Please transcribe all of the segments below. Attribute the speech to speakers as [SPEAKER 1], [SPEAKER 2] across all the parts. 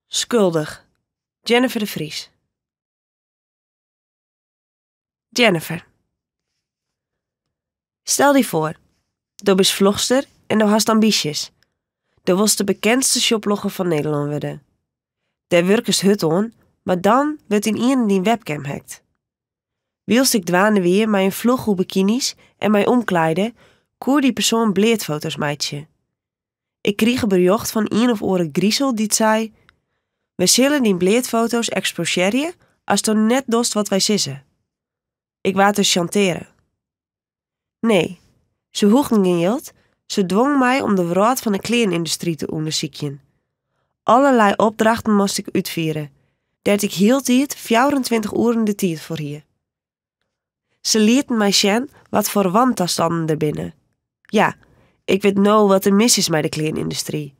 [SPEAKER 1] Schuldig. Jennifer de Vries. Jennifer. Stel je voor, je bent vlogster en je hast ambities. Je was de bekendste shoplogger van Nederland worden. Daar werkt hut on, maar dan wordt in iemand die webcam hackt. Wilst ik dwaande weer met een vloggoe bikinis en mijn omkleiden, koer die persoon bleedfoto's maatje. Ik kreeg een bericht van een of andere griezel die zei: we zullen die bleedfoto's exposeren als je net dost wat wij sissen. Ik wou dus chanteren. Nee, ze hoegden geen geld, ze dwong mij om de wraad van de kledingindustrie te onderzoeken. Allerlei opdrachten moest ik uitvoeren, dat ik heel tijd 24 uur de tijd voor hier. Ze lieten mij zien wat voor wantoestanden er binnen. Ja, ik weet nou wat er mis is met de kledingindustrie.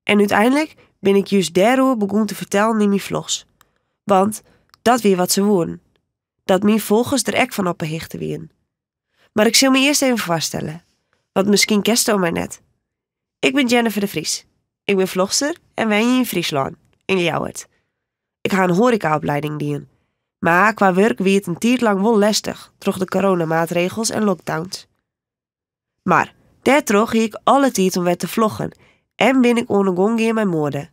[SPEAKER 1] En uiteindelijk ben ik juist daarover begonnen te vertellen in mijn vlogs. Want dat weer wat ze woorden. Dat mijn volgers er ek van op behichten wien. Maar ik zal me eerst even voorstellen. Want misschien kent je mij net. Ik ben Jennifer de Vries. Ik ben vlogster en woon in Friesland, in Ljouwert. Ik ga een horecaopleiding doen. Maar qua werk wie het een tijd lang wel lastig, door de coronamaatregels en lockdowns. Maar daardoor ging ik alle tijd om weer te vloggen en ben ik ondergang in mijn mode.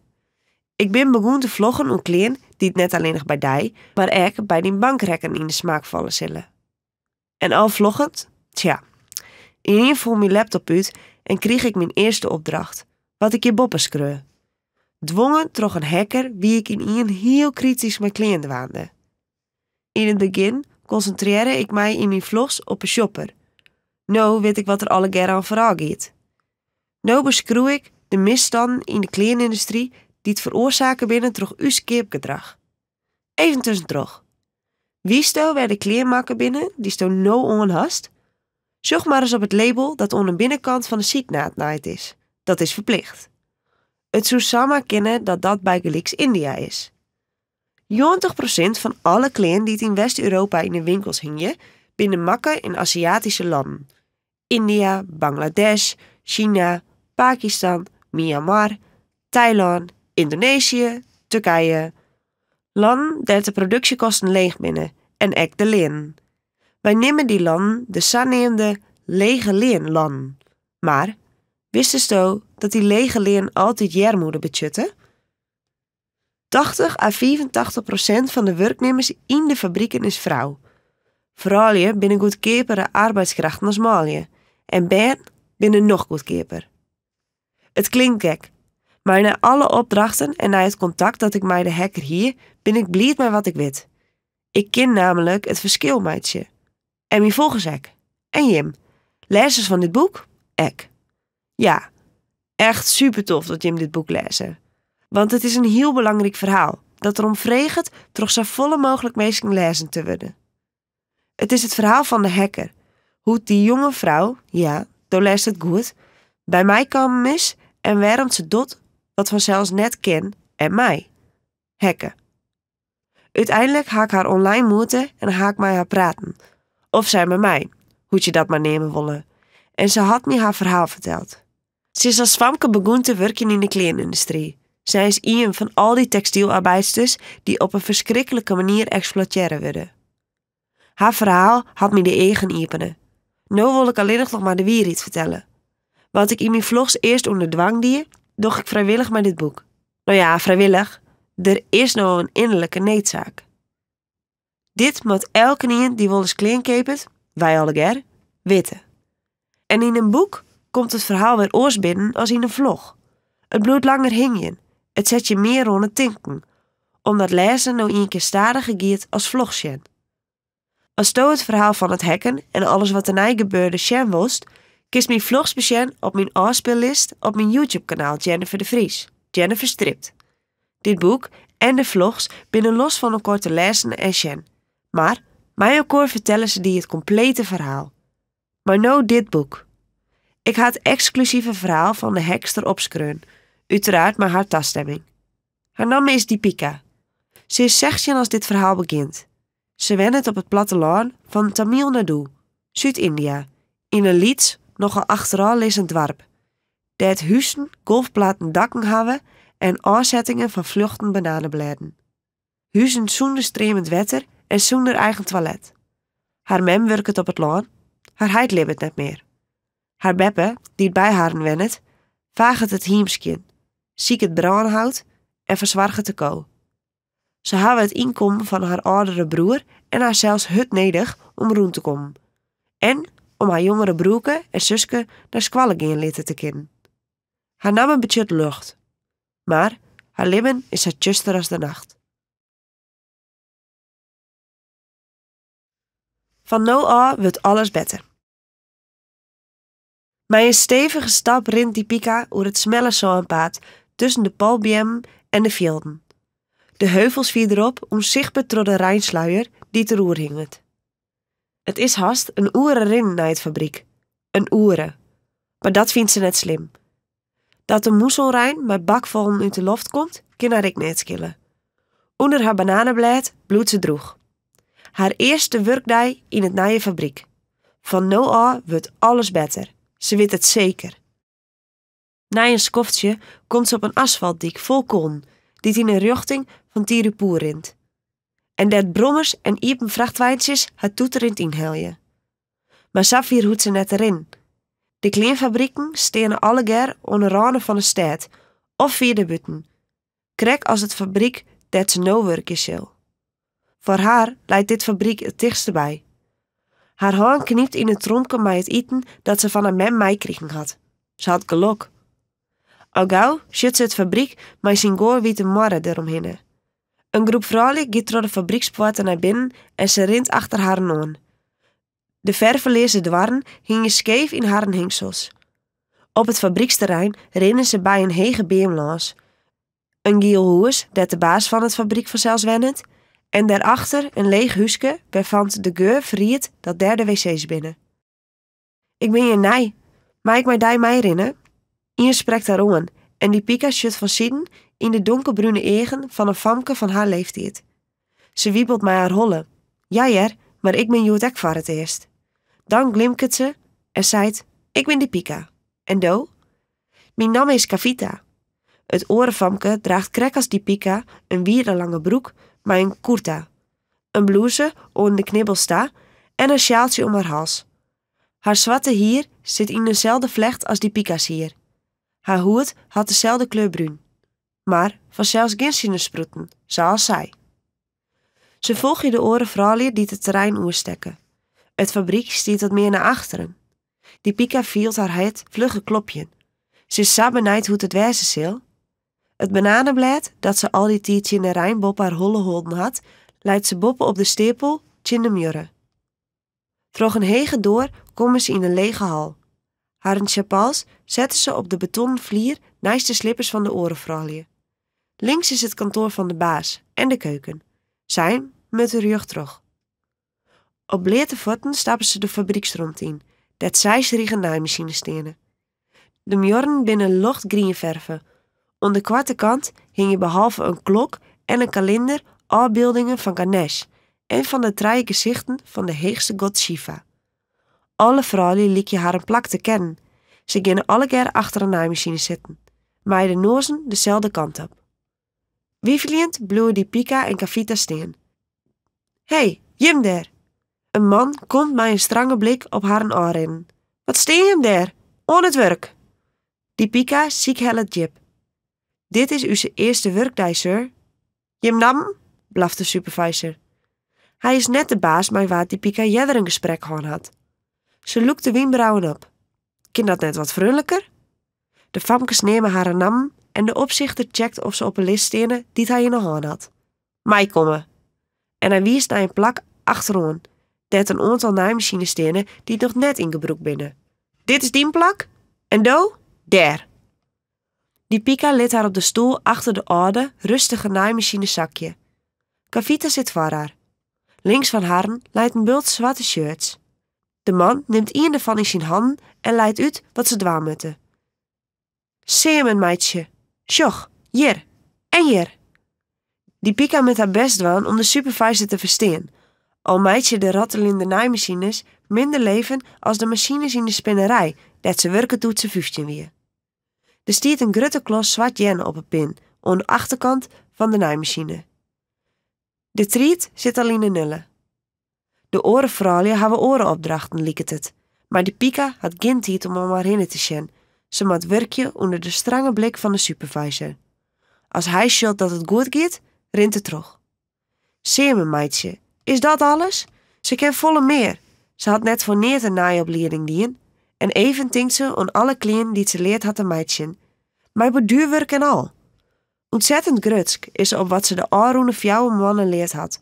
[SPEAKER 1] Ik ben begonnen te vloggen om kleding die het net alleen nog bij die, maar ook bij die bankrekken in de smaak vallen zullen. En al vloggend, tja, ineens viel mijn laptop uit en kreeg ik mijn eerste opdracht, wat ik je boppen screw. Dwongen door een hacker wie ik in een heel kritisch mijn cliënt waande. In het begin concentreerde ik mij in mijn vlogs op een shopper. Nou weet ik wat er alle keer aan vooral gaat. Nou beschreeuw ik de misstanden in de kledingindustrie die het veroorzaken binnen door uw keepgedrag. Even tussendoor. Wie stel waar de kleermaker binnen die stel nou onhast? Zoek maar eens op het label dat aan de binnenkant van de zieknaad naaid is. Dat is verplicht. Het zou samen kennen dat dat bij Gelix India is. 90% van alle kleding die het in West-Europa in de winkels hingen, binnen makken in Aziatische landen. India, Bangladesh, China, Pakistan, Myanmar, Thailand, Indonesië, Turkije. Landen daar de productiekosten leeg binnen en ek de leen. Wij nemen die landen de zogenaamde lege leenlanden. Maar wist je dat die lege leen altijd jaar moeten betjutten? 80 à 85% van de werknemers in de fabrieken is vrouw. Vrouwen binnen goedkepere arbeidskrachten als maalje. En ben binnen nog goedkeper. Het klinkt gek, maar na alle opdrachten en na het contact dat ik met de hacker hier, ben ik blij met wat ik weet. Ik ken namelijk het verschil met je. En mijn volgers ek. En Jim. Lezers van dit boek? Ek. Ja, echt super tof dat Jim dit boek lezen. Want het is een heel belangrijk verhaal, dat erom vreegt toch zo volle mogelijk mensen lezen te worden. Het is het verhaal van de hacker. Hoe die jonge vrouw, ja, daar leest het goed, bij mij komen is en waarom ze doet wat vanzelfs net ken en mij. Hacken. Uiteindelijk ga ik haar online moeten en ga ik met haar praten. Of zij met mij, hoe je dat maar nemen willen. En ze had me haar verhaal verteld. Ze is als Famke begonnen te werken in de kledingindustrie. Zij is een van al die textielarbeidsters die op een verschrikkelijke manier exploiteren worden. Haar verhaal had me de eigen iepenen. Nu wil ik alleen nog maar de waarheid vertellen. Wat ik in mijn vlogs eerst onder dwang die, doch ik vrijwillig met dit boek. Nou ja, vrijwillig. Er is nou een innerlijke noodzaak. Dit moet elke een die wel eens kleding koopt, wij allegaar, weten. En in een boek komt het verhaal weer oors binnen als in een vlog. Het bloedt langer hingen. Het zet je meer aan het denken. Omdat lezen nou een keer stadiger gaat als vlogsjen. Als je het verhaal van het hacken en alles wat erna gebeurde sjen wilst, kies mijn vlogs besjen op mijn afspeellist op mijn YouTube-kanaal Jennifer de Vries. Jennifer stript. Dit boek en de vlogs binnen los van elkaar te lezen en sjen. Maar mij elkaar vertellen ze die het complete verhaal. Maar nou dit boek. Ik ga het exclusieve verhaal van de hekster opskreun. Uiteraard maar haar taststemming. Haar naam is Deepika. Ze is 16 als dit verhaal begint. Ze woont op het platteland van Tamil Nadu, Zuid-India, in een lieds nogal achteraan liggend dorp. Dat huizen golfplaten dakken hebben en aanzettingen van vluchten bananenbladen. Huizen zonder stremend wetter en zonder eigen toilet. Haar mem werkt op het laan, haar heid leeft net meer. Haar beppe, die bij haar wennet, vaagt het hiemskien, ziek het braanhout en verzwargt de ko. Ze hebben het inkomen van haar oudere broer en haar zelfs hut nodig om rond te komen. En om haar jongere broerke en zuske naar squallen gaan laten te kennen. Haar nam een beetje lucht, maar haar leven is het juster als de nacht. Van nu aan wordt alles beter. Met een stevige stap rint die Pika over het smelle zoanpaad tussen de palmbomen en de velden. De heuvels vier erop onzichtbaar door de rijnsluier die te roer hinget. Het is haast een oere rin naar het fabriek. Een oere. Maar dat vindt ze net slim. Dat de moeselrein met bakvollen uit de loft komt, kan haar ik net skillen. Onder haar bananenblad bloedt ze droeg. Haar eerste werkdag in het nieuwe fabriek. Van nu aan wordt alles beter. Ze weet het zeker. Na een skoftje komt ze op een asfaltdiek vol kolen, die in een richting van Tirupoer rint. En dat brommers en iepen vrachtwijntjes het toeterend inhelje. Maar Safir hoedt ze net erin. De kleinfabrieken staan allegaar onder randen van de stad, of via de butten. Krek als het fabriek dat ze nou werken zal. Voor haar leidt dit fabriek het dichtste bij. Haar hand kniept in het trompje met het eten dat ze van haar mem meekregen had. Ze had geluk. Al gauw schudt ze het fabriek met zijn goorwitte morren eromheen. Een groep vrouwen gaat door de fabriekspoorten naar binnen en ze rint achter haar aan. De ververlezen dwarren hingen scheef in haar hengsels. Op het fabrieksterrein rennen ze bij een hege beam langs. Een giel huis dat de baas van het fabriek vanzelfs wennet, en daarachter een leeg huisje waarvan de geur verriet dat derde wc's binnen. Ik ben je nij, maar ik mij die mij herinneren? Ian spreekt haar aan en die Pika schudt van zitten in de donkerbruine egen van een famke van haar leeftijd. Ze wiebelt mij haar holle. Ja, jer, maar ik ben Joet ek voor het eerst. Dan glimket ze en zeit, ik ben die Pika. En do? Mijn naam is Kavita. Het orenfamke draagt krek als die Pika een wierenlange broek, maar een kurta. Een blouse onder de knibbelsta en een sjaaltje om haar hals. Haar zwarte hier zit in dezelfde vlecht als die Pika's hier. Haar hoed had dezelfde kleur bruin. Maar vanzelfs geen sinnesproeten, zoals zij. Ze volgen de orenvrouwen die het terrein oerstekken. Het fabriek stiet wat meer naar achteren. Die Pika vielt haar het vlugge klopje. Ze is zo benijd hoe het wezen zal. Het bananenblad dat ze al die tijdje in de Rijn op haar holle holden had, leidt ze boppen op de stepel tjin de murre. Vroeg een hege door komen ze in een lege hal. Haar chapals zetten ze op de betonnen vlier naast de slippers van de orenvrouwen. Links is het kantoor van de baas en de keuken. Zij met de rug terug. Op bleerte voeten stappen ze de fabrieksrond in, dat zij riegen naaimachine stenen. De mjorren binnen luchtgrien verven. Aan de kwarte kant hingen behalve een klok en een kalender afbeeldingen van Ganesh en van de drie gezichten van de heegste god Shiva. Alle vrouwen liek je haar een plak te kennen. Ze gingen allegaar achter een naaimachine zitten, maar de nozen dezelfde kant op. Wievelend bleven die Pika en Kavita staan. Hey, Jim daar! Een man komt met een strange blik op haar aanrennen. Wat steen je hem daar? On het werk! Die Pika ziek het Jip. Dit is uw eerste werkdag, sir. Jim nam, blaft de supervisor. Hij is net de baas met waar die Pika jeder een gesprek gehad had. Ze loekt de wenkbrauwen op. Kind dat net wat vriendelijker? De famkes nemen haar naam en de opzichter checkt of ze op een list stenen die hij in de hand had. Mij komen. En hij wiest naar een plak achterom. Dat een aantal naaimachines stenen die nog net ingebroek binnen. Dit is die plak? En do? Daar. Die Pika liet haar op de stoel achter de oude, rustige naaimachinesakje. Kavita zit voor haar. Links van haar leidt een bult zwarte shirts. De man neemt een ervan in zijn handen en leidt uit wat ze dwaan moeten. Zie hem, meidje. Sjoch, hier. En hier. Die Pika met haar best dwaan om de supervisor te verstaan. Al meidje de rattelende naaimachines minder leven als de machines in de spinnerij, dat ze werken tot ze 15 weer. Er stiet een grutte klos zwart jen op een pin, aan de achterkant van de naaimachine. De triet zit al in de nullen. De orenvrouwlje hebben orenopdrachten, lieket het. Maar de Pika had geen tijd om maar heen te zien. Ze moet werkje onder de strenge blik van de supervisor. Als hij ziet dat het goed gaat, rent het terug. Zie me, meidje, is dat alles? Ze kan volle meer. Ze had net voor neer een naaiopleiding dien. En even denkt ze aan alle kleeren die ze leert had een meidje. Maar borduurwerk en al. Ontzettend grutsk is ze op wat ze de aanroende fjouwe mannen leerd had.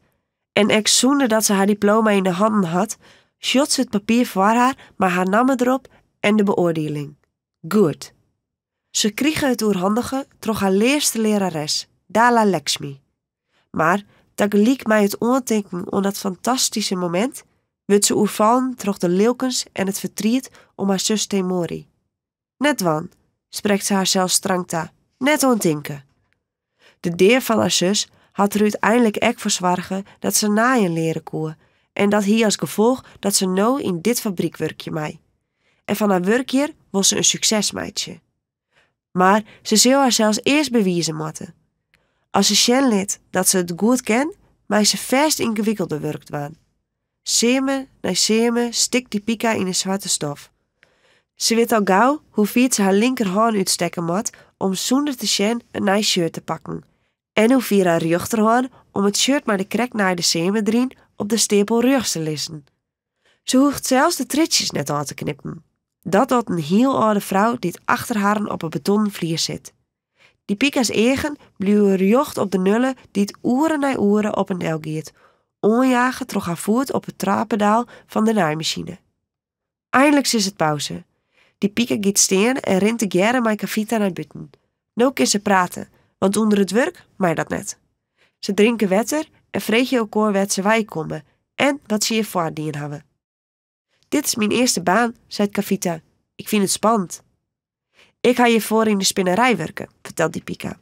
[SPEAKER 1] En ex zonder dat ze haar diploma in de handen had, shot ze het papier voor haar, maar haar namen erop en de beoordeling. Good. Ze kregen het oerhandige troch haar leerste lerares, Dala Lakshmi. Maar, tegelijk mij het ondenken aan dat fantastische moment, werd ze oervallen troch de leeuwkens en het verdriet om haar zus Temori. Net wan, spreekt ze haarzelf streng ta, net ontinken. De deer van haar zus had er uiteindelijk ek voor zorgen dat ze naaien leren koe en dat hier als gevolg dat ze nou in dit fabriekwerkje mij. En van haar werkje was ze een succesmeidje. Maar ze zou haar zelfs eerst bewijzen moeten. Als ze zien liet dat ze het goed ken, maar ze verst ingewikkelder werkt waan. Semen na semen stikt die Pika in de zwarte stof. Ze weet al gauw hoe vier ze haar linkerhand uitstekken moet om zonder te zien een nice shirt te pakken. En hoe vier haar rechterhand om het shirt maar de krek naar de semen erin op de stapel rug te lissen. Ze hoeft zelfs de tritjes net aan te knippen. Dat doet een heel oude vrouw die achter haar op een betonnen vlier zit. Die Pika's eigen blijven rjocht op de nullen die het oeren na oeren op een el gaat, onjagen troch haar voet op het trappedaal van de naaimachine. Eindelijk is het pauze. Die Pika gaat staan en rent de gerre met Kavita naar buiten. Nou kan ze praten, want onder het werk mij dat net. Ze drinken water en vregen elkaar wat ze wij komen en wat ze je voordien hebben. Dit is mijn eerste baan, zei Kavita. Ik vind het spannend. Ik ga je voor in de spinnerij werken, vertelt die Pika.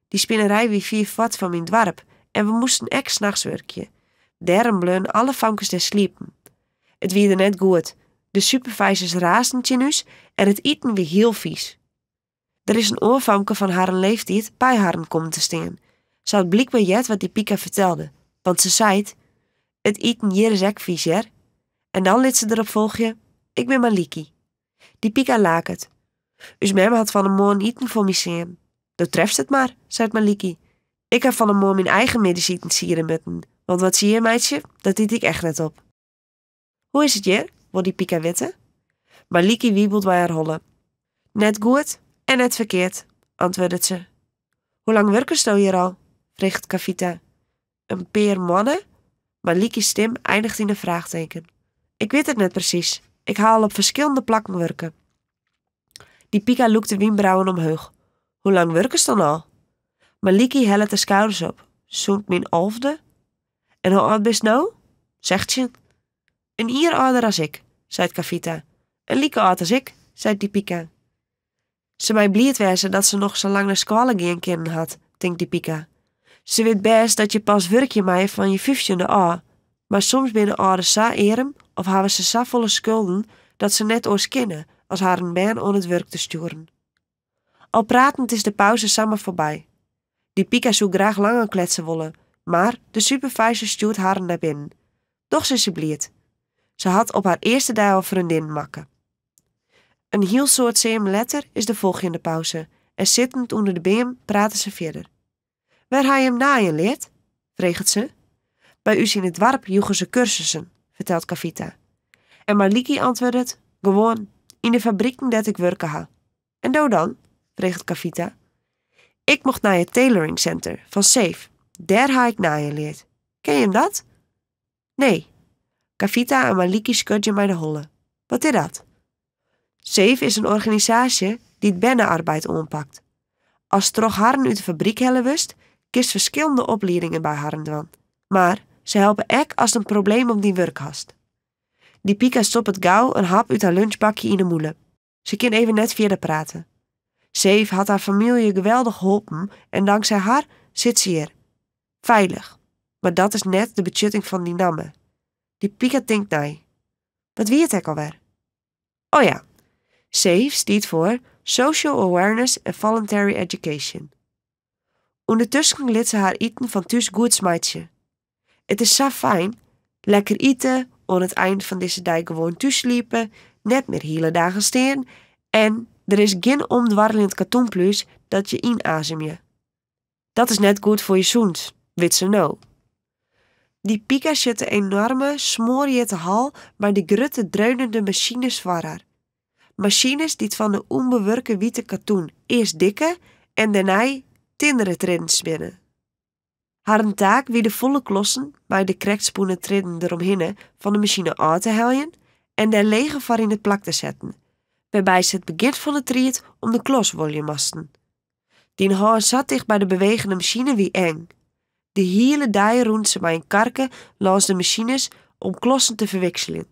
[SPEAKER 1] Die spinnerij wie 4 vat van mijn dorp en we moesten ek 's nachts werken. Daarom bleun alle famkes der sliepen. Het wierde net goed. De supervisors raasden tjenus en het eten wie heel vies. Er is een oorfamke van haar leeftijd bij haar komen te staan. Ze had blijkbaar jet wat die Pika vertelde, want ze zei het eten hier is ek vies, her. En dan liet ze erop volgen, ik ben Maliki. Die Pika laak het. Us mem had van een morgen eten voor mij zien. Dat treft het maar, zei Maliki. Ik heb van een morgen mijn eigen medicijn sieren moeten, want wat zie je meidje, dat eet ik echt net op. Hoe is het hier? Wil die Pika weten? Maliki wiebelt bij haar hollen. Net goed en net verkeerd, antwoordde ze. Hoe lang werken ze hier al? Vreegt Kavita. Een paar mannen? Maliki's stem eindigt in een vraagteken. Ik weet het net precies. Ik ga al op verschillende plakken werken. Die Pika loekt de wenkbrauwen omhoog. Hoe lang werken ze dan al? Maliki helpt de schouders op. Zoent mijn 11e? En hoe oud bist nou? Zegt ze. Een ier ouder als ik, zei Kavita. Een lieke oud als ik, zei die Pika. Ze mij blied wezen dat ze nog zo lang naar school gaan kennen had, denkt die Pika. Ze weet best dat je pas werkje mij van je 15e a, maar soms binnen ouders zo erem of hebben ze zo volle schulden dat ze net oors kennen als haar een baan aan het werk te sturen. Al pratend is de pauze samen voorbij. Die Pika zou graag langer kletsen willen, maar de supervisor stuurt haar naar binnen. Doch ze is blied. Ze had op haar eerste dag al vriendin makken. Een heel soort seem letter is de volgende pauze en zittend onder de beam praten ze verder. Waar hij hem naaien leert? Vreegt ze. Bij u in het dorp joegen ze cursussen, vertelt Kavita. En Maliki antwoordt, gewoon, in de fabrieken dat ik werken ha. En doe dan? Vreegt Kavita. Ik mocht naar het tailoring center van Safe. Daar ha ik naaien leerd. Ken je hem dat? Nee. Kavita en Maliki schudden mij de holle. Wat is dat? Safe is een organisatie die het bennenarbeid oppakt. Als troch haren uit de fabriek helle wist, kist verschillende opleidingen bij haren dan. Maar ze helpen ek als het een probleem op die werk hast. Die Pika stopt het gauw een hap uit haar lunchbakje in de moele. Ze kan even net verder praten. Safe had haar familie geweldig geholpen en dankzij haar zit ze hier. Veilig. Maar dat is net de betjutting van die namen. Die Pika denkt nee. Wat wie het ek alweer? Oh ja. SAFE staat voor Social Awareness and Voluntary Education. Ondertussen liet ze haar eten van thuis goed smaakje. Het is zo fijn, lekker eten, aan het eind van deze dag gewoon thuis sliepen, net meer hele dagen staan en er is geen omdwarrelend katoenpluis dat je inazem je. Dat is net goed voor je zoens, weet ze nou. Die Pika zit de enorme, smoorjette hal maar de grutte dreunende machines voor haar. Machines die van de onbewerkte witte katoen eerst dikke en daarna tindere treden spinnen. Haar taak wie de volle klossen bij de krektspoenen treden eromheen van de machine uit te heljen en daar lege voor in het plak te zetten, waarbij ze het begin van het triet om de klos wolje moesten. Die haar zat dicht bij de bewegende machine wie eng. De hele dag roend ze bij een karken langs de machines om klossen te verwisselen.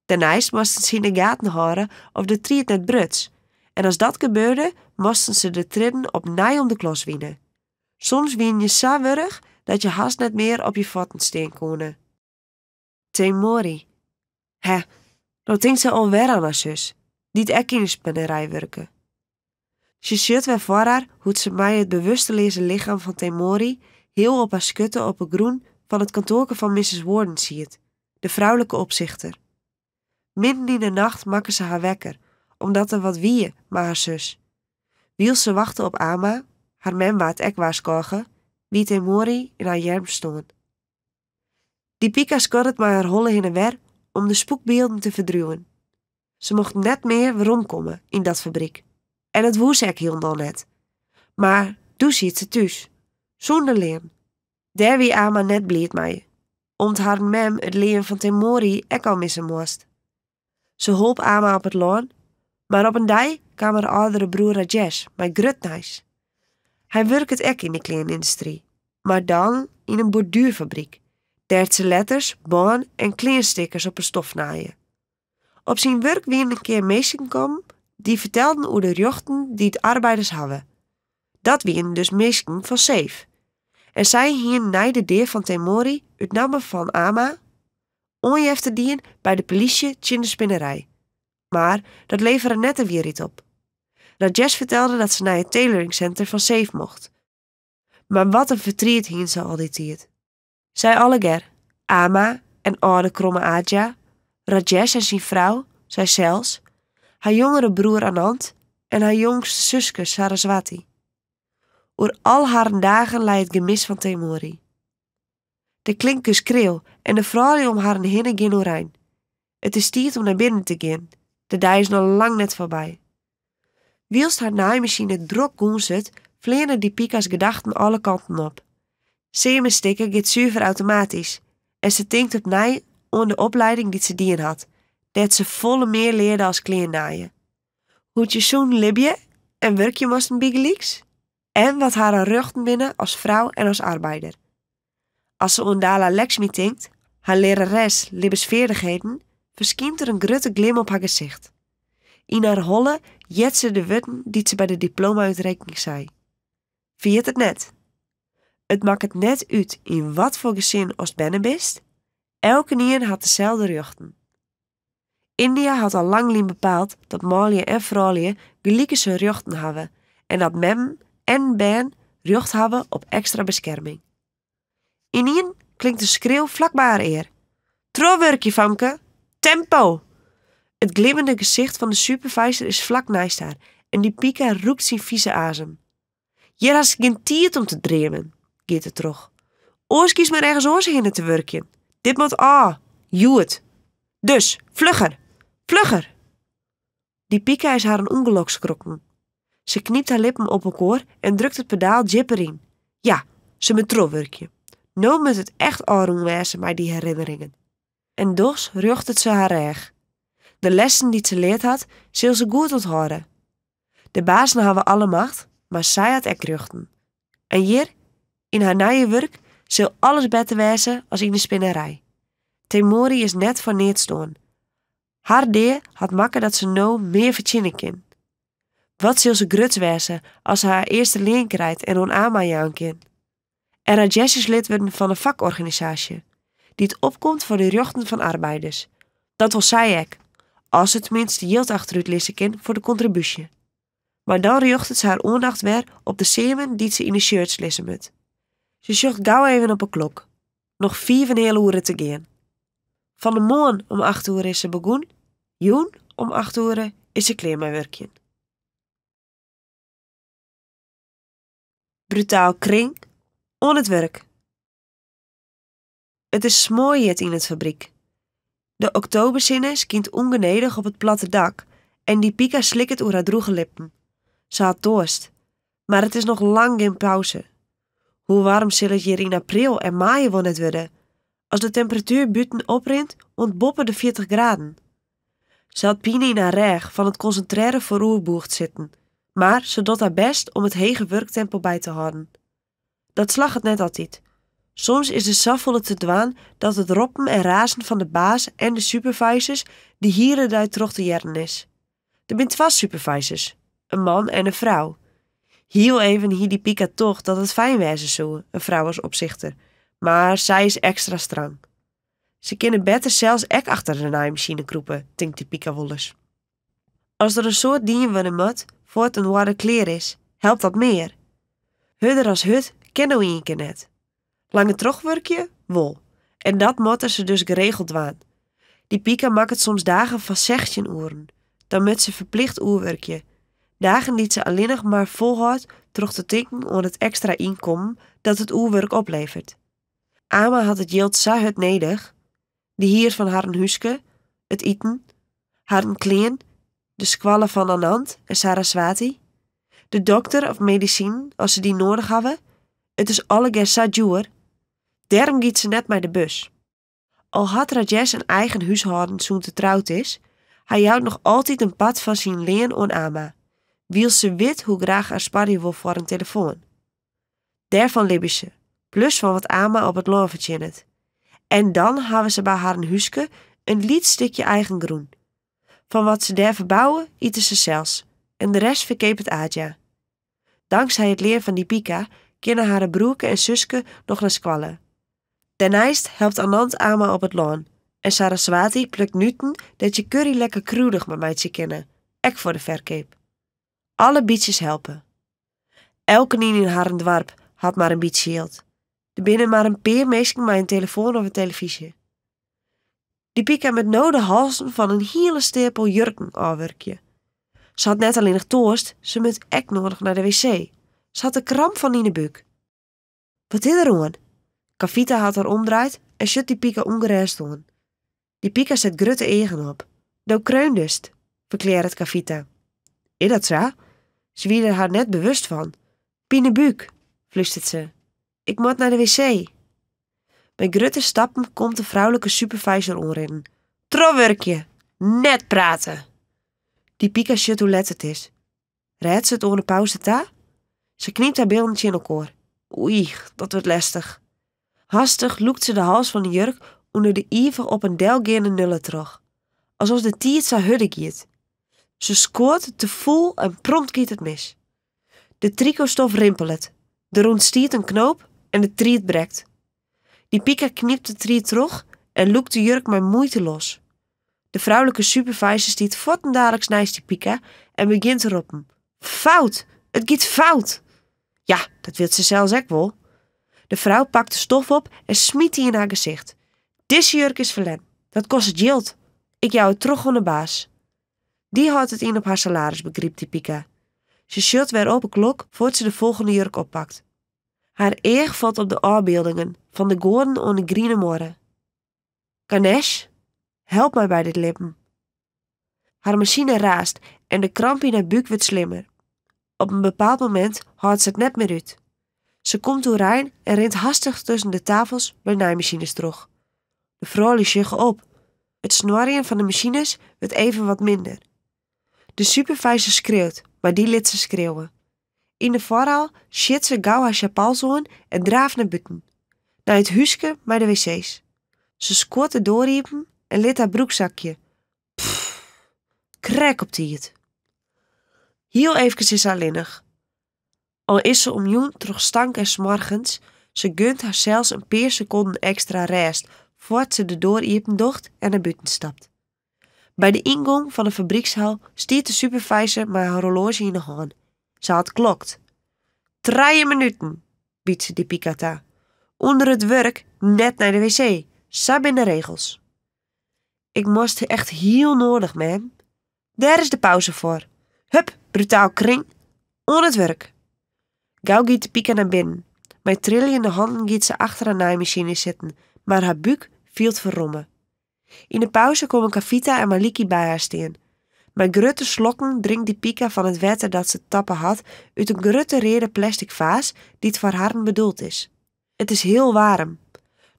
[SPEAKER 1] Daarnaast moesten ze in de gaten houden of de triet net bruts. En als dat gebeurde, moesten ze de treden opnieuw om de klos winnen. Soms wien je zo wurg dat je haast net meer op je voeten staan kon. Temori. Nou denkt ze alweer aan haar zus, die het ook in de spinnerij werken. Ze ziet weer voor haar hoe ze mij het bewusteloze lichaam van Temori heel op haar skutte op het groen van het kantoorke van Mrs. Warden ziet, de vrouwelijke opzichter. Midden in de nacht maken ze haar wekker, omdat er wat wie maar haar zus. Wiel ze wachten op Ama, haar mem waard ek waarschuwen, wie Temori in haar jerm stond. Die Pika skorret maar haar holle heen en weer om de spookbeelden te verdruwen. Ze mocht net meer rondkomen in dat fabriek. En het woes ik heel dan net. Maar toen ziet ze thuis, zonder leem. Daar wie Ama net blied mij, omdat haar mem het leem van Temori ek al missen moest. Ze holp Ama op het loon, maar op een dag kwam haar oudere broer Rajesh, mijn grutnijs. Hij werkt ek in de kleinindustrie, maar dan in een borduurfabriek. Daar ze letters, baan en kleinstickers op een stof naaien. Op zijn werk wie een keer meesten komen, die vertelden over de jochten die het arbeiders hadden. Dat wien dus meesten van Safe. En zij hier naar de deur van Temori uit namen van Ama, onjef te dienen bij de politie in de spinnerij. Maar dat leverde net er weer iets op. Rajesh vertelde dat ze naar het tailoringcenter van Safe mocht. Maar wat een verdriet hien ze al die tijd. Zij alleger, Ama en oude kromme Adja, Rajesh en zijn vrouw, zij zelfs, haar jongere broer Anand en haar jongste zuske Saraswati. Oer al haar dagen lei het gemis van Temori. De klinkt schreeuw en de vrouw om haar heen gaan orijn. Het is tijd om naar binnen te gaan. De dag is nog lang net voorbij. Wielst haar naaimachine drok goen zit, vleerden die Pika's gedachten alle kanten op. Semenstikken gaat zuiver automatisch en ze denkt opnieuw aan de opleiding die ze dien had, dat ze volle meer leerde als kleernaaien. Hoe je zo'n libje en werk je moesten bigelieks en wat haar ruchten binnen als vrouw en als arbeider. Als ze aan Dala Lakshmi denkt, haar lerares libbesveerdigheden, verschijnt er een grutte glim op haar gezicht. In haar holle jet ze de wutten die ze bij de diploma-uitreiking zei. Viert het net? Het maakt het net uit in wat voor gezin als binnen bist. Elke nien had dezelfde ruchten. India had al lang bepaald dat mannelijke en vrouwelijke gelijke ruchten hebben en dat mem en ben rucht hebben op extra bescherming. Inien klinkt de schreeuw vlak bij haar eer. Trouwwerkje, Famke! Tempo! Het glimmende gezicht van de supervisor is vlak naast haar en die Pika roept zijn vieze azem. Hier has geen tijd om te dremen, gaat het terug. Oors kies maar ergens oors heen te werken. Dit moet het. Dus, vlugger, vlugger! Die Pika is haar een ongeluk schrokken. Ze kniept haar lippen op elkaar en drukt het pedaal jipper in. Ja, ze moet trouwwerkje. Nou moet het echt aanroen wezen bij die herinneringen. En dus rucht het ze haar reg. De lessen die ze leerd had, zal ze goed onthouden. De bazen hebben alle macht, maar zij had ek ruchten. En hier, in haar nieuwe werk, zal alles beter wezen als in de spinnerij. Temori is net van neerstaan. Haar deel had makken dat ze nou meer verzinnen kan. Wat zal ze gruts wezen als ze haar eerste leen krijgt en on Ama jouw kind? En Rajesh is lid worden van een vakorganisatie, die het opkomt voor de rechten van arbeiders. Dat wil zij ek, als ze tenminste yield achteruit lissen kan voor de contributie. Maar dan riocht het haar aandacht weer op de semen die ze in de shirts lezen moet. Ze zocht gauw even op een klok. Nog 4 uur te gaan. Van de morgen om 8 uur is ze begonnen. Joen om 8 uur is ze klaar met werkje. Brutaal kring, on het werk. Het is smooiet in het fabriek. De oktoberzinne skient ongenedig op het platte dak en die Pika slikt oer haar droege lippen. Ze had dorst, maar het is nog lang geen pauze. Hoe warm zal het hier in april en mei wel net worden? Als de temperatuur buiten oprint, ontboppen de 40 graden. Ze had pijn in haar rug van het concentreren voor oerboegt zitten, maar ze doet haar best om het hege werktempo bij te houden. Dat slag het net altijd. Soms is de safvolle te dwaan dat het roppen en razen van de baas en de supervisors die hier en daar terug te jaren is. Er zijn 2 supervisors, een man en een vrouw. Heel even hier die Pika toch dat het fijn wezen zou, een vrouw als opzichter, maar zij is extra streng. Ze kunnen beter zelfs ek achter de naaimachine kroepen, denkt die Pika wel eens. Als er een soort dien worden moet, voor het een warme kleer is, helpt dat meer. Hudder als hut kennen we een keer net. Lange terugwerkje? Wol. En dat moeten ze dus geregeld waan. Die Pika maakt het soms dagen van 16 uren. Dan moet ze verplicht oerwerkje. Dagen die ze alleen nog maar volhoudt terug te denken aan het extra inkomen dat het oerwerk oplevert. Ama had het jild zo hut nedig. De hier van haar huske, het eten, haar kleen, de squallen van Anand en Saraswati, de dokter of medicijn als ze die nodig hebben. Het is alle zo duur. Daarom giet ze net met de bus. Al had Rajesh een eigen huishouden toen te trouwd is, hij houdt nog altijd een pad van zijn leen aan Ama, wiel ze weet hoe graag haar sparrie wil voor een telefoon. Daarvan libben ze, plus van wat Ama op het loon verdient. En dan hebben ze bij haar een huske een liet stukje eigen groen. Van wat ze daar verbouwen, eten ze zelfs, en de rest verkeep het Adja. Dankzij het leer van die Pika kunnen haar broerke en zuske nog naar squallen. Daarnaast helpt Anand Ama op het loon en Saraswati plukt nuten dat je curry lekker kruidig met mij kennen, ek voor de verkeep. Alle bietjes helpen. Elke nien in haar dwarp had maar een beetje geld. Er binnen maar een paar mensen met een telefoon of een televisie. Die Pika met de halsen van een hele stapel jurken afwerkje. Ze had net alleen nog toast, ze moet ek nodig naar de wc. Ze had een kramp van in de buik. Wat is er aan? Kavita had haar omdraaid en shut die Pika ongerust aan. Die Pika zet grutte egen op. Doe kreundust, verklaart het Kavita. Is dat zo? Ze wie er haar net bewust van. Pine buik, flustert ze. Ik moet naar de wc. Met grutte stappen komt de vrouwelijke supervisor onrennen. Trouwwerkje, net praten. Die Pika shut hoe let het is. Redt ze het onder pauze ta? Ze kniept haar beeldje in elkaar. Oei, dat wordt lastig. Hastig loekt ze de hals van de jurk onder de iver op een delgeerde nullen terug. Alsof de tiert zou hudden giet. Ze scoort te vol en prompt giet het mis. De tricostof rimpelt. Er ontstiert een knoop en de triet brekt. Die Pika knipt de triet terug en loekt de jurk met moeite los. De vrouwelijke supervisor stiet voortendadelijks naast die Pika en begint te roepen. Fout! Het gaat fout! Ja, dat wil ze zelfs ook wel. De vrouw pakt de stof op en smiet die in haar gezicht. Deze jurk is verlen. Dat kost het geld. Ik jou het terug aan de baas. Die houdt het in op haar salaris, begreep die Pika. Ze shut weer op een klok voordat ze de volgende jurk oppakt. Haar eer valt op de afbeeldingen van de goorden aan de groene morgen. Ganesh, help mij bij dit lippen. Haar machine raast en de kramp in haar buik wordt slimmer. Op een bepaald moment houdt ze het net meer uit. Ze komt doorheen en rent hastig tussen de tafels bij naaimachines terug. De vrouw liet op. Het snorren van de machines wordt even wat minder. De supervisor schreeuwt, maar die liet ze schreeuwen. In de voorhaal shit ze gauw haar chapals aan en draaft naar buiten. Naar het huisje bij de wc's. Ze scoort de doorriepen en liet haar broekzakje. Pff, krek op die het. Heel even is ze alleenig. Al is ze om joen terug stank en smorgens, ze gunt haar zelfs een paar seconden extra rest voordat ze de doorriepen docht en naar buiten stapt. Bij de ingang van de fabriekshal stiet de supervisor met haar horloge in de hand. Ze had klokt. 3 minuten, biedt ze die Picata. Onder het werk net naar de wc. Zo zijn de regels. Ik moest echt heel nodig, ma'am. Daar is de pauze voor. Hup, brutaal kring. On het werk. Gauw giet de Pica naar binnen. Met trillende handen giet ze achter haar naaimachine zitten, maar haar buik viel verrommen. In de pauze komen Kavita en Maliki bij haar staan. Met grote slokken drinkt die Pica van het water dat ze tappen had uit een grote rede plastic vaas die het voor haar bedoeld is. Het is heel warm.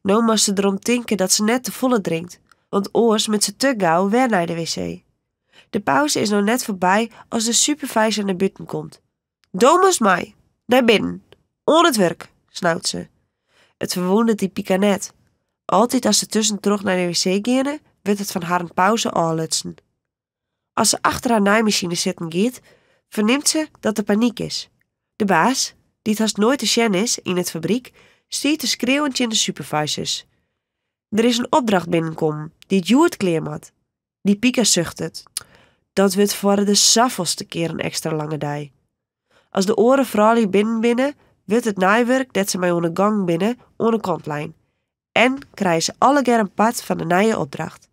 [SPEAKER 1] Nou moest ze erom denken dat ze net te volle drinkt, want oors met ze te gauw weer naar de wc. De pauze is nou net voorbij als de supervisor naar buiten komt. Domus mij, naar binnen, on het werk, snauwt ze. Het verwondert die Pica net. Altijd als ze tussen terug naar de wc gaan, wordt het van haar een pauze aanlutsen. Als ze achter haar naaimachine zitten gaat, verneemt ze dat er paniek is. De baas, die het haast nooit te zien is in het fabriek, stiet te schreeuwend in de supervisors. Er is een opdracht binnenkomen die het Joert kleer moet. Die Pica zucht het. Dat wordt voor de zoveelste keer een extra lange dag. Als de oren vrouwelijk binnen, wordt het naaiwerk dat ze mij onder gang binnen onder kantlijn. En krijgen ze alle keer een pad van de nieuwe opdracht.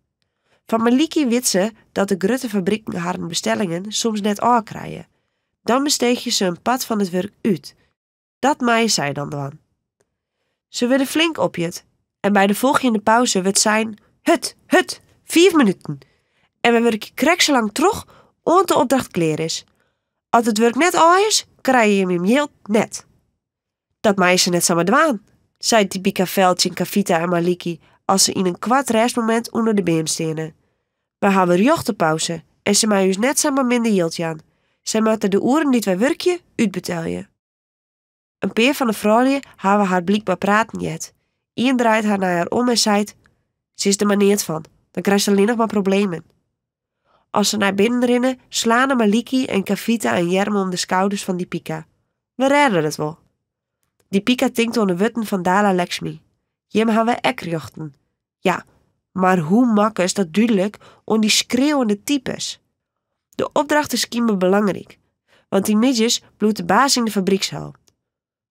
[SPEAKER 1] Van Maliki weet ze dat de grote fabrieken haar bestellingen soms net aankrijgen. Dan besteed je ze een pad van het werk uit. Dat maaien zij dan doen. Ze willen flink opjet. En bij de volgende pauze wordt zijn 4 minuten. En we werken krekselang terug, omdat de opdracht klaar is. Als het werk net al is, krijg je hem heel net. Dat maaien ze net samen dwaan, zei Tipika Veldje, Kavita en Maliki, als ze in een kwart restmoment onder de been stenen. We hebben jochtenpauze en ze maaien dus net samen minder hield aan. Zij moeten de uren die wij werken uitbetalen. Een paar van de vrouwen hebben haar blijkbaar praten jet. Ian draait haar naar haar om en zei: ze is er maar niet van, dan krijgt ze alleen nog maar problemen. Als ze naar binnen rennen, slaan Maliki en Kavita en Jerme om de schouders van die Pica. We redden het wel. Die Pica tinkt onder de wutten van Dala Lakshmi. Jem hebben we ekjochten. Ja, maar hoe makken is dat duidelijk om die schreeuwende types? De opdracht is kiemen belangrijk, want die midges bloedt de baas in de fabriekshal.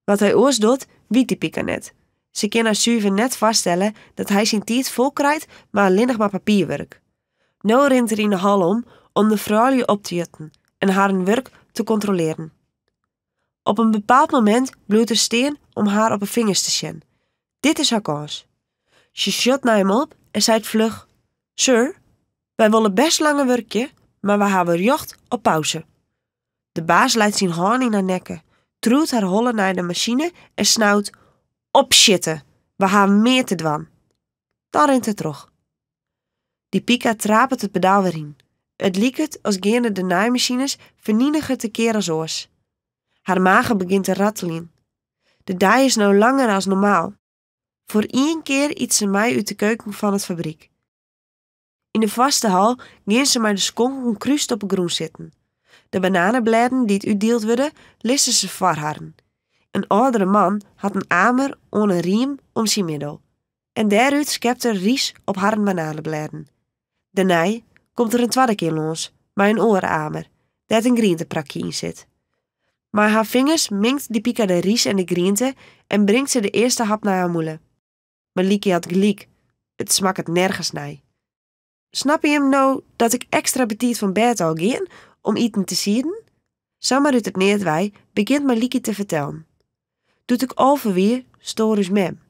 [SPEAKER 1] Wat hij oors doet, weet die Pica net. Ze kan haar zuiver net vaststellen dat hij zijn tijd vol krijgt, maar alleen nog maar papierwerk. Nou rent er in de hal om de vrouwen op te jutten en haar hun werk te controleren. Op een bepaald moment bloeit er steen om haar op haar vingers te zien. Dit is haar kans. Ze shot naar hem op en zei vlug: Sir, wij willen best langer werken, maar we hebben jocht op pauze. De baas leidt zijn hand in haar nekken, troeit haar hollen naar de machine en snauwt: opshitten, we hebben meer te doen. Dan rent het terug. Die Pica trapet het pedaal weer in. Het liek het als gerne de naaimachines vernietigen te keer als oors. Haar magen begint te rattelen. De dag is nou langer als normaal. Voor 1 keer iets ze mij uit de keuken van het fabriek. In de vaste hal gaan ze maar de skonken kruist op het groen zitten. De bananenbladen die het uitdeeld worden, listen ze voor haar. Een oudere man had een amer on een riem om zijn middel. En daaruit schept er ries op haar bananenbladen. Daarna komt er een tweede keer los, met een ooramer, dat een groenteprakje in zit. Maar haar vingers minkt die Pica de ries en de groente en brengt ze de eerste hap naar haar moeder. Maliki had gelijk, het smaakt nergens naar. Snap je hem nou dat ik extra betiet van bed al gaan om eten te zien? Samen uit het neerdwij begint Maliki te vertellen. Doet ik alweer stoor us mem.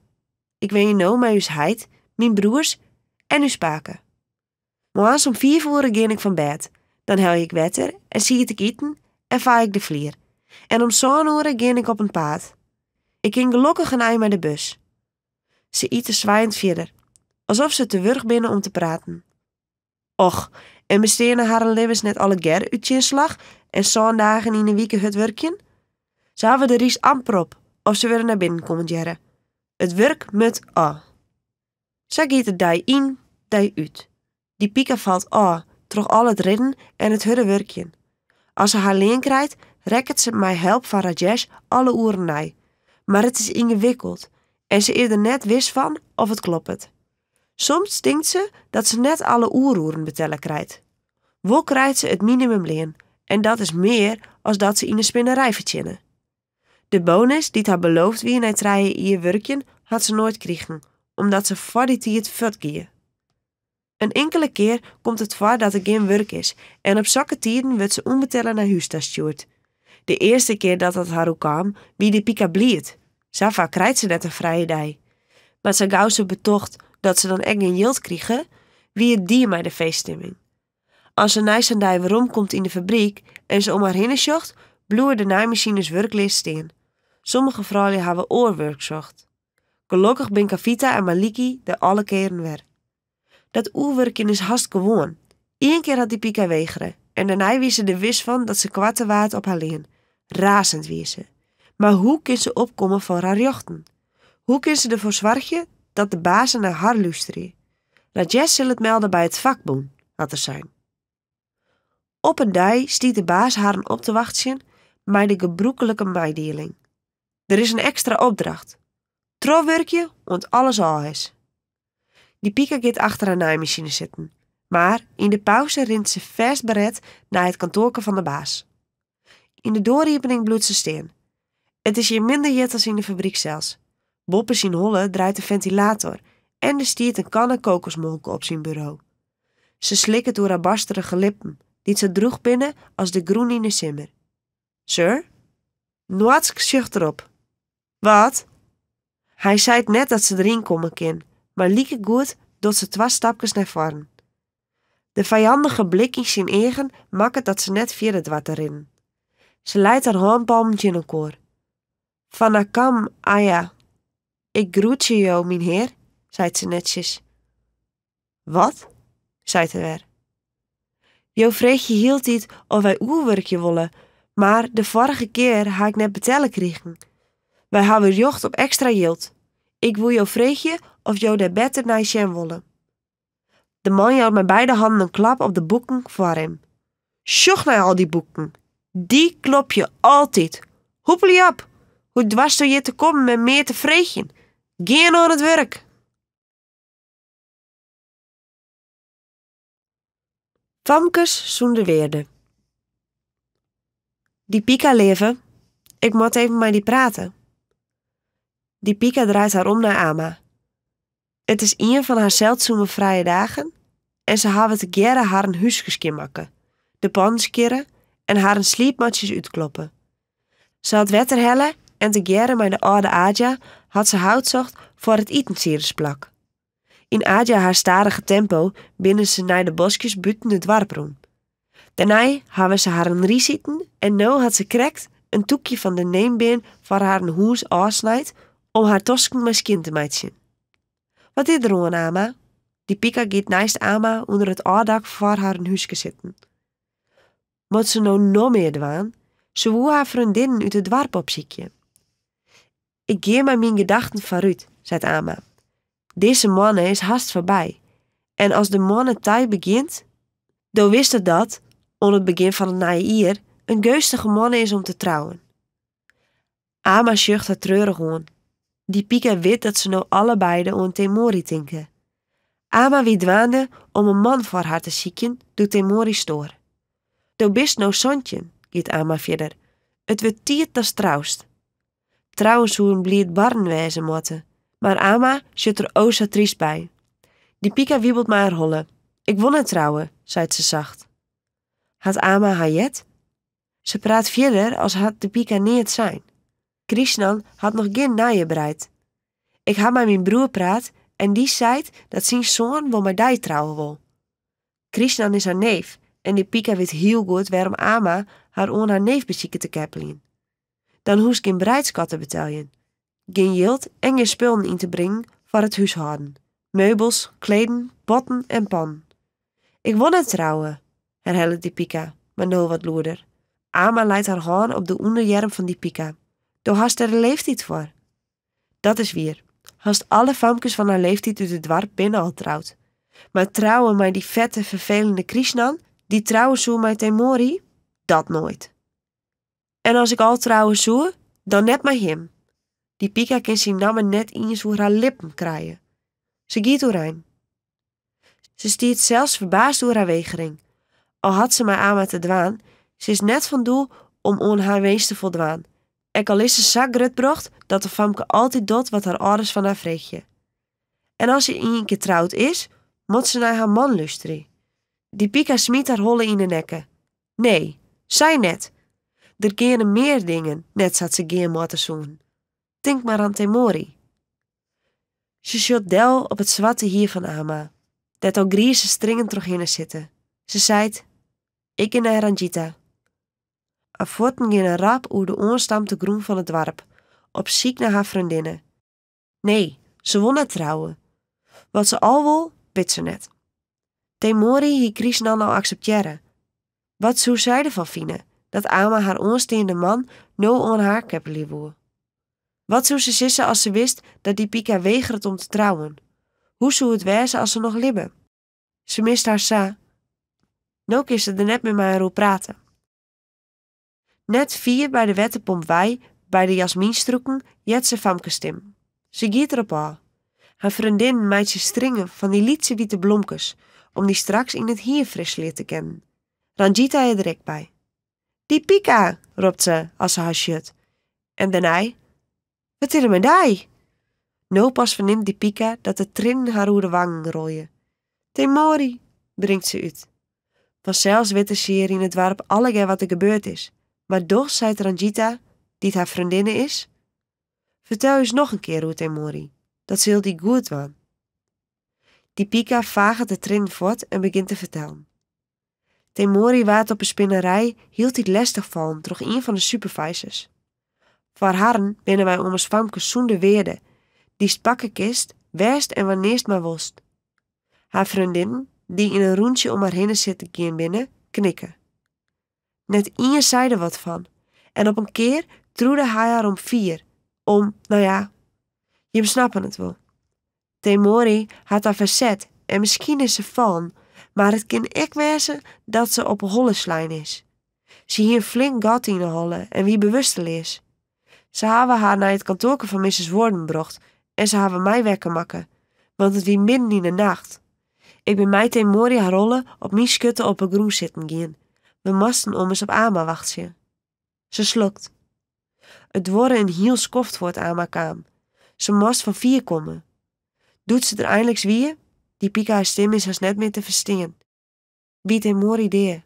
[SPEAKER 1] Ik weet je nou met us heid, mijn broers en us spaken. Morgens om 4 uur ga ik van bed. Dan hel ik water en zie ik eten en vaar ik de vlier. En om zo'n uur ga ik op een paard. Ik ging gelukkig een ei met de bus. Ze eten zwaaiend verder, alsof ze te wurg binnen om te praten. Och, en besteden haar levens net alle ger uit je slag en zo'n dagen in een week het werkjen? Ze hebben de ries amper op, of ze weer naar binnen komen jaren. Het werk moet a. Ze gaat het die in, die uit. Die Pica valt a, troch al het ridden en het hudde werkjen. Als ze haar leen krijgt, rekt ze mij help van Rajesh alle uren nij. Maar het is ingewikkeld en ze is er net wist van of het klopt. Soms denkt ze dat ze net alle oerroeren betellen krijgt. Wel krijgt ze het minimumleen en dat is meer als dat ze in een spinnerij verdienen. De bonus die het haar beloofd wie na 3 jaar werkjen, had ze nooit kregen, omdat ze voor die tijd voortgingen. Een enkele keer komt het voor dat er geen werk is en op zulke tijden wordt ze onbetellen naar huis gestuurd. De eerste keer dat het haar ook kwam, wie de Pika bliet. Zo vaak krijgt ze net een vrije dag. Maar zo gauw ze betocht dat ze dan echt geen geld kregen, wie het die maar de feeststemming. Als ze na zijn dag weer komt in de fabriek en ze om haar heen zocht, bloeien de naaimachines werklees steen. Sommige vrouwen hebben oorwerk zocht. Gelukkig ben Kavita en Maliki er alle keren weer. Dat oerwerken is haast gewoon. Eén keer had die Pika weigeren en daarna wie ze er wist van dat ze kwatte waard op haar leen. Razend wie ze. Maar hoe kan ze opkomen voor haar jochten? Hoe kan ze ervoor zorgen dat de bazen naar haar luisteren? Rajesh zal het melden bij het vakboen, had er zijn. Op een dag stiet de baas haar op te wachten met de gebroekelijke meedeling. Er is een extra opdracht. Trouwwerkje, want alles al is. Die Pika gaat achter haar naaimachine zitten, maar in de pauze rent ze vastbered naar het kantoorke van de baas. In de doorriepening bloedt ze steen. Het is hier minder jet als in de fabriek zelfs. Bob in zijn holle draait de ventilator en er stiert een kanne kokosmolken op zijn bureau. Ze slikken door haar barsterige lippen, die ze droeg binnen als de groen in de simmer. Sir? Noatsk zucht erop. Wat? Hij zei net dat ze erin komen kan, maar lieke goed doet ze 2 stapjes naar voren. De vijandige blik in zijn eigen maakt dat ze net verder dwart erin. Ze leidt haar handpalmetje in elkaar. Vanakam, Aya. Ik groet je jou, mijn heer, zei ze netjes. Wat? zei ze weer. Jo vreeg je hield dit of wij oerwerkje willen, maar de vorige keer ha ik net betellen kregen. Wij hebben jocht op extra yield. Ik wil jou vreegje of jou daar beter naar je willen. De man hield met beide handen een klap op de boeken voor hem. Sjoch naar al die boeken. Die klop je altijd. Hoepel je op. Hoe dwars door je te komen met meer te vreegjen. Geen aan het werk. Famkes zonder weerde. Die Pika leven. Ik moet even met die praten. Die Pika draait haar om naar Ama. Het is een van haar zeldzame vrije dagen en ze hebben te gerne haar een huisje maken, de pan skeren en haar een sliepmatjes uitkloppen. Ze had wetter hellen en te gerne met de oude Adja had ze hout zocht voor het etensieresplak. In Adja haar stadige tempo binnen ze naar de bosjes buiten de dwarproem. Daarna hebben ze haar een ries eten en nu had ze krekt een toekje van de neembeen voor haar een hoes afsnijd om haar tosken met skin te matchen. Wat is er aan, Ama? Die Pika gaat naast Ama onder het aardak voor haar een huisje zitten. Moet ze nou nog meer dwaan? Ze woe haar vriendinnen uit het dorp opziekje. Ik geef maar mijn gedachten vooruit, zei Ama. Deze mannen is haast voorbij. En als de mannentij begint, dan wist het dat, aan het begin van het nieuwe jaar, een geustige man is om te trouwen. Ama zucht haar treurig aan. Die Pika weet dat ze nou allebei aan Temori denken. Ama wie dwaande om een man voor haar te zieken, doet Temori stoor. Do bist nou zontje, giet Ama verder. Het wordt tijd dat trouwst. Trouwens hoe een blied barn wezen motte, maar Ama zit er o zo triest bij. Die Pika wiebelt maar haar holle. Ik wil net trouwen, zei ze zacht. Had Ama haar jet? Ze praat verder als had de Pika niet het zijn. Krishnan had nog geen naaien bereid. Ik had met mijn broer praat en die zei dat zijn zoon wel met die trouwen wil. Krishnan is haar neef en die Pika weet heel goed waarom Ama haar aan haar neef bezieken te keppelen. Dan hoest geen bereidskatten betalen. Geen geld en geen spullen in te brengen voor het huishouden. Meubels, kleden, potten en pan. Ik wil net trouwen, herhaalde die Pika, maar nou wat loerder. Ama leidt haar hand op de onderjerm van die Pika. Daar hast er een leeftijd voor. Dat is weer. Hast alle famkes van haar leeftijd uit het dorp binnen al trouwd. Maar trouwen met die vette, vervelende Krishnan, die trouwen zo met Temori, dat nooit. En als ik al trouwen zou, dan net met hem. Die Pika kan zijn namen net eens hoe haar lippen krijgen. Ze giet doorheen. Ze stiet zelfs verbaasd door haar weigering. Al had ze maar Ama te dwaan, ze is net van doel om aan haar wens te voldwaan. En al is ze zo grutbrocht dat de famke altijd doet wat haar ouders van haar vreegje. En als ze een keer trouwd is, moet ze naar haar man luisteren. Die Pika smiet haar holle in de nekken. Nee, zij net. Er keren meer dingen, net zat ze geen moeten zoen. Denk maar aan Temori. Ze shot del op het zwarte hier van Ama, dat al grieze stringen terughinnen zitten. Ze zeit, ik ga naar Ranjita. Haar voeten gingen rap oer de onstampte groen van het dorp, op ziek naar haar vriendinnen. Nee, ze won net trouwen. Wat ze al wil, weet ze net. Temori hier Chris dan al accepteren. Wat zou zij ervan vinden, dat Ama haar onsteende man no aan haar keppeli woe? Wat zou ze sissen als ze wist dat die Pika weigert om te trouwen? Hoe zou het wezen als ze nog libben? Ze mist haar sa. Nou is ze er net met mij over praten. Net 4 bij de wettepomp wij, bij de jasmienstroeken, jet ze famke stem. Ze giet erop al. Haar vriendin meid ze stringen van die lietse witte blomkes, om die straks in het hier fris leert te kennen. Ranjita je direct bij. Die Pika, roept ze als ze haar shut. En daarna, wat is er met die? Nou pas verneemt die Pika dat de trin haar oer de wangen rooien. Temori, brengt ze uit. Vanzelfs weten ze hier in het dorp allegaar wat er gebeurd is. Maar doch, zei Ranjita, die het haar vriendinne is, vertel eens nog een keer hoe Temori. Dat zult die goed waan. Die Pika vagert de trin voort en begint te vertellen. Temori waart op een spinnerij hield hij lastig vallen door een van de supervisors. Voor haren binnen wij om ons famke zoende weerde, die spakken kist, werst en wanneerst maar wost. Haar vriendin, die in een roentje om haar heen zit te gaan binnen, knikken. Net één zei er wat van, en op een keer troede hij haar om 4, nou ja, je besnappen het wel. Temori had haar verzet en misschien is ze vallen, maar het kan ook wezen dat ze op een holleslijn is. Ze hier een flink gat in de holle en wie bewusteloos. Ze hebben haar naar het kantoor van Mrs. Warden gebracht en ze hebben mij wekken maken, want het wie midden in de nacht. Ik ben mij Temori haar rollen op mijn schutte op een groen zitten gaan. We moesten om eens op Ama wachten. Ze slokt. Het worden een heel skoft voor het Ama kwam. Ze moest van 4 komen. Doet ze er eindelijk weer? Die Pika haar stem is als net meer te verstaan. Wie Temori deed.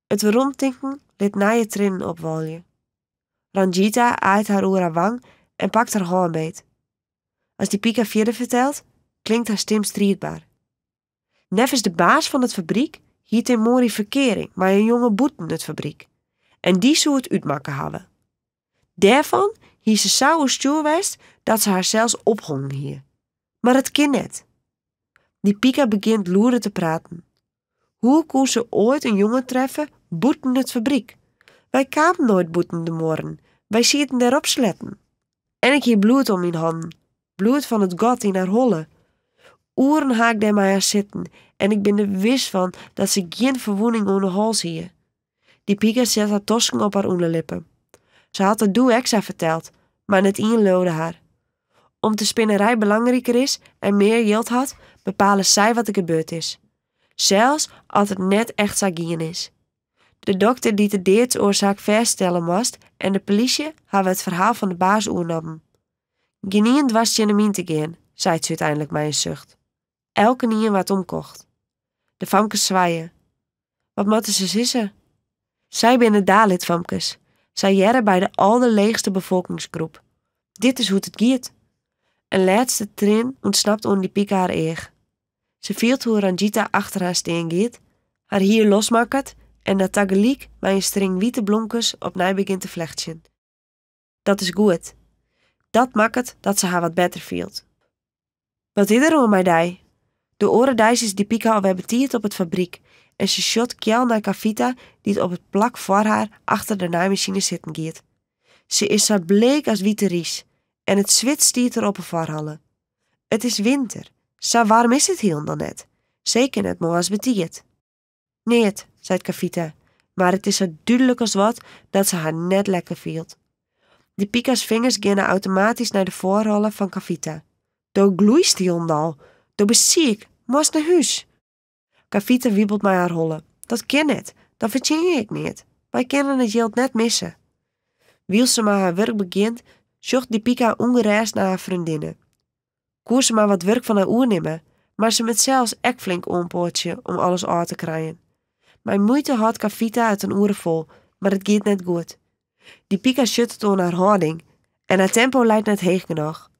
[SPEAKER 1] Het rondtinken liet na je trinnen opwaljen. Ranjita aait haar oer haar wang en pakt haar hand beet. Als die Pika verder vertelt, klinkt haar stem strijdbaar. Neffens de baas van het fabriek hield Temori verkering maar een jonge boeten het fabriek. En die zou het uitmaken hebben. Daarvan hield ze zo stuur west dat ze haar zelfs ophongen hier. Maar het kind net. Die Pika begint loeren te praten. Hoe kon ze ooit een jongen treffen boeten het fabriek? Wij kwamen nooit boeten de morgen. Wij zitten daarop sletten. En ik hier bloed om mijn handen. Bloed van het gat in haar holle. Oeren haak daar maar haar zitten. En ik ben er wis van dat ze geen verwoening onder de hals hier. Die Pika zet haar tosken op haar onderlippen. Ze had het doe extra verteld, maar net inloodde haar. Om de spinnerij belangrijker is en meer geld had, bepalen zij wat er gebeurd is. Zelfs als het net echt zagien is. De dokter die de doodsoorzaak vaststellen moest en de politie hebben het verhaal van de baas oornomen. Geen dwars Jenemien te gaan, zei ze uiteindelijk met een zucht. Elke nien wat omkocht. De famkes zwaaien. Wat moeten ze sissen? Zij binnen Dalit famkes. Zij jaren bij de allerleegste bevolkingsgroep. Dit is hoe het gaat. Een laatste trin ontsnapt onder die Pika haar eeg. Ze vielt hoe Ranjita achter haar steen gaat, haar hier losmaakt en dat tegelijk bij een string witte blonkes opnieuw begint te vlechtjen. Dat is goed. Dat maakt dat ze haar wat beter vielt. Wat is er om mij die? De oren is die Pika alweer betiert op het fabriek en ze shot kjel naar Kavita die het op het plak voor haar achter de naaimachine zitten gaat. Ze is zo bleek als witte ries en het zwit stiert er op haar voorhallen. Het is winter. Zo warm is het heel dan net. Zeker net mooi als betiert. Nee, zei Kavita, maar het is zo duidelijk als wat dat ze haar net lekker vielt. De Pika's vingers gaan automatisch naar de voorrollen van Kavita. Do gloeist die al, do beziek, moest naar huis. Kavita wiebelt mij haar holle. Dat ken net, dat verdien ik niet. Wij kennen het geld net missen. Wiel ze maar haar werk begint, zocht die Pika ongereisd naar haar vriendinnen. Koer ze maar wat werk van haar oer nemen, maar ze met zelfs ek flink ompoortje om alles uit te krijgen. Mijn moeite had Kavita uit een oeren vol, maar het gaat net goed. Die Pika schudt aan haar houding en haar tempo leidt net heeg genoeg.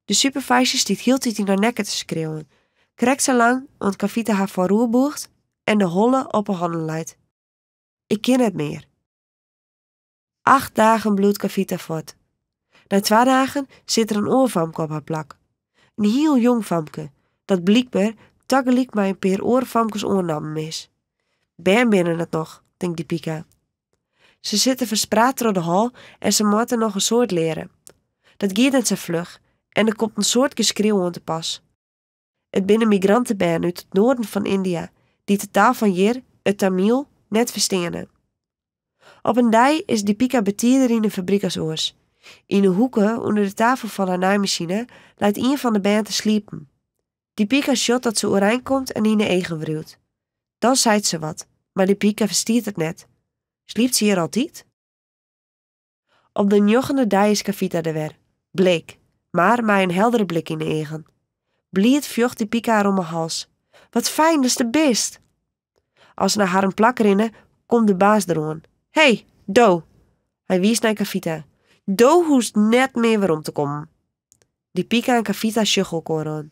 [SPEAKER 1] De supervisor stiet heel tijd in haar nekken te schreeuwen. Krek zo lang, want Kavita haar voorroer boegt en de holle op haar handen leidt. Ik ken het meer. 8 dagen bloedt Kavita voort. Na 2 dagen zit er een oorvamke op haar plak. Een heel jong famke, dat blijkbaar tegelijk mij een paar oorvamkes oornamen is. Ben binnen het nog, denkt die Pika. Ze zitten verspraat door de hal en ze moeten nog een soort leren. Dat gaat net zo vlug en er komt een soort geschreeuw aan te pas. Het binnen migrantenband uit het noorden van India, die de taal van hier, het Tamil, net verstaan. Op een dij is die Pika betierder in de fabriek als oors. In de hoeken onder de tafel van haar naaimachine leidt een van de band te sliepen. Die Pika shot dat ze overeind komt en in de eigen wrielt. Dan zei ze wat, maar die Pika verstiert het net. Sliept ze hier altijd? Op de 9e dij is Kavita er weer. Bleek, maar met een heldere blik in de eigen. Blied vjocht die Pika haar om haar hals. Wat fijn, dat is de best. Als ze naar haar een plak rennen, komt de baas eroon. Hey, Do. Hij wies naar Kavita. Do hoest net meer weer om te komen. Die Pika en Kavita schuggel elkaar aan.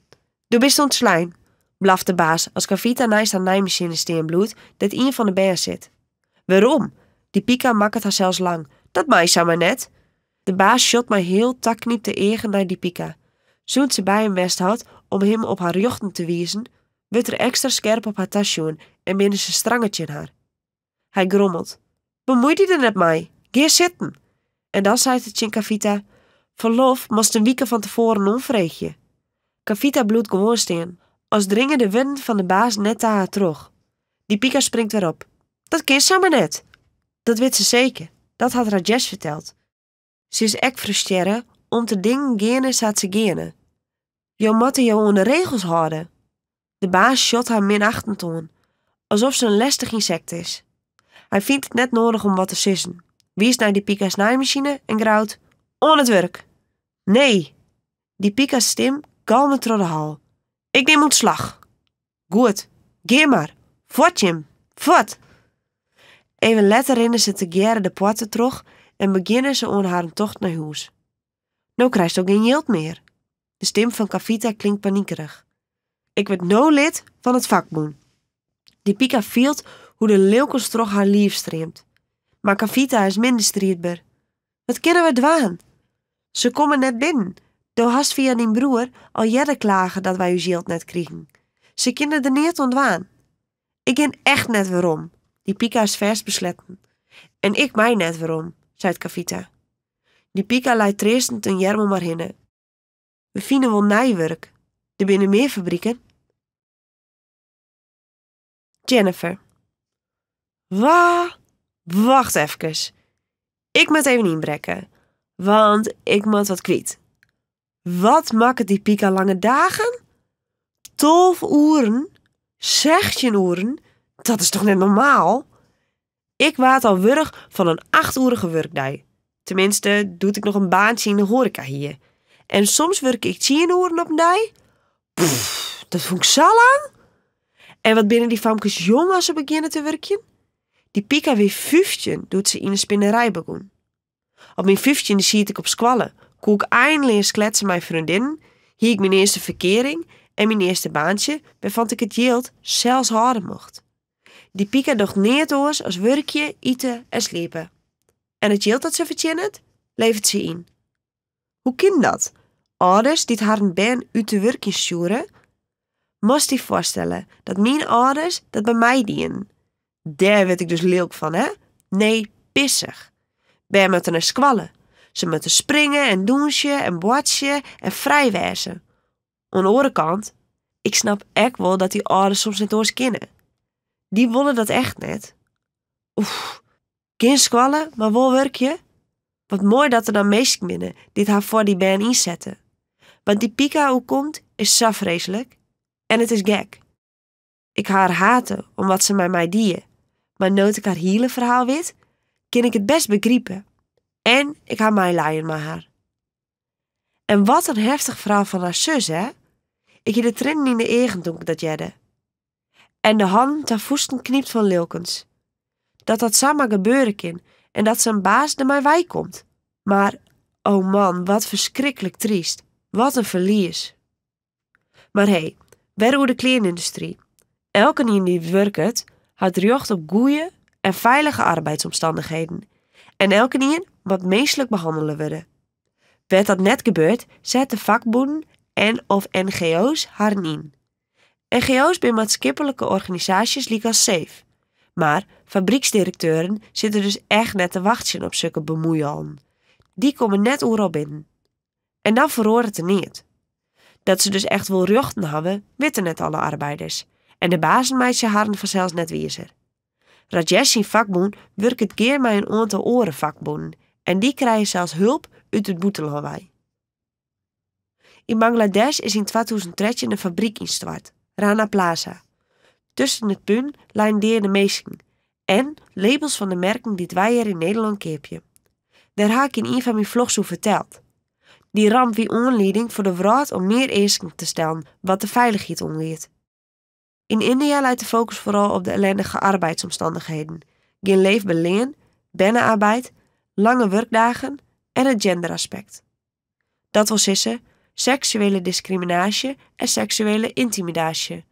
[SPEAKER 1] Du bist ontslaan, blaft de baas als Kavita naast haar naaimachine steen bloedt dat een van de band zit. Waarom? Die Pika makkert haar zelfs lang. Dat meis zou maar net. De baas shot mij heel takkniep de eigen naar die Pika. Zo'n ze bij hem west had om hem op haar jochten te wijzen, werd er extra scherp op haar tasje en binnen zijn strangetje in haar. Hij grommelt. Bemoeit die er net mee? Ga zitten. En dan zei het tegen Kavita, verlof moest een week van tevoren onvreeg je. Kavita bloedt gewoon steen, als dringen de winden van de baas net naar haar terug. Die Pika springt weer op. Dat kind ze maar net. Dat weet ze zeker, dat had Rajesh verteld. Ze is ek frustreerd om te dingen gene zat ze gene. Je moet je aan de regels houden. De baas shot haar minachtend aan, alsof ze een lestig insect is. Hij vindt het net nodig om wat te sissen. Wies naar die Pika's naaimachine en grauwt, on het werk. Nee, die Pika's stem kalme door de hal. Ik neem ontslag. Goed, ga maar. Voort Jim, voort. Even later rennen ze te geren de poorten terug en beginnen ze aan haar tocht naar huis. Nou krijgt ze ook geen geld meer. De stem van Kavita klinkt paniekerig. Ik werd no lid van het vakbond. Die Pika voelt hoe de leeuwkens toch haar lief streamt. Maar Kavita is minder strijdbaar. Wat kunnen we dwaan? Ze komen net binnen. Doe hast via die broer al jaren klagen dat wij uw geld net kriegen. Ze kunnen er niet ontwaan. Ik ken echt net waarom. Die Pika is vers besletten. En ik mij net waarom, zei Kavita. Die Pika leidt treestend een jermel maar hinnen. We vinden wel nijwerk. Er binnen meer fabrieken. Jennifer. Wacht even. Ik moet even inbrekken. Want ik moet wat kwijt. Wat maken die Pika lange dagen? 12 uren? 16 uren? Dat is toch net normaal? Ik waat al wurg van een 8-urige werkdag. Tenminste, doe ik nog een baantje in de horeca hier. En soms werk ik 10 uren op een dag. Dat vond ik zo lang. En wat binnen die famkes jong als ze beginnen te werken? Die Pika weer 15 doet ze in een spinnerij begon. Op mijn 15e zie ik op squallen. Koe ik eindelijk eens kletsen mijn vriendinnen. Hier ik mijn eerste verkering en mijn eerste baantje, waarvan ik het geld zelfs houden mocht. Die Pika dacht niet oors als werkje, eten en sliepen. En het geld dat ze verdienen, levert ze in. Hoe kan dat? Ouders die haar een baan uit de werk sturen? Moest je voorstellen dat mijn ouders dat bij mij dienen. Daar werd ik dus leuk van, hè? Nee, pissig. Bij moeten naar squallen. Ze moeten springen en douchen en botsen en vrij wezen. Aan de andere kant, ik snap echt wel dat die ouders soms niet oors kennen. Die willen dat echt net. Geen squallen, maar wel werkje. Wat mooi dat er dan meisjes binnen die haar voor die baan inzetten. Want die Pika hoe komt, is zo vreselijk. En het is gek. Ik ga haar haten om wat ze met mij die, maar nooit ik haar hele verhaal weet, kan ik het best begrijpen. En ik ga mij laaien met haar. En wat een heftig verhaal van haar zus, hè? Ik heb de tranen in de ogen toen ik dat jedde. En de hand ter voesten kniept van Lilkens. Dat samen gebeuren kan en dat zijn baas er mij wij komt. Maar, oh man, wat verschrikkelijk triest. Wat een verlies. Maar hé, weer over de kledingindustrie. Elke die werkt, houdt recht op goede en veilige arbeidsomstandigheden. En elke moet menselijk behandelen worden. Werd dat net gebeurd, zet de vakbonden en of NGO's haar in. NGO's zijn maatschappelijke organisaties liek als SAFE. Maar fabrieksdirecteuren zitten dus echt net te wachten op zulke bemoeien. Die komen net overal binnen. En dan verhoort het er niet. Dat ze dus echt wel rechten hebben, weten net alle arbeiders. En de bazenmeisje hadden vanzelfs net wiezer. Rajesh in vakboen werkt het keer met een aantal oren vakbonden. En die krijgen zelfs hulp uit het boetelhawai. In Bangladesh is in 2013 een fabriek ingestort, Rana Plaza. Tussen het puin liggen de meesken en labels van de merken die wij hier in Nederland keepje. Daar heb ik in een van mijn vlogs over verteld. Die ramp wie aanleiding voor de vrouw om meer eisen te stellen wat de veiligheid omgeeft. In India lijkt de focus vooral op de ellendige arbeidsomstandigheden. Geen leefbeleen, bennenarbeid, lange werkdagen en het genderaspect. Dat wil zeggen seksuele discriminatie en seksuele intimidatie.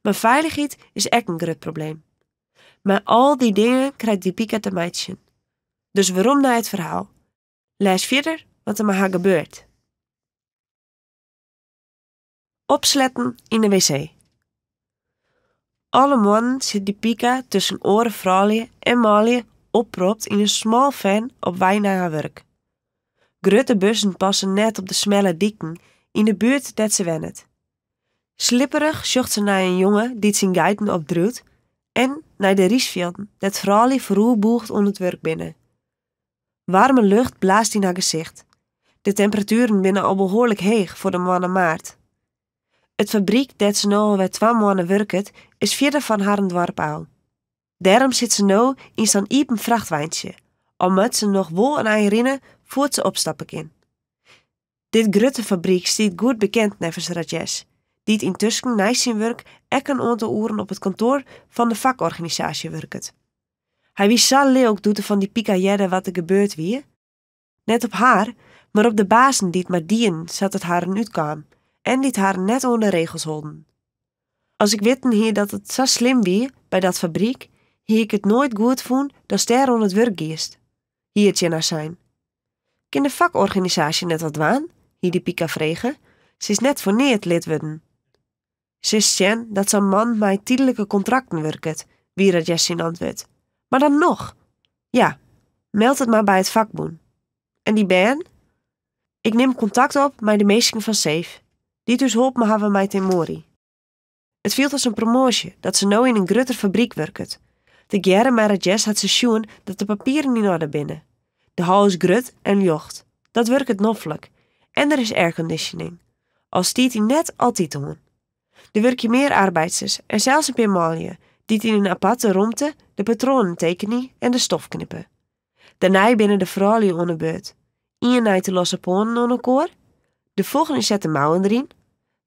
[SPEAKER 1] Maar veiligheid is echt een groot probleem. Maar al die dingen krijgt Deepika te meidjen. Dus waarom naar het verhaal? Lees verder wat er met haar gebeurt. Opsletten in de wc. Alle mannen zit Deepika tussen oren vrouwen en maalje oppropt in een smal fan op weg naar haar werk. Grote bussen passen net op de smalle dikken in de buurt dat ze wennet. Slipperig zocht ze naar een jongen die zijn geiten opdruwt en naar de riesvelden dat vrouwelijk verroerboegt onder het werk binnen. Warme lucht blaast in haar gezicht. De temperaturen binnen al behoorlijk heeg voor de mannen maart. Het fabriek dat ze nu alweer 2 maanden werkt is verder van haar een dorp aan. Daarom zit ze nu in zo'n iepen vrachtwijntje, omdat ze nog wel een eigen rinnen voordat ze opstappen kan. Dit grote fabriek staat goed bekend nevens Rajesh, die het intussen naast zijn werk ook een aantal uren op het kantoor van de vakorganisatie werkt. Hij wie zo leuk doet er van die pika wat er gebeurd wie. Net op haar, maar op de bazen die het maar dien zat het haar uitkwam en die het haar net onder de regels holden. Als ik weten hier dat het zo slim wie bij dat fabriek, hier ik het nooit goed voen dat ster onder het werk giest. Hier het je naar zijn. Kan de vakorganisatie net wat waan? Hier die pika vregen. Ze is net voor neer lid worden. Ze is chen dat zo'n man met tijdelijke contracten werkt, wie Rajesh in antwoord. Maar dan nog. Ja, meld het maar bij het vakboen. En die ben? Ik neem contact op met de meesten van SAFE. Die dus hulp me hebben mij Temori. Het viel als een promotie dat ze nou in een groter fabriek werkt. De Gerre met Rajesh had ze zien dat de papieren in orde binnen. De hal is grut en jocht. Dat werkt noffelijk. En er is airconditioning. Al stiet hij net altijd om. Er werk je meer arbeidsters en zelfs een peermalje, die in een aparte ruimte de patronen tekenen en de stof knippen. Daarna binnen de vrouwen onder beurt. Ien naait de losse ponen aan elkaar. De volgende zet de mouwen erin.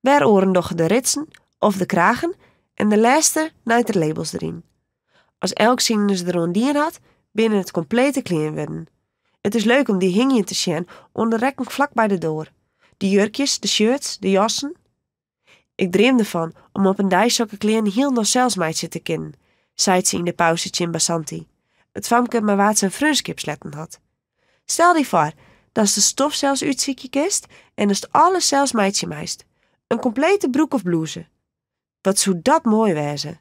[SPEAKER 1] Weer oren nog de ritsen of de kragen en de laatste naait de labels erin. Als elk sinus er een had, binnen het complete klein werden. Het is leuk om die hingjen te zien onder de rekken vlak bij de deur. De jurkjes, de shirts, de jassen. Ik dreamde van om op een dijssokken klein heel nog zelfsmeidje te kennen, zei ze in de pauzetje in Basanti. Het famke maar waar ze een frunskipsletten had. Stel die voor, dat is de stof zelfs uitziekje kist en dat is alles zelfs meidje meist. Een complete broek of blouse. Wat zou dat mooi wezen.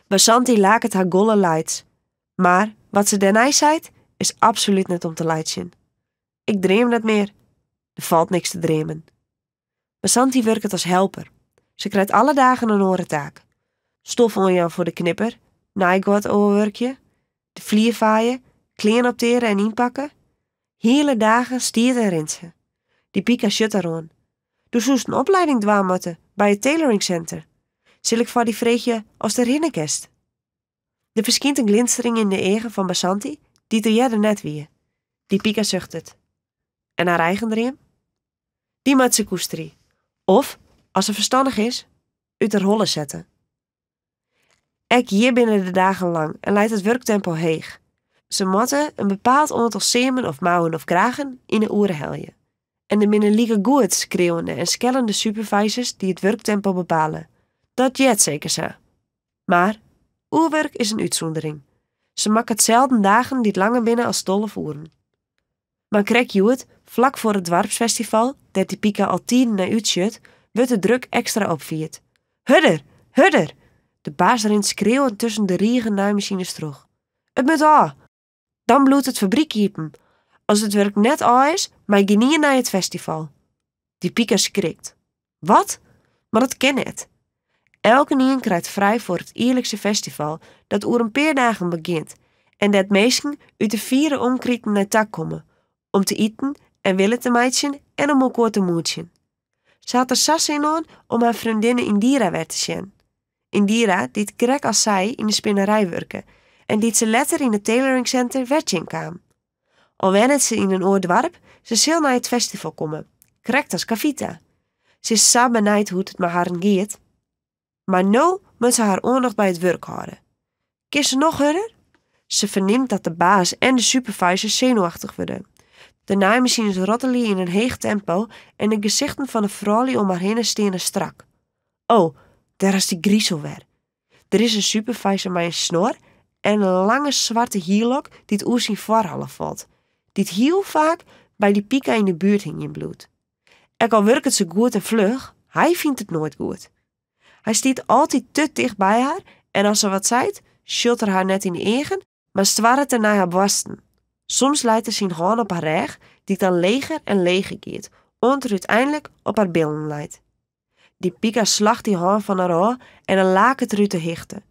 [SPEAKER 1] Basanti laakt het haar golle lights. Maar wat ze daarna zei, is absoluut net om te lightjen. Ik dream net meer. Er valt niks te dreamen. Basanti werkt als helper. Ze krijgt alle dagen een orentaak. Stof onjan voor de knipper, naaigoed overwerkje, de vlier vaaien, kleren opteren en inpakken. Hele dagen stiert en rinsen. Die pika shut erom. Du zoest een opleiding dwaan moeten bij het tailoring center. Zal ik voor die vreegje als de rinnekest? Er verschijnt een glinstering in de egen van Basanti, die te jaren net wie. Die Pika zucht het. En haar eigen dream? Die moet ze koesteren. Of, als ze verstandig is, uit haar holle zetten. Ek hier binnen de dagen lang en leidt het werktempo heeg. Ze moeten een bepaald aantal semen of mouwen of kragen in de oren heljen. En er binnen liege goed schreeuwende en skellende supervisors die het werktempo bepalen. Dat jet zeker zo. Maar, oerwerk is een uitzondering. Ze maken hetzelfde dagen die het langer binnen als dolle voeren. Maar krijg je het, vlak voor het Dwarpsfestival, dat die Pika al 10 naar uitschut, wordt de druk extra opvierd. Hudder, hudder! De baas rent schreeuwend tussen de riegen naaimachines terug. Het moet aan! Dan bloedt het fabriek hiepen. Als het werk net aan is, maar ik niet naar het festival. Die Pika schrikt. Wat? Maar dat ken het. Elke nien krijgt vrij voor het eerlijkste festival dat oer een paar dagen begint en dat meesten uit de 4 omkrieten naar tak komen om te eten en willen te meidjen en om elkaar te moetjen. Ze had er sas in aan om haar vriendinnen Indira weer te zien. Indira die het krek als zij in de spinnerij werken en die ze letter in het tailoringcenter werkje kwam. Al wennet ze in een oordwarp, ze zal naar het festival komen, krekt als Kavita. Ze is zo benijd hoe het met haar gaat. Maar nu moet ze haar aandacht bij het werk houden. Kist ze nog harder? Ze verneemt dat de baas en de supervisors zenuwachtig worden. De naaimachines rottelen in een heeg tempo en de gezichten van de vrouwen om haar heen stenen strak. Oh, daar is die griezel weer. Er is een supervisor met een snor en een lange zwarte hierlok die het oer zijn voorhalen valt. Die het heel vaak bij die Pika in de buurt hing in bloed. Ook al werkt het zo goed en vlug, hij vindt het nooit goed. Hij stiet altijd te dicht bij haar en als ze wat zeit, schult er haar net in de egen, maar stwarret er naar haar borsten. Soms leidt hij zijn hand op haar reg, die dan leger en leger gaat, onder uiteindelijk op haar billen leidt. Die Pika slacht die hand van haar oor en een laken eruit te hichten.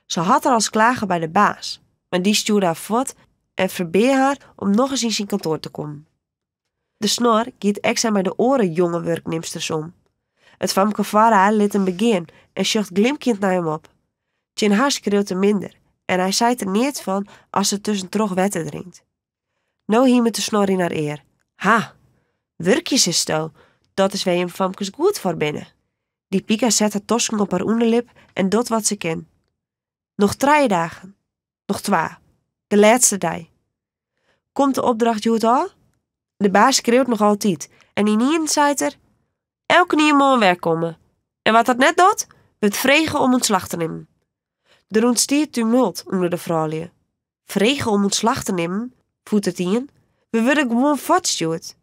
[SPEAKER 1] Ze had haar als klagen bij de baas, maar die stuurde haar voort en verbeer haar om nog eens in zijn kantoor te komen. De snor gaat extra met de oren jonge werknemsters om. Het famke voor haar liet hem begin en sjocht glimkind naar hem op. Tjen haar schreeuwt er minder en hij zei er niet van als ze tussen trog wetten drinkt. Nou hier met de snor in haar eer. Ha, werkjes is sto, dat is wij hem famkes goed voor binnen. Die Pika zet haar tosken op haar onderlip en doet wat ze ken. Nog 3 dagen, nog 2, de laatste dag. Komt de opdracht goed aan? De baas schreeuwt nog altijd en in ien zei er: elke nieuw moet werk komen. En wat dat net doet, wordt vregen om ontslag te nemen. Er ontstiert tumult onder de vrouwen. Vregen om ontslag te nemen, voert het in. We worden gewoon voortstuurd.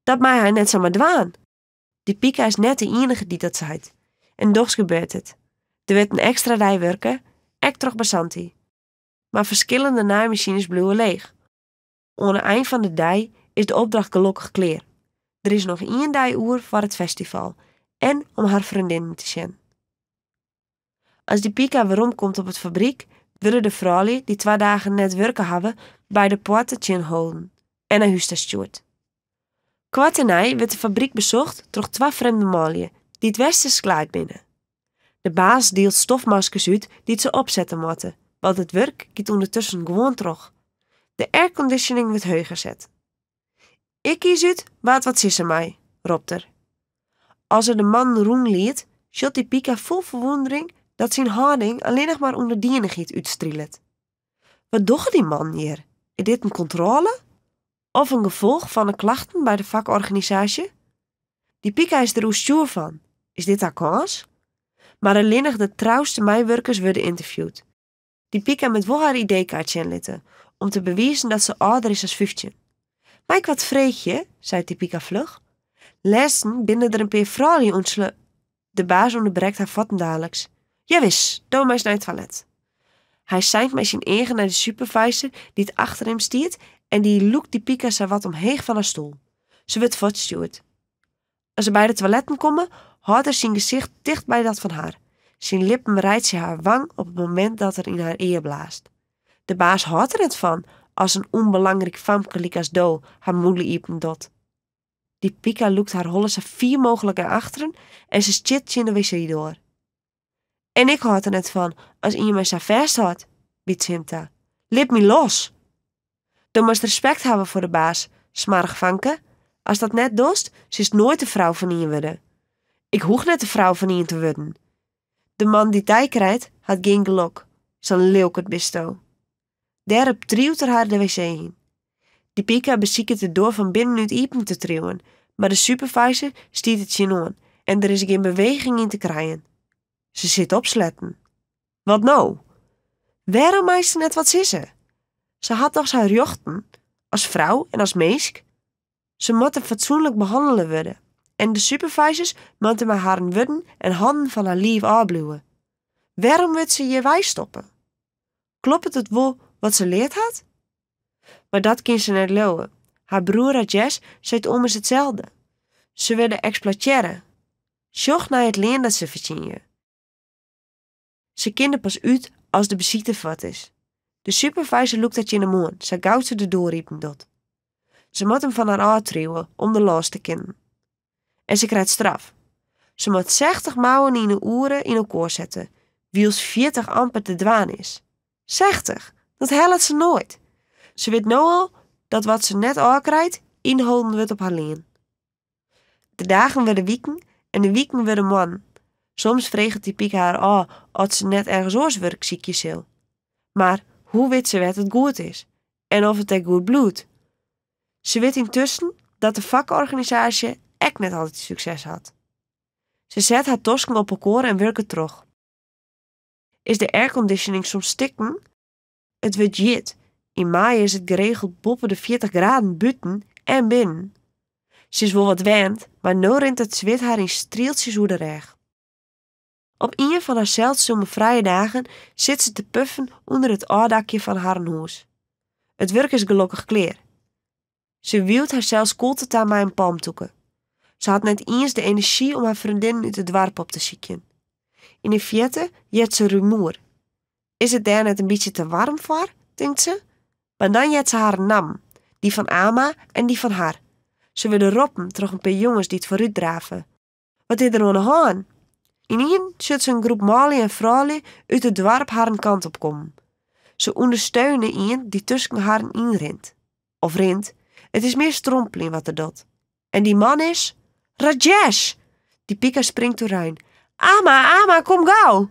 [SPEAKER 1] Dat maakt hij net zomaar dwaan. Die Pika is net de enige die dat zei. En toch gebeurt het. Er werd een extra dag werken, ek terug Basanti. Maar verschillende naaimachines bleven leeg. Aan het eind van de dag is de opdracht gelukkig klaar. Er is nog 1 dag oer voor het festival en om haar vriendinnen te zien. Als die Pika weer komt op het fabriek, willen de vrouwen die 2 dagen net werken hebben bij de poorten tjen houden en naar huis gestuurd. Kwart en ei werd de fabriek bezocht door 2 vreemde mannen die het westen klaar binnen. De baas deelt stofmaskers uit die ze opzetten moeten, want het werk gaat ondertussen gewoon terug. De airconditioning wordt hoger gezet. Ik kies uit wat is er mij, roept er. Als er de man roem liet, shot die Pika vol verwondering dat zijn houding alleen nog maar onder dienigheid uitstrielet. Wat doet die man hier? Is dit een controle? Of een gevolg van de klachten bij de vakorganisatie? Die Pika is er hoe stuur van. Is dit haar kans? Maar alleen nog de trouwste meewerkers worden interviewd. Die Pika met wel haar ID-kaartje inlitten, om te bewijzen dat ze ouder is als 15. Maar ik wat vreeg je, zei die Pika vlug. Lessen binnen er een paar vrouwen ontsle. De baas onderbreekt haar vatten dadelijks. Ja wis, doe maar eens naar het toilet. Hij seint met zijn eigen naar de supervisor die het achter hem stiert en die loekt die Pika zo wat omheeg van haar stoel. Ze wordt voortgestuurd. Als ze bij de toiletten komen, houdt hij zijn gezicht dicht bij dat van haar. Zijn lippen rijdt ze haar wang op het moment dat er in haar eer blaast. De baas houdt er het van als een onbelangrijk famke als Do haar moeder iepen dot. Die Pika loekt haar holle zo 4 mogelijk naar achteren en ze chit in de wc door. En ik houd er net van, als iemand mij zo vasthoudt, biedt ze hem ta. Lip me los. Dan moest respect hebben voor de baas, smarrig vanke. Als dat net dost, ze is nooit de vrouw van ien worden. Ik hoeg net de vrouw van ien te worden. De man die tij krijgt, had geen gelok. Zo'n leeuwkert bisto. Daarop trieuwt er haar de wc heen. Die Pika beziekt het door van binnenuit iepen te trieuwen, maar de supervisor stiet het zien aan en er is geen beweging in te krijgen. Ze zit opsletten. Wat nou? Waarom meist ze net wat zissen? Ze had toch haar jochten, als vrouw en als meesk? Ze moeten fatsoenlijk behandelen worden en de supervisors moeten maar haar worden en handen van haar lief afbluwen. Waarom wil ze je wijs stoppen? Klopt het wel wat ze leerd had? Maar dat kan ze net lopen. Haar broer Rajesh zei om eens hetzelfde. Ze willen exploiteren. Zocht naar het leen dat ze verdienen. Ze kinderen pas uit als de beziekte vat is. De supervisor loekt dat je in de mond, zo gauw ze de doorriepen dot. Ze moet hem van haar aantreeuwen om de los te kennen. En ze krijgt straf. Ze moet 60 mouwen in een uren in elkaar zetten, wiels 40 amper te dwaan is. 60! Dat helpt ze nooit. Ze weet nou al dat wat ze net aankrijgt, inhouden wordt op haar leen. De dagen worden weken en de weken worden man. Soms vreegt die Pika haar aan als ze net ergens oors werk ziekje zal. Maar hoe weet ze wat het goed is? En of het er goed bloedt? Ze weet intussen dat de vakorganisatie echt net altijd succes had. Ze zet haar tosken op elkaar en werkt terug. Is de airconditioning soms stikken? Het wordt jit. In maai is het geregeld boven de 40 graden buiten en binnen. Ze is wel wat wend, maar nu rent het zwit haar in strieltjes hoe de reg. Op een van haar zeldzame vrije dagen zit ze te puffen onder het aardakje van haar huis. Het werk is gelukkig kleer. Ze wielt haar zelfs koelte aan mijn palmtoeken. Ze had net eens de energie om haar vriendinnen uit het dorp op te zieken. In de vierte jet ze rumoer. Is het daar net een beetje te warm voor, denkt ze? Maar dan jet ze haar nam, die van Ama en die van haar. Ze willen roppen terug een paar jongens die het vooruit draven. Wat is er aan de hand? Ineen zult ze een groep malen en vrouwen uit het dorp haar kant op komen. Ze ondersteunen iemand die tussen haar inrint. Of rint, het is meer strompeling wat er doet. En die man is Rajesh! Die Pika springt doorheen. Ama, kom gauw!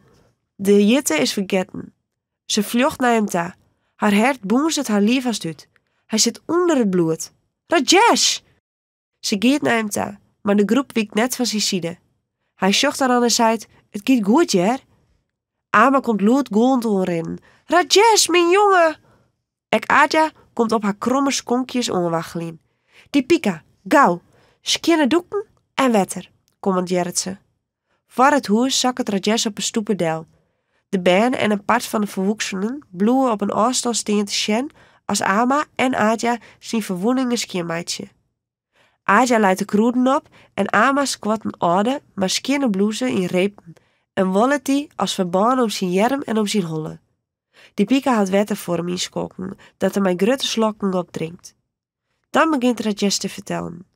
[SPEAKER 1] De jitte is vergeten. Ze vlucht naar hem toe. Haar hart boenzet haar liefast uit. Hij zit onder het bloed. Rajesh! Ze gaat naar hem toe, maar de groep wiekt net van zijn zijde. Hij zocht haar aan en zei, het gaat goed, ja? Ama komt loodgolend onrennen. Rajesh, mijn jongen! Ek Adja komt op haar kromme skonkjes onwaggelen. Die Pika, gauw, skinnen doeken en wetter, commandeert ze. Voor het huis zakken Rajesh op een stoependel. De baan en een part van de verwoekselen bloeien op een afstand steen te sjen als Ama en Adja zijn verwoeningen skiermeidje. Adja leidt de kroeden op en Ama squat een oude, maar skinnen blouse in repen en wollet die als verbaan om zijn jerm en om zijn holle. Die Pika had wetter voor hem inskoken, dat hij mij grutte slokken opdrinkt. Dan begint Rajesh te vertellen.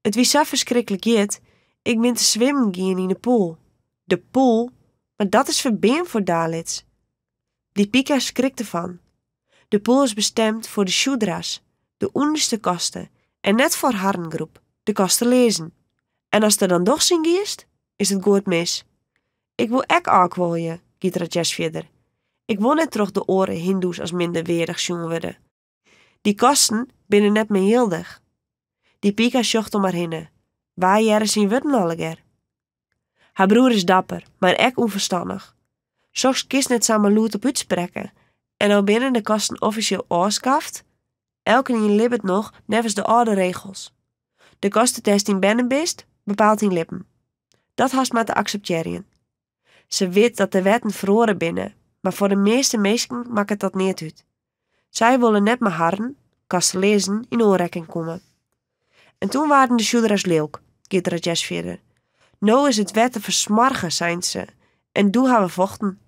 [SPEAKER 1] Het wie zo verschrikkelijk jit, ik ben te zwemmen gaan in de pool. De pool? Maar dat is verbeen voor Dalits. Die Pika schrikt ervan. De pool is bestemd voor de Shudras, de onderste kasten, en net voor harrengroep, de kasten lezen. En als er dan toch zin giest, is het goed mis. Ik wil ek aankwolje, giet Rajesh verder. Ik wil net terug de oren hindoes als minderwaardig zien worden. Die kasten binnen net meer hildig. Die Pika zocht om haar heen. Waar jaren zien worden alleger? Haar broer is dapper, maar ek onverstandig. Soms kist net samen loet op uitspreken. En al binnen de kasten officieel afskaft, elke in libbet nog nevens de oude regels. De kastentest in binnenbist bepaalt in lippen. Dat haast maar te accepteren. Ze weet dat de wetten verhoren binnen, maar voor de meeste mensen maakt het dat niet uit. Zij willen net maar harren, kasten lezen, in aanraking komen. En toen waren de Shudras leuk, gaat Rajesh verder. Nou is het wetten versmargen, zijn ze, en doe hebben we vochten.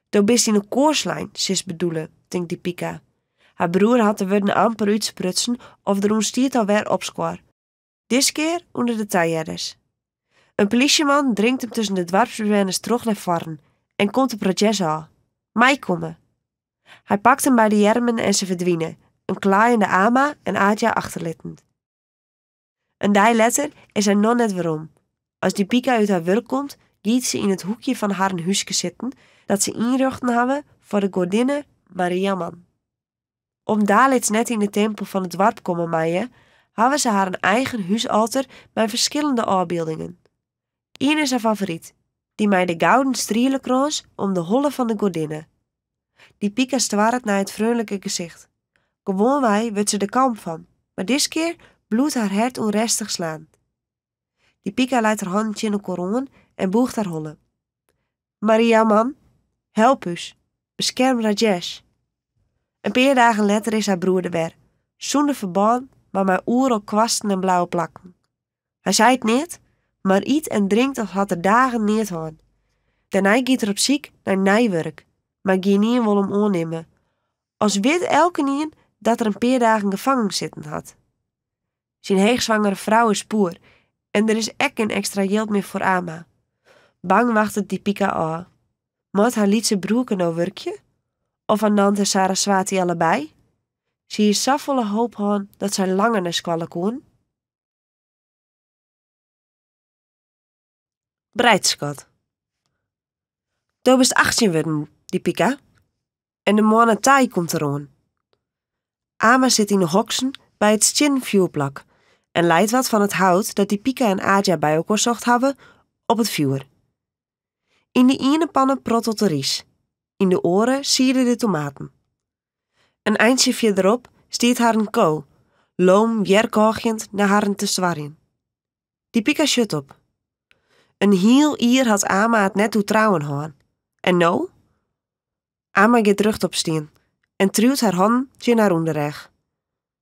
[SPEAKER 1] Doe bist in een koerslijn, zus bedoelen, denkt die Pika. Haar broer had de woorden amper uitsprutsen of er ontstiert alweer opsquar. Dis keer onder de tailleres. Een politieman dringt hem tussen de dwarpsbewoners terug naar voren en komt op Rajesh aan. Mij komen. Hij pakt hem bij de jermen en ze verdwijnen, een klaaiende Ama en Adja achterlittend. Een dag later is hij nog net waarom. Als die Pika uit haar werk komt, giet ze in het hoekje van haar huisje zitten dat ze inrichten hebben voor de godinne Mariamman. Om daar net in de tempel van het dorp komen maaien, hebben ze haar een eigen huisalter met verschillende afbeeldingen. Eén is haar favoriet, die mij de gouden strielenkrans om de holle van de godinne. Die Pika stwaart naar het vriendelijke gezicht. Gewoon wij wordt ze de kalm van, maar dit keer bloedt haar hart onrustig slaan. Die Pika leidt haar handje in de koron en boegt haar holle. Mariamman, help us, bescherm Rajesh. Een paar dagen later is haar broer er weer, zonder verband, maar met oren op kwasten en blauwe plakken. Hij zei het niet, maar eet en drinkt als had er dagen niet gehad. Daarna gaat er op ziek naar nijwerk, maar geen wil hem aannemen. Als weet elke nien dat er een paar dagen gevangen zitten had. Zijn heegzwangere vrouw is poer en er is ek geen extra geld meer voor Ama. Bang wachtte die Pika aan. Moet haar lietse broer nou werkje? Of aan Nante Saraswati allebei? Zie je zo volle hoop aan dat zij langer naar squallen kon? Breidskot. Toen best 18 worden, die Pika. En de mannen taai komt eraan. Ama zit in de hoksen bij het vuurplak en leidt wat van het hout dat die Pika en Adja bij elkaar zocht hebben op het vuur. In de ene pannen prottelt de ries. In de oren sieren de tomaten. Een eindje verderop stiert haar een ko, loom jerkoogend naar haar te zwarren. Die Pika shut op. Een heel ier had Ama het net toe trouwen gaan. En nou? Ama gaat terug op steen en truwt haar hand naar onderweg.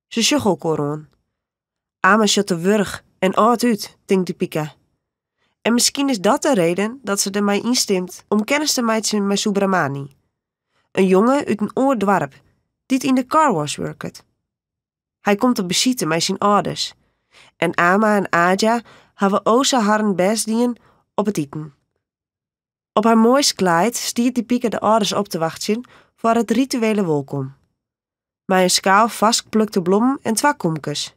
[SPEAKER 1] Ze schuggel koron. Ama shut de wurg en oud uit, denkt de Pika. En misschien is dat de reden dat ze er mij instemt om kennis te maken met Subramani. Een jongen uit een oordwarp, die in de carwash werkt. Hij komt op bezieten met zijn ouders. En Ama en Adja hebben oza haar best dien op het eten. Op haar mooist kleid stiert die Pika de ouders op te wachten voor het rituele welkom. Met een schaal vastgeplukte bloemen en 2 komkes.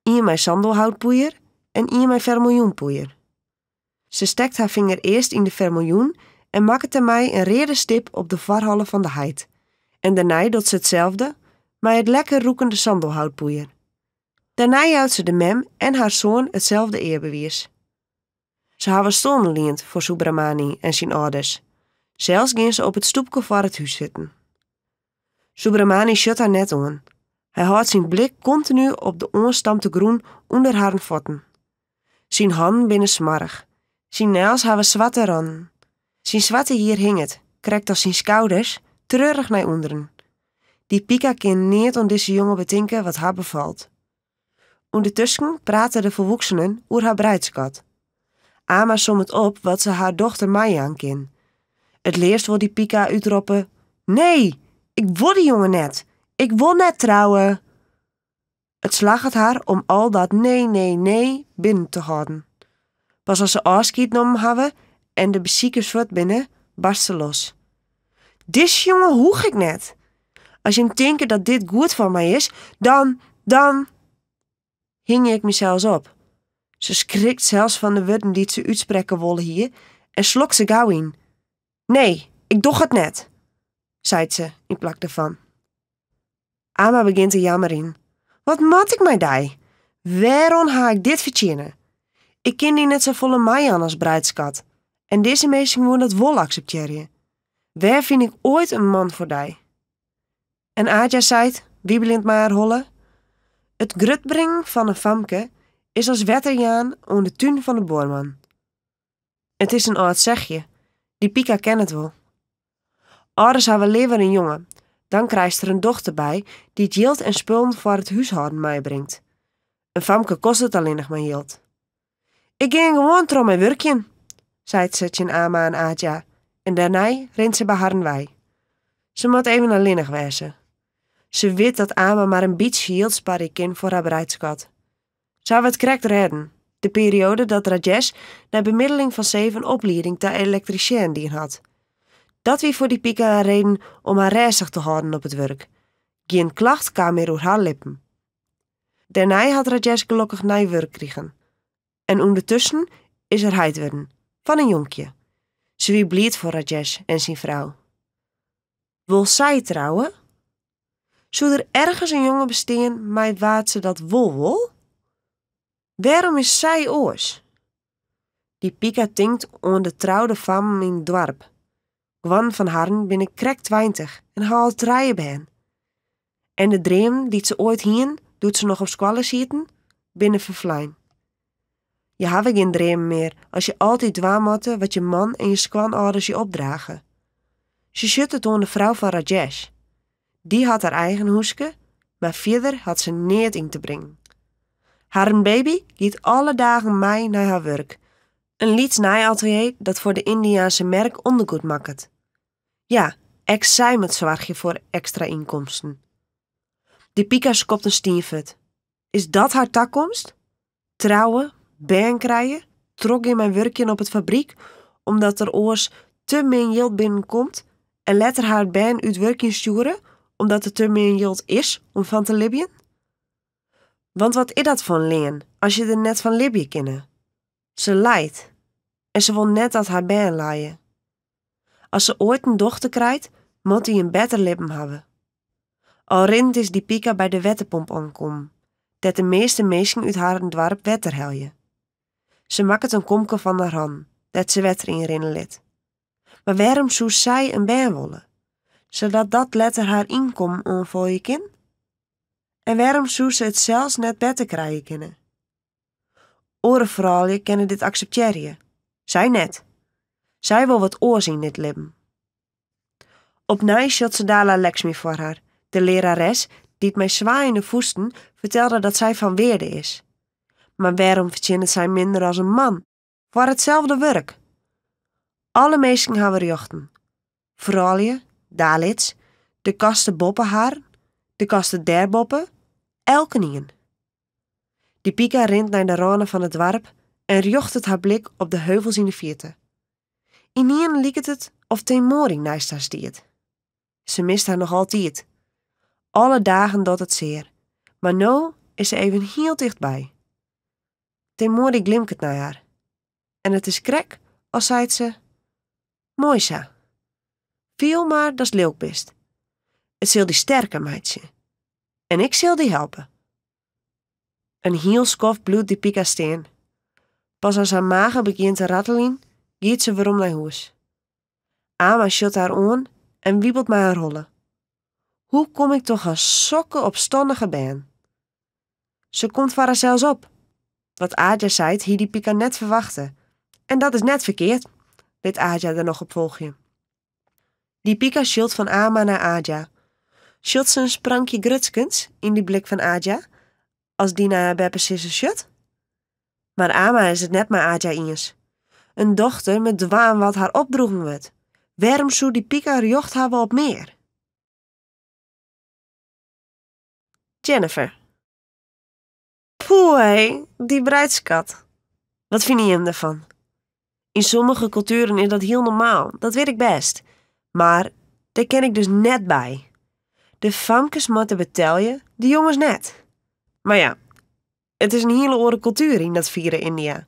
[SPEAKER 1] Eén met sandelhoutpoeier en één met vermiljoenpoeier. Ze stekt haar vinger eerst in de vermiljoen en maakt ermee een rede stip op de varhallen van de heid. En daarna doet ze hetzelfde, met het lekker roekende sandelhoutpoeier. Daarna houdt ze de mem en haar zoon hetzelfde eerbewijs. Ze hebben stonden leend voor Subramani en zijn ouders. Zelfs gaan ze op het stoepje voor het huis zitten. Subramani shut haar net aan. Hij houdt zijn blik continu op de onstampte groen onder haar voeten. Zijn handen binnen smarrig. Zijn naels hebben zwarte randen. Zijn zwarte hier hing het, krekt als zijn schouders, treurig naar onderen. Die Pika kan niet aan deze jongen betinken wat haar bevalt. Ondertussen praten de volwassenen over haar bruidskot. Ama som het op wat ze haar dochter Maya aankin. Het leerst wil die Pika uitroepen: nee, ik wil die jongen net. Ik wil net trouwen. Het slaagt haar om al dat nee binnen te houden. Pas als ze afscheid genomen hebben en de beziekers wordt binnen, barst ze los. Dis jongen hoeg ik net. Als je denkt dat dit goed voor mij is, dan hing ik mezelf op. Ze schrikt zelfs van de woorden die ze uitspreken willen hier en slokt ze gauw in. Nee, ik doe het net, zei ze in plak ervan. Ama begint te jammeren. Wat moet ik mij die? Waarom ga ik dit verdienen? Ik ken die net zo volle mij aan als bruidskot. En deze mensen moeten dat wel accepteren. Waar vind ik ooit een man voor die? En Adja zei, wiebelend maar haar holle. Het grutbrengen van een famke is als wetterjaan aan de tuin van de boorman. Het is een oud zegje. Die Pika kent het wel. Ouders hebben liever een jongen. Dan krijgt er een dochter bij die het geld en spullen voor het huishouden meebrengt. Een famke kost het alleen nog maar geld. Ik ging gewoon trouw mijn werkje, zei Setje Ama en Adja. En daarna rent ze bij haar wij. Ze moet even alleenig wezen. Ze weet dat Ama maar een beetje geld sparen kan voor haar bruidskot. Zou het correct redden, de periode dat Rajesh naar bemiddeling van 7 opleiding ter elektricien dien had. Dat wie voor die Pika een reden om haar rustig te houden op het werk. Geen klacht kwam meer door haar lippen. Daarna had Rajesh gelukkig nieuw werk gekregen. En ondertussen is er heid worden, van een jonkje. Ze wie blied voor Rajesh en zijn vrouw. Wil zij trouwen? Zou er ergens een jongen bestaan, maar waard ze dat wil? Waarom is zij oors? Die Pika tinkt aan de trouwde fam in het dorp. Gwan van Harren binnen krek 20 en haalt draaien bij. En de dream die ze ooit hien, doet ze nog op squallen zitten, binnen vervlijn. Je hebt geen dream meer als je altijd dwaan moet wat je man en je squanouders je opdragen. Ze schudt het aan de vrouw van Rajesh. Die had haar eigen hoeske, maar verder had ze niet in te brengen. Haar baby gaat alle dagen mee naar haar werk. Een lietsnij-atelier dat voor de Indiaanse merk ondergoed maakt. Ja, zij met zorgje voor extra inkomsten. Die Pika skopt een stiefut. Is dat haar takkomst? Trouwen, baan krijgen, trok in mijn werkje op het fabriek, omdat er oors te min geld binnenkomt en later haar baan uit werkje sturen, omdat er te min geld is om van te libben? Want wat is dat voor leen, als je er net van libben kennen? Ze lijdt. En ze wil net dat haar baan laaien. Als ze ooit een dochter krijgt, moet die een beter lippen hebben. Al rint is die Pika bij de wetterpomp aankomen, dat de meeste mensen uit haar dorp wetter helje. Ze maakt een komke van haar hand, dat ze wetter in rinnen liet. Maar waarom zou zij een baan willen? Zodat dat letter haar inkomen aanvullen kan? En waarom zou ze het zelfs net beter krijgen kunnen? Andere vrouwen kunnen dit accepteren. Zij net. Zij wil wat oors in dit leven. Opnieuw shot ze Dala Lakshmi voor haar, de lerares die het met zwaaiende voesten vertelde dat zij van Weerde is. Maar waarom verdient zij minder als een man, voor hetzelfde werk? Alle meesten hebben jochten. Vrouwen, Dalits, de kasten boppen haar, de kasten der boppen, elke nien. Die Pika rent naar de ranen van het dorp en rjocht het haar blik op de heuvels in de vierte. In nien liek het of Temori naast haar stiert. Ze mist haar nog altijd. Alle dagen doet het zeer, maar nu is ze even heel dichtbij. Temori glimkt naar haar. En het is krek als zei ze: Mooi zo. Viel maar dat leuk bist. Het zal die sterker, meidje. En ik zal die helpen. Een heel skof bloed die Pika steen. Pas als haar magen begint te rattelen, gaat ze weer om naar huis. Ama shut haar aan en wiebelt mij haar rollen. Hoe kom ik toch als sokken opstandige baan? Ze komt voor haar zelfs op. Wat Adja zei, hier die Pika net verwachten. En dat is net verkeerd, liet Adja er nog op volgen. Die Pika schilt van Ama naar Adja. Schilt ze een sprankje grutskens in die blik van Adja, als die naar haar beppe sissen shut? Maar Ama is het net maar Adja eens. Een dochter met dwaan wat haar opdroegen wordt. Waarom zou die Pika rjocht hebben op meer? Jennifer. Poeh, die bruidskat. Wat vind je hem daarvan? In sommige culturen is dat heel normaal, dat weet ik best. Maar daar ken ik dus net bij. De famkes moeten betalen, de jongens net. Maar ja, het is een hele andere cultuur in dat vieren India.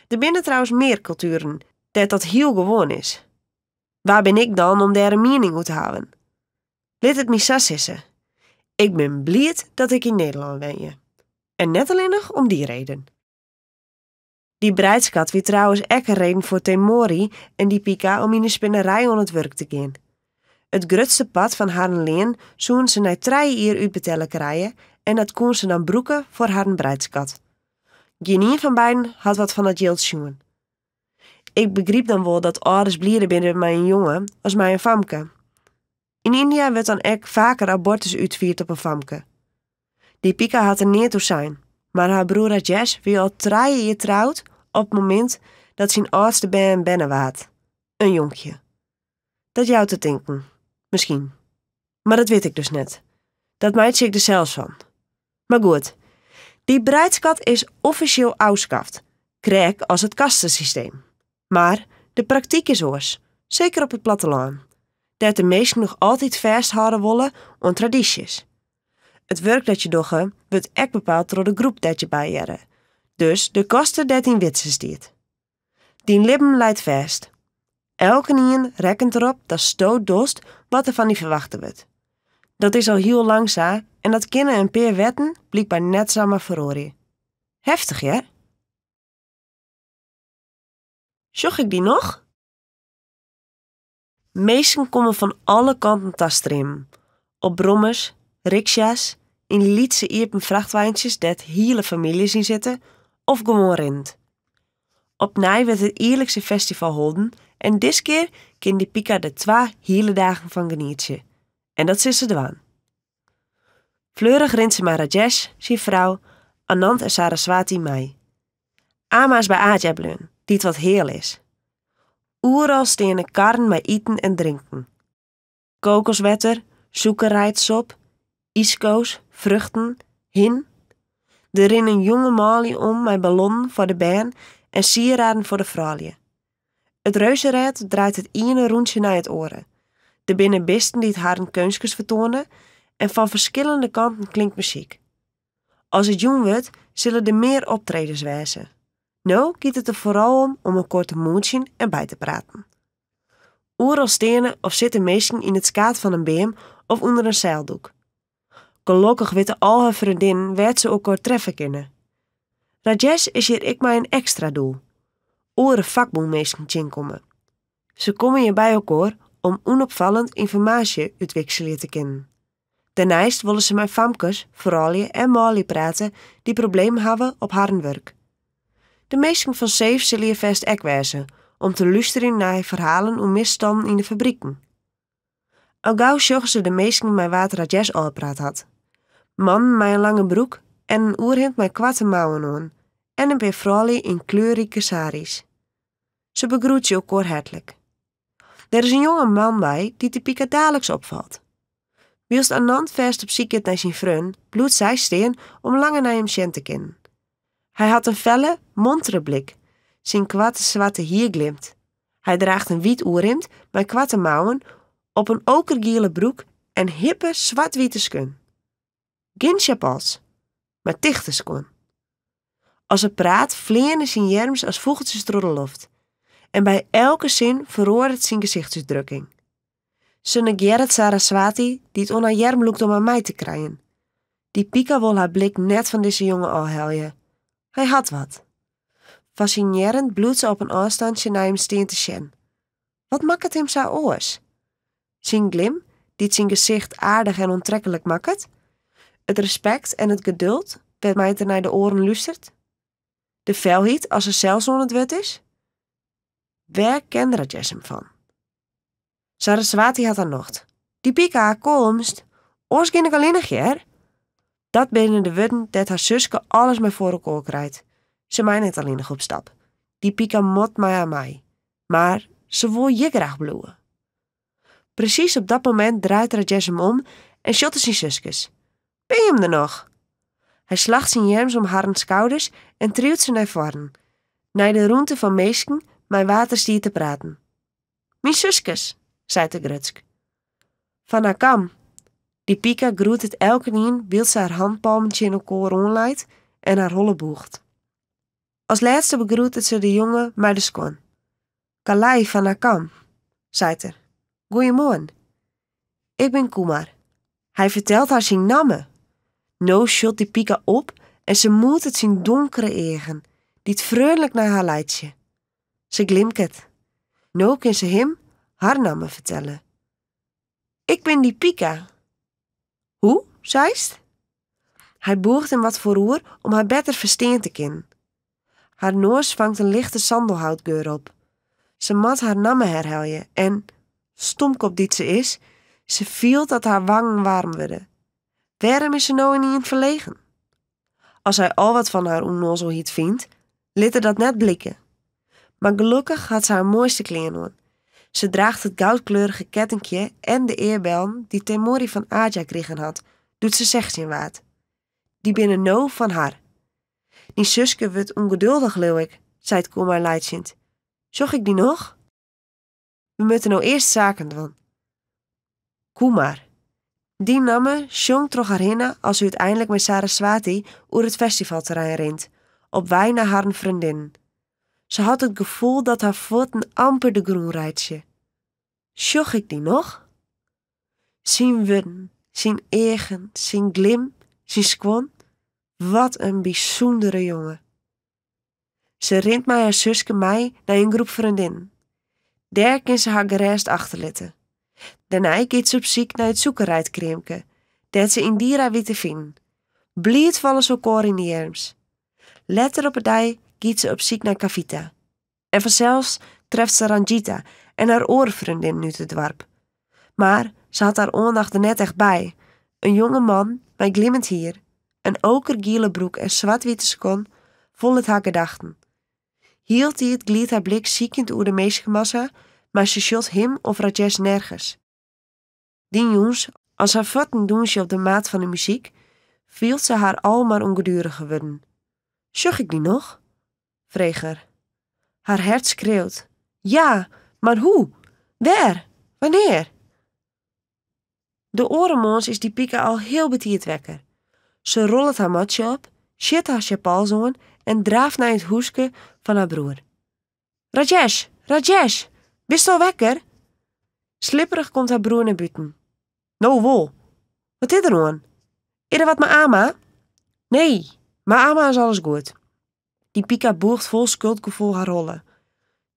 [SPEAKER 1] Er binnen trouwens meer culturen, dat heel gewoon is. Waar ben ik dan om daar een mening uit te houden? Laat het me zo sissen. Ik ben blij dat ik in Nederland ben. En net alleen nog om die reden. Die bruidskat wie trouwens ook een reden voor Temori en die Pika om in de spinnerij aan het werk te gaan. Het grootste pad van haar leen zoen ze na 3 uur uitbetellen krijgen en dat kon ze dan broeken voor haar bruidskat. Geen een van beiden had wat van dat geld schoen. Ik begreep dan wel dat ouders blieren binnen mij een jongen als mij een famke. In India werd dan ook vaker abortus uitvierd op een famke. Die Pika had er niet toe zijn, maar haar broer Rajesh wie al 3 jaar trouwd op het moment dat zijn oudste baan binnen waard. Een jonkje. Dat jou te denken. Misschien. Maar dat weet ik dus net. Dat meid ik er zelfs van. Maar goed. Die bruidskat is officieel afgeschaft. Krek als het kastensysteem. Maar de praktijk is oors. Zeker op het platteland, dat de meesten nog altijd vasthouden willen aan tradities. Het werk dat je dogge wordt echt bepaald door de groep dat je bijjaren. Dus de kosten dat in witsen stiet. Die libben leidt vast. Elke nien rekent erop dat stoot dost wat er van die verwachten wordt. Dat is al heel lang zo en dat kunnen een paar wetten blijkbaar net samen verrooien. Heftig, ja? Zag ik die nog? Meesten komen van alle kanten tastrim. Op brommers, riksja's, in lietse iepen vrachtwijntjes dat hele familie zien zitten of gewoon rint. Op Nij werd het eerlijkse festival holden en dit keer kan die Pika er 2 hele dagen van genieten. En dat is ze dwaan. Fleurig rint ze maar Rajesh, zijn vrouw, Anand en Saraswati mij. Ama's bij Aja bleun, die het wat heel is. Oeral steen karren met eten en drinken. Kokoswetter, zoekerrijdsop, iskoos, vruchten, hin. Er rinnen jonge malie om met ballonnen voor de baan en sieraden voor de vrouwje. Het reuzenrad draait het ene rondje naar het oren. Er binnen bisten die het haren kunstjes vertonen en van verschillende kanten klinkt muziek. Als het jong wordt, zullen er meer optredens wezen. Nou gaat het er vooral om elkaar te moetjen en bij te praten. Oeral stenen of zitten meesten in het skaat van een beem of onder een zeildoek. Gelukkig weten al haar vriendinnen waar ze elkaar treffen kunnen. Rajesh is hier ik maar een extra doel. Oren vakboenmeesten komen. Ze komen hier bij elkaar om onopvallend informatie uitwisselen te kunnen. Daarnaast willen ze met famkes, vrouwlje en malie praten die problemen hebben op haar werk. De meesten van Safe zullen hier vast ek wezen om te luisteren naar verhalen over misstanden in de fabrieken. Al gauw zag ze de meesten met wat Rajesh al gepraat had. Man met een lange broek en een oerhemd met kwarte mouwen aan en een paar vrouwlje in kleurrijke saris. Ze begroeten elkaar hartelijk. Er is een jonge man bij die de Pika dadelijks opvalt. Wielst Anand vast op ziek naar zijn vriend, bloedt zij steen om langer naar hem zien te kennen. Hij had een felle, montere blik. Zijn kwarte zwarte hier glimt. Hij draagt een wit oerhemd met kwarte mouwen, op een okergele broek en hippe zwart-witte skun. Geen chapals, maar dichte skun. Als hij praat, vliegen zijn jerms als vogeltjes door de lucht. En bij elke zin verroert zijn gezichtsuitdrukking. Ze negeert Saraswati, die het on haar jerm loekt om aan mij te krijgen. Die Pika wil haar blik net van deze jongen afheljen. Hij had wat. Fascinerend bloedt ze op een afstandje naar hem steen te zien. Wat maakt het hem zo oors? Zijn glim, die het zijn gezicht aardig en onttrekkelijk maakt? Het respect en het geduld, dat mij er naar de oren luistert? De felheid als er zelfs on het wet is? Waar kende Rajesh hem van? Saraswati had haar nocht. Die Pika komst. Oors ging ik alleen nog her. Dat binnen de woorden dat haar zuske alles mee voor elkaar krijgt. Ze mij niet alleen nog op stap. Die Pika mot mij aan mij. Maar ze wil je graag bloeien. Precies op dat moment draait Rajesh hem om en shotte zijn zuskes. Ben je hem er nog? Hij slacht zijn jerms om haar schouders en trilt ze naar voren. Naar de roente van meesken met waterstier te praten. Mijn zuskes, zei de grutsk. Van haar kam. Die Pika groet het elke nien, wilt ze haar handpalmetje in elkaar omleidt en haar holle boegt. Als laatste begroet ze de jongen met de skon. Kalai van haar kam, zei er. Goeiemorgen. Ik ben Kumar. Hij vertelt haar zijn namen. Nou shot die Pika op en ze moet het zijn donkere egen, die het vreugdelijk naar haar leidje. Ze glimket. Nou kan ze hem haar namen vertellen. Ik ben die Pika. Hoe, zeist? Hij boegt hem wat vooroer om haar beter verstaan te kennen. Haar neus vangt een lichte sandelhoutgeur op. Ze mat haar namen herheljen en, stomkop die ze is, ze voelt dat haar wangen warm worden. Waarom is ze nou niet verlegen? Als hij al wat van haar onnozelheid vindt, liet er dat net blikken. Maar gelukkig had ze haar mooiste kleren aan. Ze draagt het goudkleurige kettingje en de eerbellen die Temori van Aja kregen had, doet ze zegt in waard. Die binnen nou van haar. Die zuske wordt ongeduldig, leeuw ik, zei het Kumar leidend. Zag ik die nog? we moeten nou eerst zaken doen. Kumar. Die namme sjong toch haar hinne als u uiteindelijk met Saraswati oer het festivalterrein rent, op wij naar haar vriendin. Ze had het gevoel dat haar voeten amper de groen reitsje. Sjoch ik die nog? Zijn wudden, zijn egen, zijn glim, zijn squon. Wat een bijzondere jongen. Ze rent met haar zuske mij naar een groep vriendinnen. Daar kan ze haar gerest achterlaten. Daarna gaat ze op zoek naar het zoekerijtkreemke, dat ze in Dira witte vinden. Blied vallen ze elkaar in de arms. Later op het dag gaat ze op zoek naar Kavita. En vanzelfs treft ze Ranjita en haar oorvriendin nu te dorp. Maar ze had haar aandacht er net echt bij. Een jonge man met glimmend hier, een okergele broek en zwart-witte skon, vol het haar gedachten. Hield hij het glied haar blik ziekend oer de meisjesmassa, maar ze shot hem of Rajesh nergens. Die jongens, als haar voeten doen ze op de maat van de muziek, viel ze haar al maar ongedurig geworden. Sjoch ik die nog? Vreeg er. Haar hart schreeuwt. Ja, maar hoe? Waar? Wanneer? De orenmons is die Pika al heel betiert wekker. Ze rollet haar matje op, shit haar chapals aan en draaft naar het hoeske van haar broer. Rajesh, Rajesh, bist al wekker? Slipperig komt haar broer naar buiten. Nou wol, wat is er aan? Is er wat met Ama? Nee, maar Ama is alles goed. Die Pika boegt vol schuldgevoel haar rollen.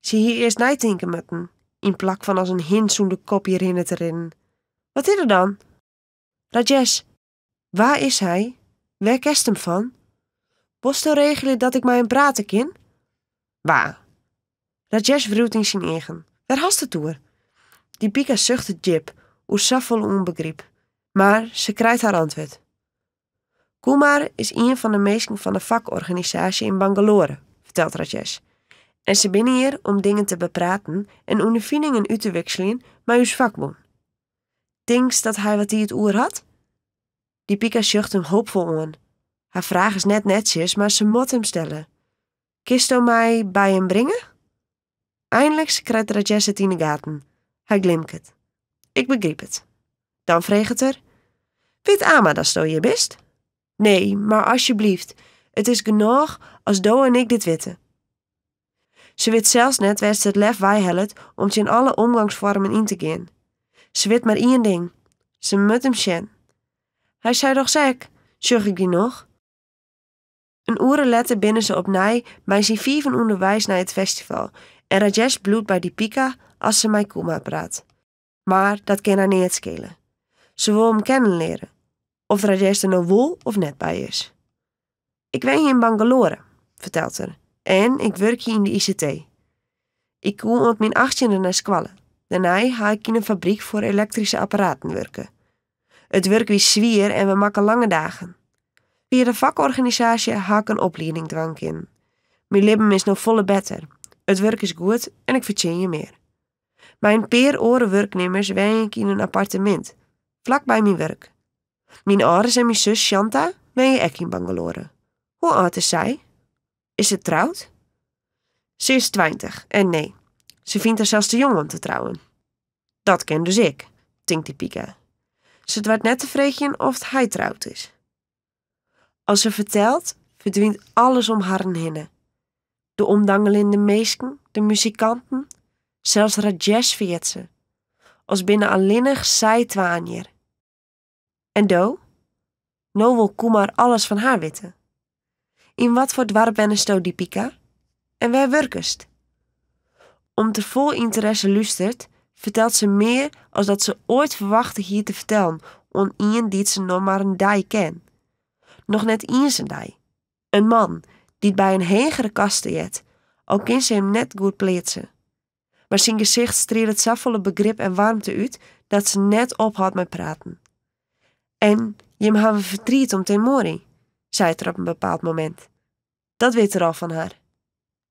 [SPEAKER 1] Ze hier eerst nijtinken moeten, in plak van als een hint zo'n de kop hierin te rennen. Wat is er dan? Rajesh, waar is hij? Waar kerst hem van? Post nou regelen dat ik met hem praten kan? Waar? Rajesh wroet in zijn eigen. Waar hast het toe? Die Pika zucht het jip, oer safvol onbegrip. Maar ze krijgt haar antwoord. Kumar is een van de meesten van de vakorganisatie in Bangalore, vertelt Rajesh. En ze binnen hier om dingen te bepraten en ondervindingen uit te wisselen met uw vakbond. Denkst dat hij wat die het oer had? Die Pika zucht hem hoopvol aan. Haar vraag is net netjes, maar ze moet hem stellen. Kist u mij bij hem brengen? Eindelijk krijgt Rajesh het in de gaten. Hij glimket. Ik begreep het. Dan vreeg het er. Weet Ama dat sto je best? Nee, maar alsjeblieft, het is genoeg als Do en ik dit weten. Ze weet zelfs net waar ze het lef wij helpt om in alle omgangsvormen in te gaan. Ze weet maar één ding. Ze moet hem zien. Hij zei toch zek, zag ik die nog? Een uren later binnen ze op Nij bij zijn vieven onderwijs naar het festival en Rajesh bloedt bij die Pika als ze met Kumar praat. Maar dat kan haar niet schelen. Ze wil hem kennen leren. Of Rajesh er nou wil of net bij is. Ik woon hier in Bangalore, vertelt er. En ik werk hier in de ICT. Ik kom op mijn 18e naar Squallen. Daarna ga ik in een fabriek voor elektrische apparaten werken. Het werk is zwier en we maken lange dagen. Via de vakorganisatie ga ik een opleiding dwang in. Mijn leven is nou volle beter. Het werk is goed en ik verdien je meer. Mijn peer oren werknemers woon ik in een appartement, vlak bij mijn werk. Mijn ouders en mijn zus Shanta wonen ook in Bangalore. Hoe oud is zij? Is ze trouwd? Ze is 20 en nee, ze vindt haar zelfs te jong om te trouwen. Dat ken dus ik, denkt die Pika. Ze wordt net tevreden of hij trouwd is. Als ze vertelt, verdwijnt alles om haar heen. De omdangelende meesken, de muzikanten, zelfs Rajesh viert ze. Als binnen alleenig zij twaanier. En Do? Nou wil Kumar alles van haar weten. In wat voor dwarp ben die Pika? En waar werkest? Om te vol interesse luistert, vertelt ze meer als dat ze ooit verwachtte hier te vertellen aan iemand die ze nog maar een dag ken. Nog net eens een dag. Een man die bij een hegere kaste jet, al kan ze hem net goed plaatsen. Maar zijn gezicht streelt zoveel begrip en warmte uit dat ze net ophoudt met praten. En je hem hebben verdriet om ten mori, zei het er op een bepaald moment. Dat weet er al van haar.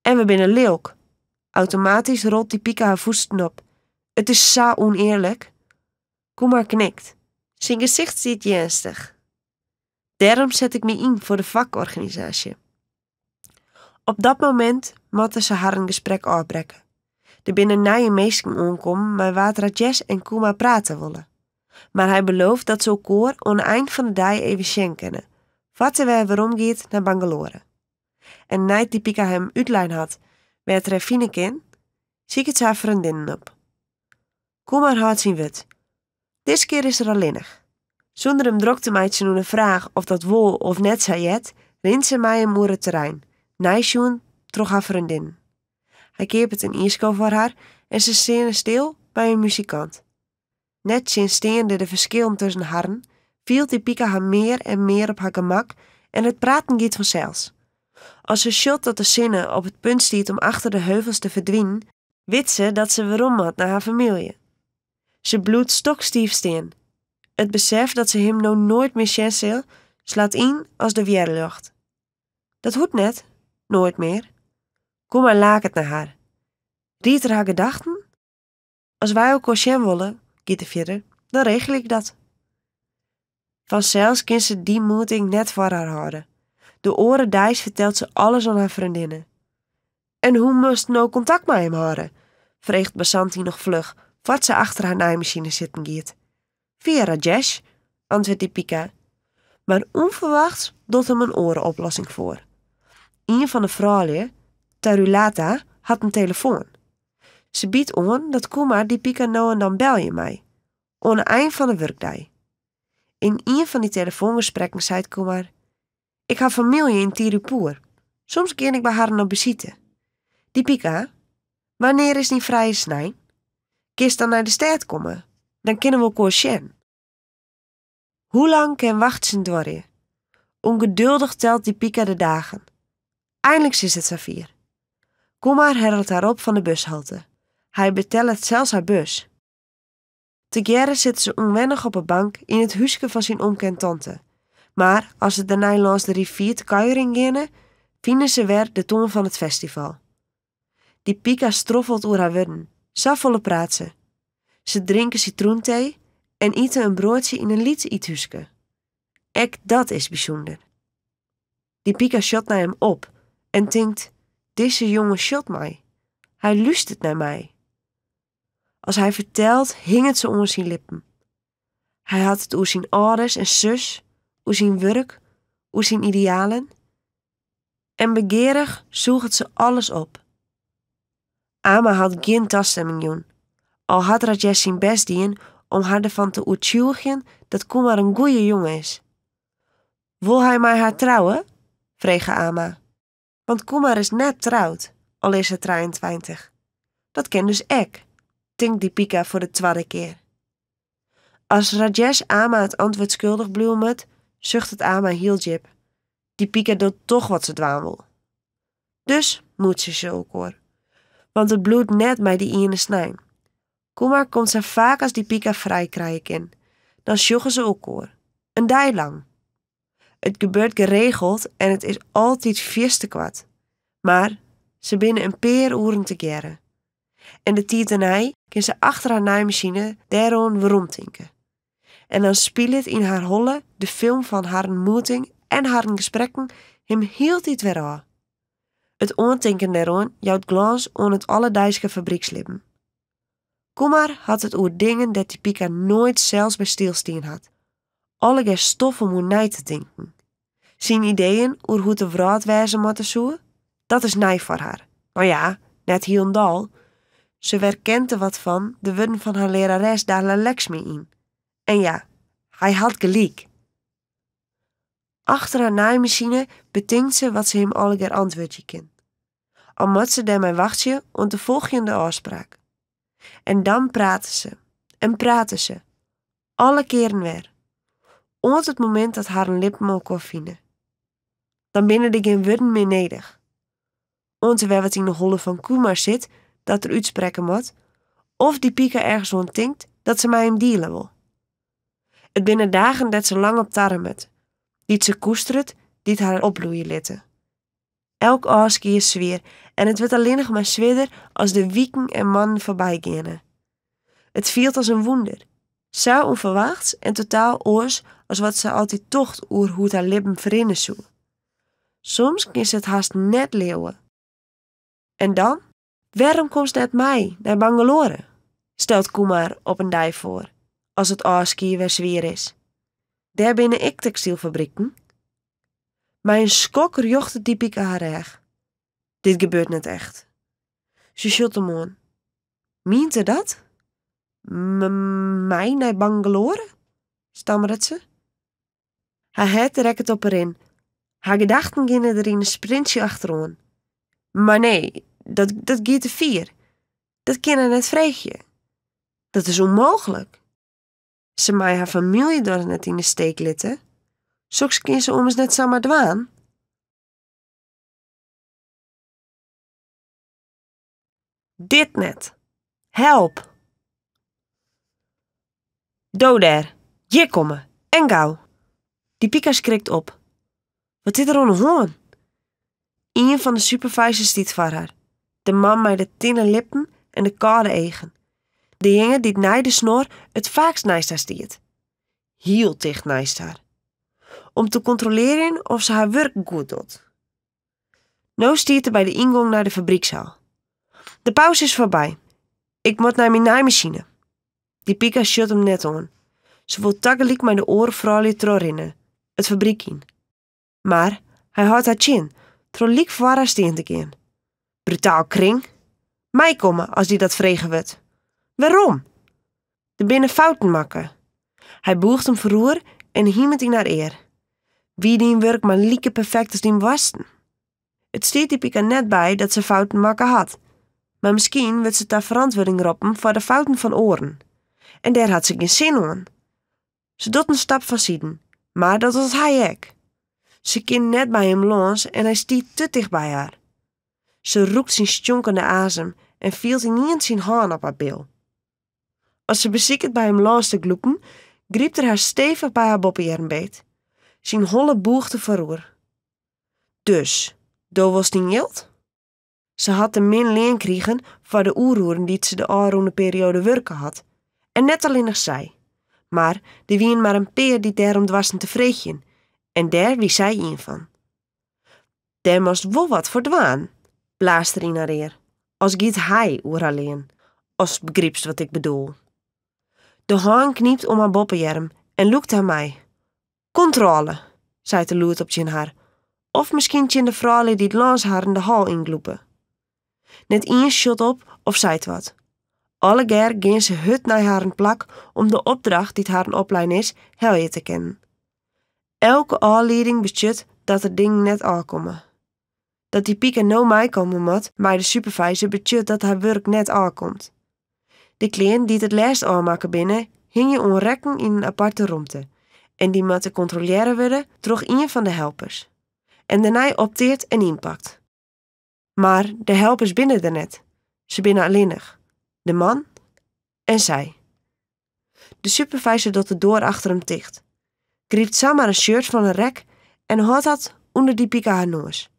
[SPEAKER 1] En we binnen leeuwk. Automatisch rolt die Pika haar voesten op. Het is zo oneerlijk. Kumar knikt. Zijn gezicht ziet ernstig. Daarom zet ik me in voor de vakorganisatie. Op dat moment moeten ze haar een gesprek afbreken. Er binnen nije meesten aankomen maar waar Rajesh en Kumar praten willen. Maar hij belooft dat ze elkaar aan het eind van de dag even zien kunnen, voordat hij weer omgeet naar Bangalore. En nadat Deepika hem uitlijn had waar het Rafine ken, zie het haar vriendinnen op. Kumar houdt zijn wit. Deze keer is er alleenig. Zonder hem drokte meidje nu een vraag of dat wol of net zei het, rint ze mij hem oer het terrein. Nijsjoen trok haar vriendin. Hij keep het een iersko voor haar en ze staan stil bij een muzikant. Net sinds steende de verschillen tussen haren, viel Deepika haar meer en meer op haar gemak en het praten giet vanzelfs. Als ze shot dat de zinnen op het punt stiet om achter de heuvels te verdwijnen, weet ze dat ze weerom had naar haar familie. Ze bloedt stokstief steen. Het besef dat ze hem nou nooit meer zien zal, slaat in als de weerlucht. Dat hoeft net, nooit meer. Kom maar laak het naar haar. Riet er haar gedachten? Als wij elkaar zien willen, giet er verder, dan regel ik dat. Vanzelfs kan ze die moeting net voor haar houden. De oren dijs vertelt ze alles aan haar vriendinnen. En hoe moest nou contact met hem houden? Vreegt Basanti nog vlug, wat ze achter haar naaimachine zitten giet. Via Rajesh, antwoordt Deepika. Maar onverwachts doet hem een orenoplossing voor. Een van de vrouwen, Tarulata, had een telefoon. Ze biedt aan dat Kumar Deepika nou en dan bel je mij. Aan het eind van de werkdag. In een van die telefoongesprekken zei Kumar: ik heb familie in Tirupur. Soms kan ik bij haar nog bezitten. Deepika, wanneer is die vrije snij? Kist dan naar de stad komen? Dan kunnen we elkaar zien. Hoe lang kan wachten worden? Ongeduldig telt Deepika de dagen. Eindelijk is het Safir. Kumar heralt haar op van de bushalte. Hij betelt zelfs haar bus. Together zitten ze onwennig op een bank in het huisje van zijn oom en tante. Maar als ze daarna langs de rivier te kuieren gaan, vinden ze weer de toon van het festival. Deepika stroffelt oer haar woorden. Safvolle praat ze. Ze drinken citroenthee en eten een broodje in een liet-eethuisje. Ek dat is bijzonder. Deepika shot naar hem op en denkt: deze jongen shot mij. Hij luistert naar mij. Als hij vertelt, hing het ze onder zijn lippen. Hij had het over zijn ouders en zus, over zijn werk, over zijn idealen. En begeerig zoeg het ze alles op. Ama had geen tastemming doen, al had Rajesh zijn best dien om haar ervan te overtuigen dat Kumar een goeie jongen is. Wil hij mij haar trouwen? Vreeg Ama. Want Kumar is net trouwd, al is hij 23. Dat ken dus ik, denkt Deepika voor de tweede keer. Als Rajesh Ama het antwoord schuldig blijven moet, zucht het Ama heel jip. Deepika doet toch wat ze dwaan wil. Dus moet ze zulkoor. Want het bloedt net bij die ene snij. Kumar komt zo vaak als Deepika vrij krijgen kan. Dan sjoggen ze elkaar. Een dag lang. Het gebeurt geregeld en het is altijd fiestekwad. Maar ze binnen een paar uren te keren. En de tijd daarna kan ze achter haar naaimachine daarom weer rondtinken. En dan speelt het in haar holle de film van haar ontmoeting en haar gesprekken hem heel tijd weer aan. Het ontinken daarom jouwt glans aan het alledaagse fabrieksleven. Kumar had het oer dingen dat Deepika nooit zelfs bij stilstaan had. Alle stof om hoe nij te denken. Zijn ideeën oer hoe de vrouw wezen moeten zoeken, dat is nij voor haar. Maar ja, net heel en dal. Ze herkent er wat van de woorden van haar lerares Dala Lakshmi in. En ja, hij had gelijk. Achter haar naaimachine betinkt ze wat ze hem allegaar antwoordje kan. Al moet ze daarmee wachten op de volgende afspraak. En dan praten ze. Alle keren weer. Op het moment dat haar lippen elkaar vinden. Dan binnen er geen woorden meer nodig. Terwijl wat in de holle van Kumar zit, dat er uitspreken moet, of Deepika ergens ontdenkt dat ze mij hem dealen wil. Het binnen dagen dat ze lang op tarremet, die ze koestert, die haar opbloeien litten. Elk aarskie is zwier en het wordt alleen nog maar zwidder als de wieken en mannen voorbij gaan. Het vielt als een wonder, zo onverwachts en totaal oors als wat ze altijd tocht oer hoe haar lippen verinnen zoe. Soms kan ze het haast net leeuwen. En dan Waarom komst net mij naar Bangalore? Stelt Kumar op een dij voor, als het aaskier weer zwier is. Daar binnen ik textielfabrieken. Maar een skok jocht het Deepika haar reg. Dit gebeurt net echt. Ze shut hem aan. Meent ze dat? Mij naar Bangalore? Stammert ze. Hij het rekt op erin. Haar gedachten gingen er in een sprintje achterom. Maar nee, dat gaat te vier. Dat kan hij net vreegje. Dat is onmogelijk. Ze mij haar familie door net in de steek litten. Zoks kan ze ommers net samen dwaan. Dit net. Help. Daar. Hier komen. En gauw. Deepika schrikt op. Wat is er aan de hoorn? Een van de supervisors stiet voor haar. De man met de tinnen lippen en de koude egen. De jongen die na de snor het vaakst naast haar stiet. Heel dicht naast haar. Om te controleren of ze haar werk goed doet. Nou stiet er bij de ingang naar de fabriekzaal. De pauze is voorbij. Ik moet naar mijn naaimachine. Deepika shut hem net aan. Ze wil tegelijk met de oren vrolijk terugrennen. Het fabriek in. Maar hij houdt haar chin. Troliek voor haar steen te gaan. Brutaal kring. Mij komen als die dat vregen wordt. Waarom? De binnen fouten maken. Hij boegt hem verroer en hiemend in haar eer. Wie die werk maar lieke perfect als die wasten. Het stiet Deepika net bij dat ze fouten maken had. Maar misschien werd ze daar verantwoording roppen voor de fouten van oren. En daar had ze geen zin aan. Ze doet een stap van zijden, maar dat was hij ook. Ze kon net bij hem langs en hij stiet te dicht bij haar. Ze roekt zijn stjonkende azem en viel ineens zijn haan op haar bil. Als ze beziekend bij hem langs te gloepen, griep er haar stevig bij haar boppenjernbeet. Zijn holle boegte verroer. Dus, do was die geld? Ze had de min leen kregen voor de oerroeren die ze de aanroende periode werken had. En net alleen nog zij. Maar er wien maar een peer die daarom dwarsen te vreegjen. En daar wie zij een van. Daar moest wel wat voor dwaan, blaast er in haar eer. Als giet hij oer alleen, als begriepst wat ik bedoel. De haan kniept om haar boppenjerm en loekt naar mij. Controle, zei de loert op zijn haar. Of misschien tjen de vrouwen die het langs haar in de hal ingloepen. Net één shot op of zei het wat. Allegaar gaan ze hut naar haar plak om de opdracht die haar opleiding is, helje te kennen. Elke aanleiding bestjut dat er dingen net aankomen. Dat die Deepika nou mij komen moet, maar de supervisor bestjut dat haar werk net aankomt. De klein die het lijst aanmaken binnen, hingen onrekken in een aparte ruimte. En die moeten controleren worden door een van de helpers. En daarna opteert en inpakt. Maar de helpers binnen er net. Ze binnen alleenig. De man en zij. De supervisor doet de deur achter hem dicht. Griept samen een shirt van een rek en houdt dat onder die Deepika haar neus.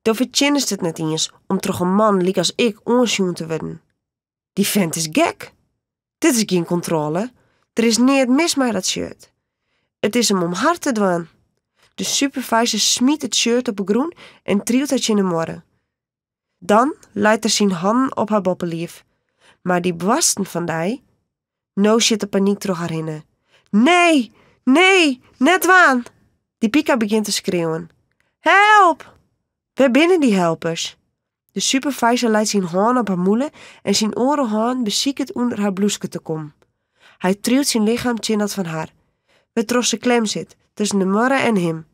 [SPEAKER 1] Door verchinnest het net eens om toch een man liek als ik onsjoen te worden. Die vent is gek. Dit is geen controle. Er is niet mis met dat shirt. Het is hem om hard te dwaan. De supervisor smiet het shirt op de groen en trielt het in de morgen. Dan leidt er zijn handen op haar boppenlief. Maar die bewasten van die, nou zit de paniek terug haar hinnen. Nee, net waan. Die Deepika begint te schreeuwen. Help! Waar binnen die helpers? De supervisor leidt zijn haan op haar moelen en zijn orenhaan beziekend onder haar bloeske te komen. Hij trilt zijn lichaam in dat van haar. Waar trosse klem zit, tussen de morre en hem.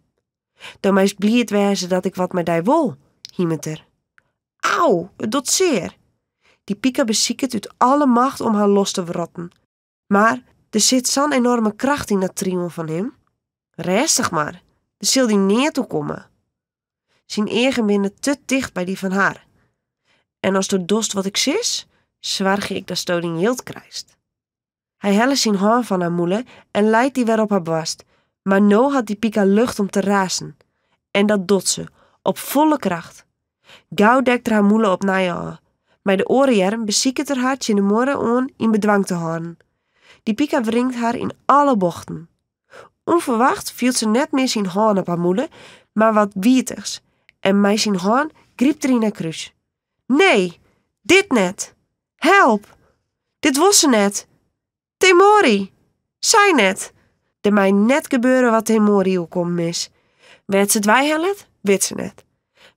[SPEAKER 1] Dan mij is blied wezen dat ik wat met die wil, hiemet er. Auw, het doet zeer. Die Deepika beziekend uit alle macht om haar los te verrotten. Maar er zit zo'n enorme kracht in dat trio van hem. Rustig maar, er zal die neer toe komen. Zijn eigen binnen te dicht bij die van haar. En als de dost wat ik sis, zwaar ik dat sto die hield krijgt. Hij helle zijn haan van haar moele en leidt die weer op haar borst. Maar nou had die Deepika lucht om te razen. En dat doet ze, op volle kracht. Gauw dekt haar moele op na aan. Maar de orenjerm beziekert haar hartje in de morgen aan in bedwang te houden. Die Deepika wringt haar in alle bochten. Onverwacht viel ze net meer zijn haan op haar moele, maar wat wietigs. En mij zijn haan griep er in haar kruis. Nee, dit net. Help! Dit was ze net. Temori! Zij net. Er mij net gebeuren wat Temori ook om is. Werd ze het wij hellet, weet ze net.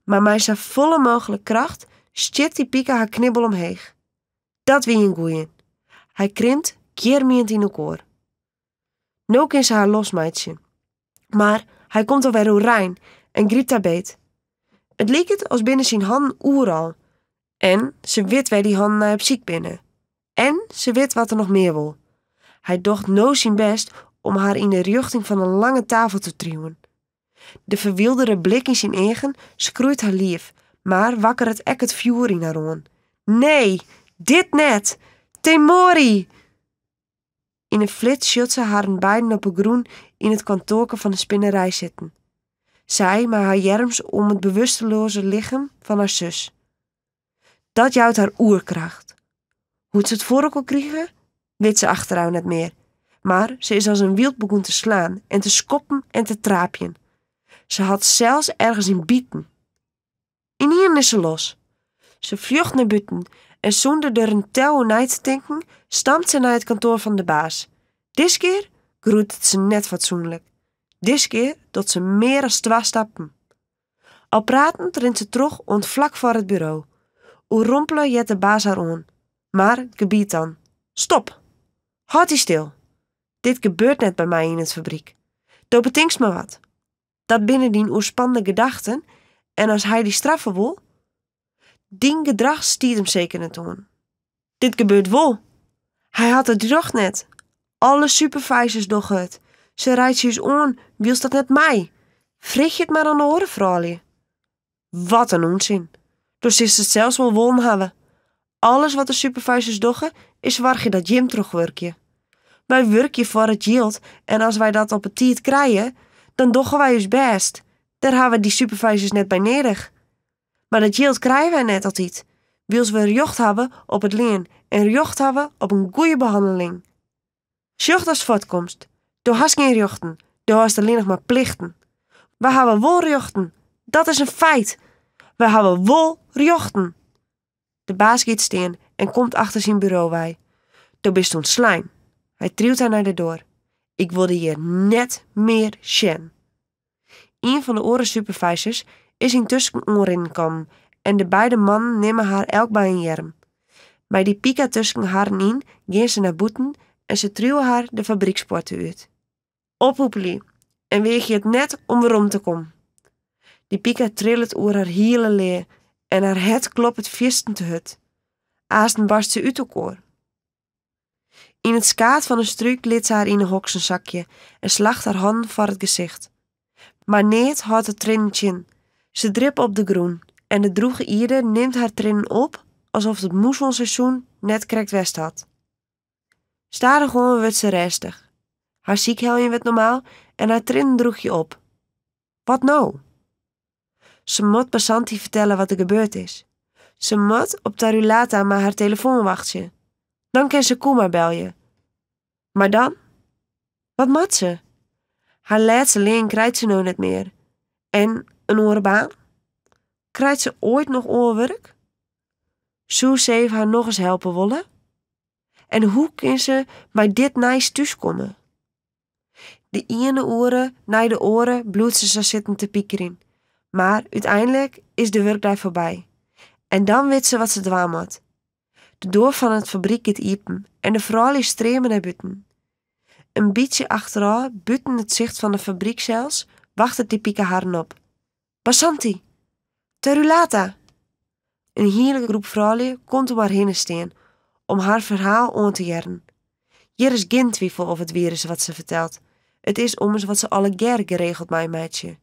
[SPEAKER 1] Maar mij zijn volle mogelijke kracht stiet die Pika haar knibbel omheeg. Dat wie een goeie. Hij krimpt keermiend in elkaar. Nu kan ze haar losmeidje. Maar hij komt alweer rein en griept haar beet. Het leek het als binnen zijn handen oeral. En ze weet waar die handen naar op ziek binnen. En ze weet wat er nog meer wil. Hij docht no zijn best om haar in de richting van een lange tafel te truwen. De verwilderde blik in zijn eigen schroeit haar lief, maar wakker het ek het vuur in haar oon. Nee, dit net! Temori! In een flits shut ze haar beiden op een groen in het kantoorke van de spinnerij zitten. Zij maar haar jerms om het bewusteloze lichaam van haar zus. Dat jouwt haar oerkracht. Hoe ze het voor ook al kregen, weet ze achteraan net meer. Maar ze is als een wild begon te slaan en te schoppen en te traapjen. Ze had zelfs ergens in bieten. In hier is ze los. Ze vlucht naar buiten en zonder er een touw na te denken, stamt ze naar het kantoor van de baas. Dis keer groet het ze net fatsoenlijk. Dis keer tot ze meer dan 2 stappen. Al pratend rent ze terug vlak voor het bureau. Hoe rompelen jet de baas haar aan. Maar het gebied dan. Stop! Houd die stil. Dit gebeurt net bij mij in het fabriek. Doe betingst maar wat. Dat binnen die oerspannende gedachten en als hij die straffen wil, dien gedrag stiert hem zeker net aan. Dit gebeurt wel. Hij had het drog net. Alle supervisors doch het. Ze rijdt je eens aan, wils dat net mij. Vreeg je het maar aan de oren, vrouwtje. Wat een onzin. Dus is het zelfs wel wollen hebben. Alles wat de supervisors doggen, is waar je dat Jim terugwerkje. Wij werkje voor het yield en als wij dat op het tijd krijgen, dan doggen wij ons best. Daar hebben we die supervisors net bij nodig. Maar dat yield krijgen wij net altijd. Wils we recht hebben op het leen en recht hebben op een goede behandeling. Sjocht als voortkomst. Du hast geen rechten, du hast alleen nog maar plichten. We hebben wel rechten. Dat is een feit. We hebben wel rechten. De baas gaat staan en komt achter zijn bureau bij. Du bist een slijm. Hij trilt haar naar de deur. Ik wilde hier net meer zien. Een van de orensupervisors is intussen onrin komen en de beide mannen nemen haar elk bij een jerm. Bij die Pika tussen haar in gaan ze naar buiten en ze truwen haar de fabriekspoorten uit. Ophoepelie, en weeg je het net om weer om te komen. Die Pika trillet oer haar hielen leer en haar het klopt het viesten te hut. Aasten barst ze uit elkaar. In het skaat van een struik liet ze haar in een hoksenzakje en slacht haar handen voor het gezicht. Maar neet houdt het trinnetje in. Ze drip op de groen en de droege ierde neemt haar trinnen op alsof het moesselseizoen net correct west had. Stadig wordt ze restig. Haar ziekhelje werd normaal en haar trinnen droeg je op. Wat nou? Ze moet Basanti vertellen wat er gebeurd is. Ze moet op Tarulata maar haar telefoon wachten. Dan kan ze Kuma belje. Maar dan? Wat moet ze? Haar laatste leen krijgt ze nou net meer. En een oorbaan? Krijgt ze ooit nog oorwerk? Zou ze haar nog eens helpen willen? En hoe kan ze bij dit nijs thuiskomen? De ene oren naar de oren bloedt ze zo zitten te piekeren. Maar uiteindelijk is de werkdag voorbij. En dan weet ze wat ze dwaan moet. De deur van het fabriek gaat open en de vrouwen streamen naar buiten. Een beetje achteraf, buiten het zicht van de fabriek zelfs, wacht de Pika haar op. Basanti! Tarulata! Een hele groep vrouwen komt om haar heen staan, om haar verhaal aan te jaren. Hier is geen twijfel of het weer is wat ze vertelt. Het is ommers wat ze alle ger geregeld mijn meidje.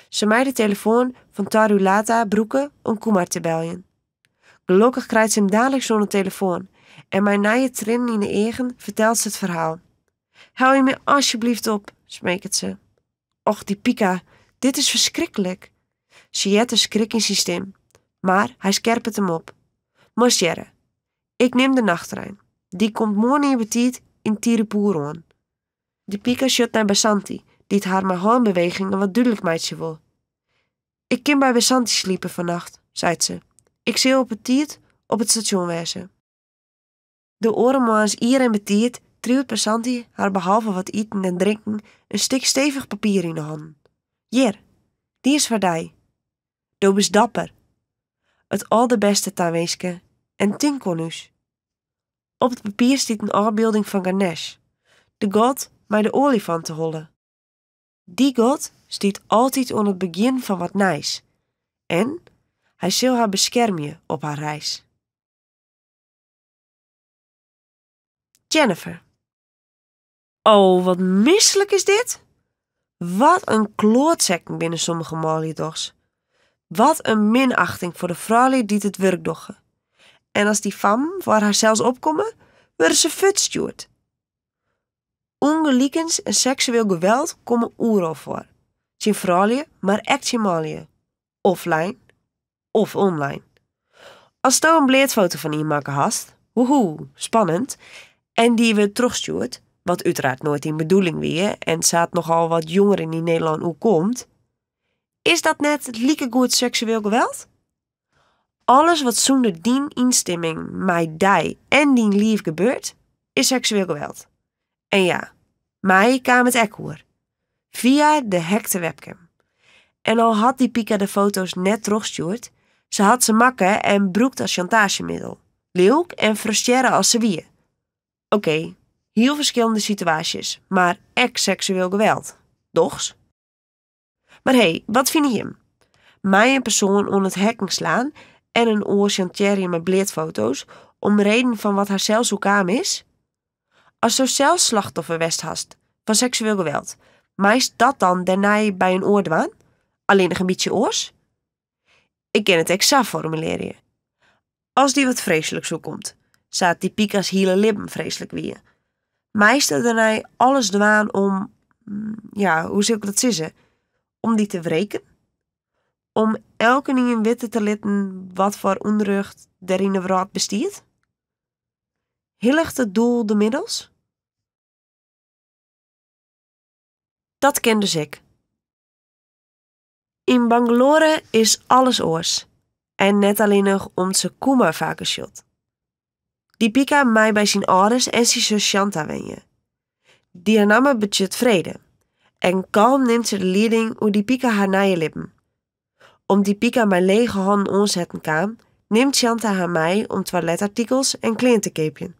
[SPEAKER 1] Ze mij de telefoon van Tarulata broeken om Kumar te bellen. Gelukkig krijgt ze hem dadelijk zo'n telefoon en mijn nije trin in de eigen vertelt ze het verhaal. Hou je me alsjeblieft op, smeekt ze. Och, die Pika, dit is verschrikkelijk. Ze jet de schrik in zijn stem, maar hij scherpt hem op. Mosjere, ik neem de nachttrein. Die komt morgen in betiet in Tirupur aan. Die Pika shut naar Basanti, die het haar maar handbewegingen wat duidelijk meidje wil. Ik kan bij Basanti sliepen vannacht, zei ze. Ik zie op het tiert op het station wezen. De orenmaans hier en betiert triwt passantie haar behalve wat eten en drinken een stuk stevig papier in de handen. Hier, die is voor dij. Doe bist dapper. Het allerbeste taanweeske en tinkonus. Op het papier stiet een afbeelding van Ganesh, de god met de olifant te hollen. Die god stiet altijd aan het begin van wat nijs. En hij zal haar beschermen op haar reis. Jennifer. Oh, wat misselijk is dit? Wat een klootzekken binnen sommige maliedogs. Wat een minachting voor de vrouwen die het werk doggen. En als die fam voor haar zelfs opkomen, worden ze futstuurd. Ongelijkens en seksueel geweld komen overal voor. Zijn vrouwen, maar echt zijn malien. Offline of online. Als je een bleedfoto van iemand maken hast, woehoe, spannend, en die weer terugstuurt, wat uiteraard nooit in bedoeling weer en zaad nogal wat jongeren in Nederland hoe komt, is dat net het lieke goed seksueel geweld? Alles wat zonder die instemming mij die en die lief gebeurt, is seksueel geweld. En ja, mij kwam het ek hoor. Via de hackte webcam. En al had die Pika de foto's net teruggestuurd, ze had ze makken en broekt als chantagemiddel. Leuk en frustreren als ze wie. Oké, heel verschillende situaties, maar echt seksueel geweld. Dochs? Maar hé, wat vind je hem? Mij een persoon onder het hekken slaan en een oor chanteren met bleedfoto's om reden van wat haar zelfs hoe kaam is? Als zo zelf slachtoffer west hast van seksueel geweld, meist dat dan daarna bij een oordwaan? Alleen nog een beetje oors? Ik ken het exact formuleren. Als die wat vreselijk zo komt, zaat die Pika's hele lippen vreselijk weer. Meestal daarna alles dwaan om, hoe zou ik dat zeggen? Om die te wreken? Om elke niet in witte te litten wat voor onrecht er in de wereld bestiert? Hilligt het doel de middels? Dat ken dus ik. In Bangalore is alles oors. En net alleen nog om ze Kumar vaker shot. Die Pika mij bij zijn ouders en zijn zus Shanta wenje. Die haar namen budget vrede. En kalm neemt ze de leiding hoe die Pika haar naar je lippen. Om die Pika mijn lege handen onzetten kan, neemt Shanta haar mij om toiletartikels en kleren te keepjen.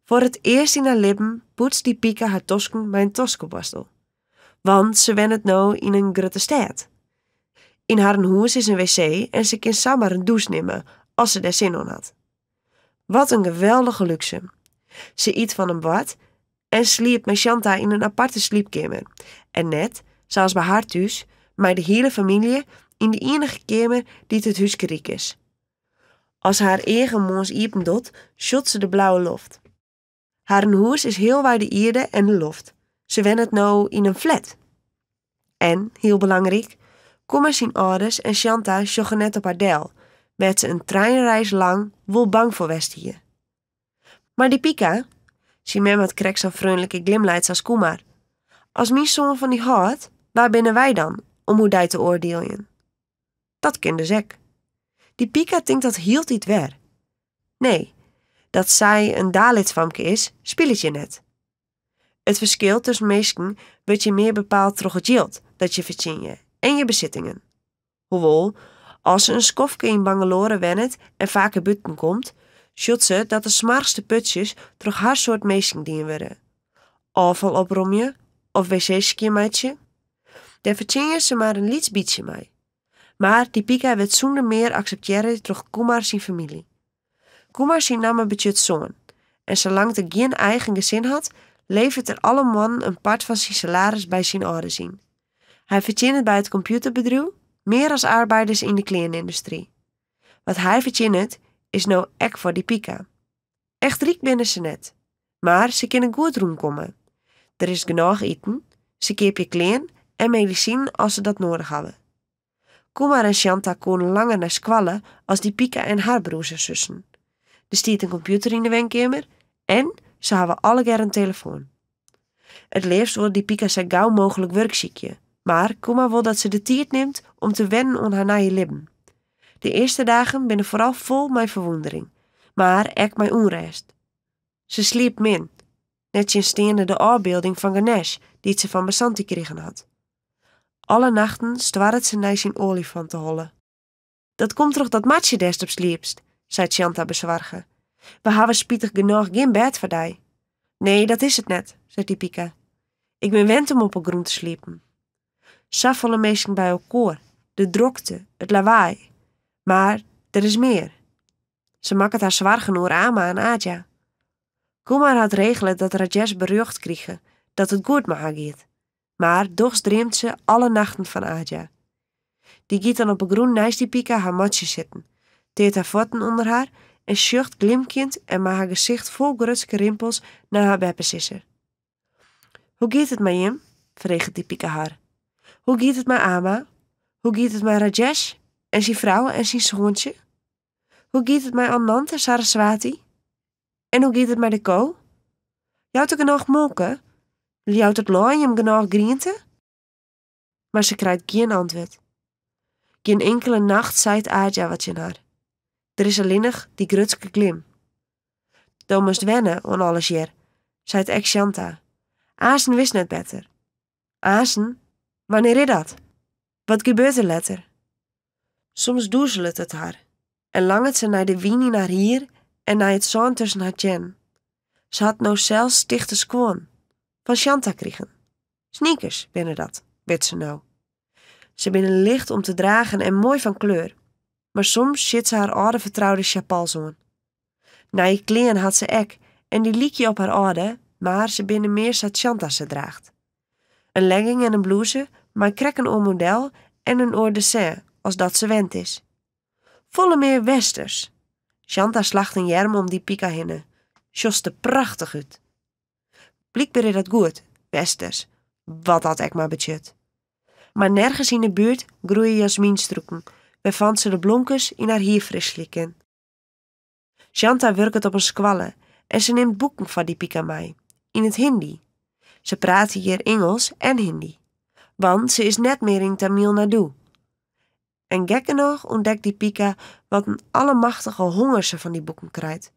[SPEAKER 1] Voor het eerst in haar lippen poetst die Pika haar tosken bij een toskenborstel. Want ze wen het nou in een grote stad. In haar huis is een wc en ze kan samen een douche nemen als ze daar zin in had. Wat een geweldige luxe. Ze eet van een bad en sliept met Shanta in een aparte sliepkamer. En net, zoals bij haar thuis, met de hele familie in de enige kamer die het huisje riek is. Als haar eigen mons iepen doet, shot ze de blauwe loft. Haar huis is heel waar de aarde en de loft. Ze wen het nou in een flat. En, heel belangrijk, komen zijn ouders en Shanta joggen net op haar del, werd ze een treinreis lang wel bang voor west hier. Maar die Pika, zijn Mehmet kreeg zo'n vriendelijke glimlach als Kumar. Als mijn zoon van die houdt, waar binnen wij dan, om hoe die te oordelen? Dat kende ze ik. Die Pika denkt dat hield niet weer. Nee, dat zij een Dalitsvamke is, speelt je net. Het verschil tussen mensen wordt je meer bepaald door het geld dat je verdient en je bezittingen. Hoewel, als ze een skofke in Bangalore wennet en vaker buiten komt, zult ze dat de smartste putjes door haar soort mensen dienen worden. Afval opromje of wc-skiermaatje. Daar verdient ze maar een liets beetje mee. Maar die Pika werd zonder meer accepteren door Kumar zijn familie. Kumar zijn namen budget zoon. En zolang hij geen eigen gezin had, levert er alle man een part van zijn salaris bij zijn ouders in. Hij verdient het bij het computerbedrijf meer als arbeiders in de klerenindustrie. Wat hij verdient is nou ek voor die Pika. Echt riek binnen ze net. Maar ze kunnen goed rondkomen. Er is genoeg eten, ze keep je kleen en medicijn als ze dat nodig hebben. Kumar en Shanta konden langer naar squallen als die Pika en haar broers en zussen. Er stiet een computer in de wenkamer en ze hebben alle een telefoon. Het liefst wil die Pika zo gauw mogelijk werkziekje, maar Kumar wil dat ze de tijd neemt om te wennen aan haar nieuwe lippen. De eerste dagen binnen vooral vol mijn verwondering, maar ek mijn onrest. Ze sliep min, net steende de afbeelding van Ganesh die ze van Basanti kregen had. Alle nachten stwarret ze naar zijn olifant te hollen. Dat komt toch dat matje dest op sliepst, zei Shanta bezorgen. We hebben spietig genoeg geen bed voor die. Nee, dat is het net, zei Tipika. Ik ben wend om op een groen te sliepen. Saffolle mensen bij elkaar, de drokte, het lawaai. Maar er is meer. Ze maakt haar zwaar genoeg Ama en Adja. Kumar had regelen dat Rajesh berucht kregen dat het goed met haar gaat. Maar dochs dreamt ze alle nachten van Adja. Die giet dan op een groen naast Tipika haar matje zitten, teert haar voeten onder haar en sjucht glimkind en maakt haar gezicht vol grutske rimpels naar haar beppensisser. Hoe gaat het met hem? vreeg Tipika haar. Hoe gaat het met Ama? Hoe gaat het met Rajesh en zijn vrouw en zijn zoontje? Hoe gaat het met Anant en Saraswati? En hoe gaat het met de ko? Jouwt er genoeg molken? Jouwt het loon hem genoeg griente? Maar ze krijgt geen antwoord. Geen enkele nacht zei Adja wat in haar. Er is alleen nog die grutske glim. Dan moest wennen aan alles hier, zei ek Shanta. Azen wist net beter. Azen? Wanneer is dat? Wat gebeurt er letter? Soms doezelt het haar en langt ze naar de wien naar hier en naar het zon tussen haar jen. Ze had nou zelfs stichte squon van Shanta kregen. Sneakers binnen dat, weet ze nou. Ze binnen licht om te dragen en mooi van kleur, maar soms zit ze haar oude vertrouwde chapals aan. Na je kleren had ze ek en die liek je op haar oude, maar ze binnen meer zat Shanta ze draagt. Een legging en een blouse, maar krekken om model en een oor dessin, als dat ze wend is. Volle meer westers. Shanta slacht een jerm om die pika hinnen. Sjoste prachtig uit. Blijkbaar is dat goed, westers, wat had ik maar betjut. Maar nergens in de buurt groeien jasmienstroeken, waarvan ze de blonkes in haar hier fris likken. Shanta werkt op een squalle en ze neemt boeken van die pika mee, in het Hindi. Ze praat hier Engels en Hindi, want ze is net meer in Tamil Nadu. En gekke nog ontdekt die pika wat een allemachtige honger ze van die boeken krijgt.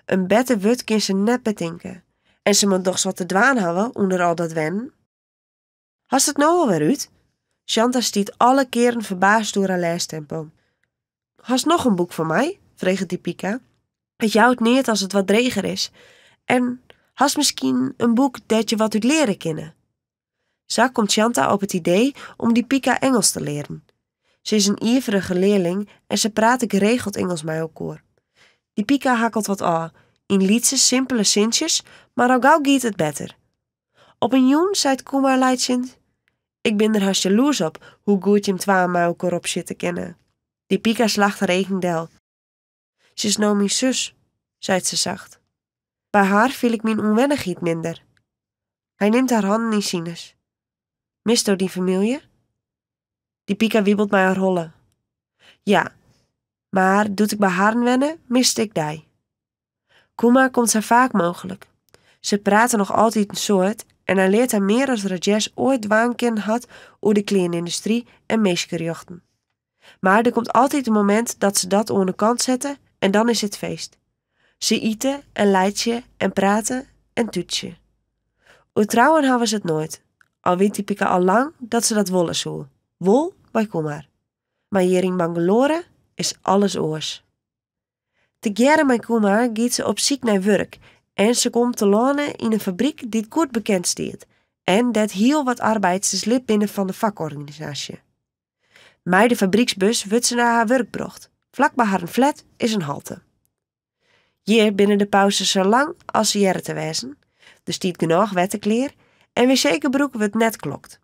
[SPEAKER 1] Een bette wut kan ze net betinken. En ze moet toch wat te dwaan hebben onder al dat wennen. Hast het nou alweer uit? Shanta stiet alle keren verbaasd door haar leestempo. Hast nog een boek voor mij? vreeg die pika. Het jouwt niet als het wat dreger is. En hast misschien een boek dat je wat uit leren kennen? Zo komt Shanta op het idee om die pika Engels te leren. Ze is een ijverige leerling en ze praat geregeld Engels met elkaar. Die pika hakkelt wat aan, in lietse simpele zintjes, maar al gauw gaat het beter. Op een joen zei Kumar leidend: ik ben er haast jaloers op hoe goed je hem twa met elkaar op zit te kennen. Die pika slacht haar eigen del. Ze is nou mijn zus, zei ze zacht. Bij haar viel ik mijn onwennigheid minder. Hij neemt haar handen in sines. Mist u die familie? Die pika wiebelt mij haar hollen. Ja, maar doet ik bij haar wennen, miste ik die. Kumar komt zo vaak mogelijk. Ze praten nog altijd een soort en hij leert haar meer als Rajesh ooit waanken had over de kleinindustrie en meiskerjochten. Maar er komt altijd een moment dat ze dat aan de kant zetten en dan is het feest. Ze eten en leidje en praten en toetje. Over trouwen hebben ze het nooit, al weet die pika al lang dat ze dat wollen zo. Wol bij Kumar. Maar hier in Bangalore is alles oors. Te jaren met Kumar gaat ze op ziek naar werk en ze komt te lonen in een fabriek die goed bekend staat en dat heel wat arbeiders lid binnen van de vakorganisatie. Met de fabrieksbus wordt ze naar haar werk bracht. Vlak bij haar flat is een halte. Hier binnen de pauze zo lang als ze jaren te wezen, dus stiet genoeg wettekleer en wc-broek wordt net klokt.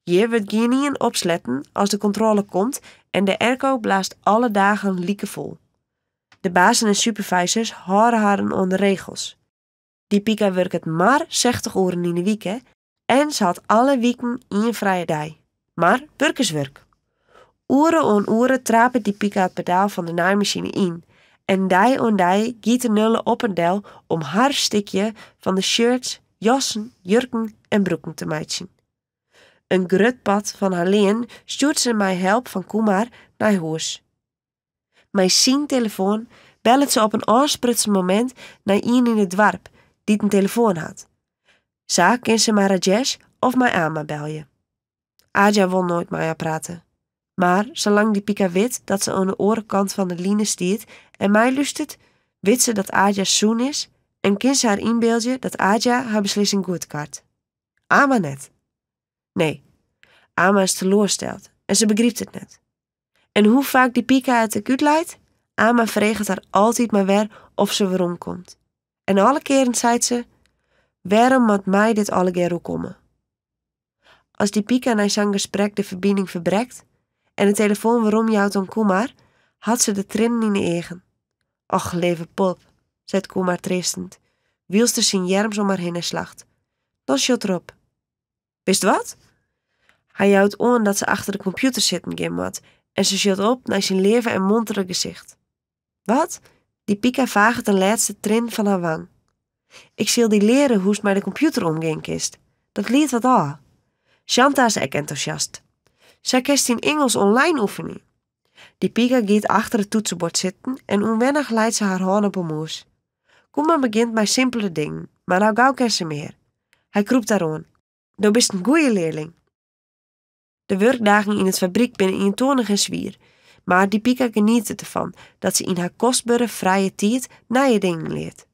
[SPEAKER 1] Hier wordt geen opsletten als de controle komt en de airco blaast alle dagen lieke vol. De bazen en supervisors houden haar aan de regels. Die pika werkt maar 60 uren in de week en ze had alle weken een vrije dag. Maar werk is werk. Uren aan uren trapen die pika het pedaal van de naaimachine in en die aan die giet de nullen op en del om haar stikje van de shirts, jassen, jurken en broeken te matchen. Een grut pad van haar leen stuurt ze mij help van Kumar naar huis. Met zijn telefoon belt ze op een aansprutsen moment naar iemand in het dorp die een telefoon had. Zo kan ze maar Rajesh of mijn ama belje. Aja wil nooit met haar praten. Maar zolang die Pika weet dat ze aan de andere kant van de line stiert en mij luistert, weet ze dat Aja zoen is en kan ze haar inbeeldje dat Aja haar beslissing goedkeurt. Ama net. Nee, Ama is teleurgesteld en ze begrijpt het net. En hoe vaak die Pika het de kut leidt, Ama vreegt haar altijd maar weer of ze weerom komt. En alle keren zei ze, waarom moet mij dit alle keer ook komen? Als die Pika na zijn gesprek de verbinding verbrekt en de telefoon waarom jouwt aan Kumar, had ze de tranen in de egen. Och, lieve pop, zei Kumar tristend, wielste zijn jerms om haar heen en slacht. Dan shot erop. Wist wat? Hij jouwt aan dat ze achter de computer zitten gaan moet en ze shot op naar zijn leven en montere gezicht. Wat? Die Pika vaagt een laatste trin van haar wang. Ik zal die leren hoe ze met de computer omgaan kist. Dat leert wat al. Shanta is ook enthousiast. Zij kist in Engels online oefenen. Die Pika gaat achter het toetsenbord zitten en onwennig leidt ze haar hand op een moes. Kumar begint met simpele dingen, maar nou gauw kan ze meer. Hij kroept haar aan. Du bist een goeie leerling. De werkdagen in het fabriek binnen eentonig en zwier, maar die Pika geniet ervan dat ze in haar kostbare vrije tijd nieuwe dingen leert.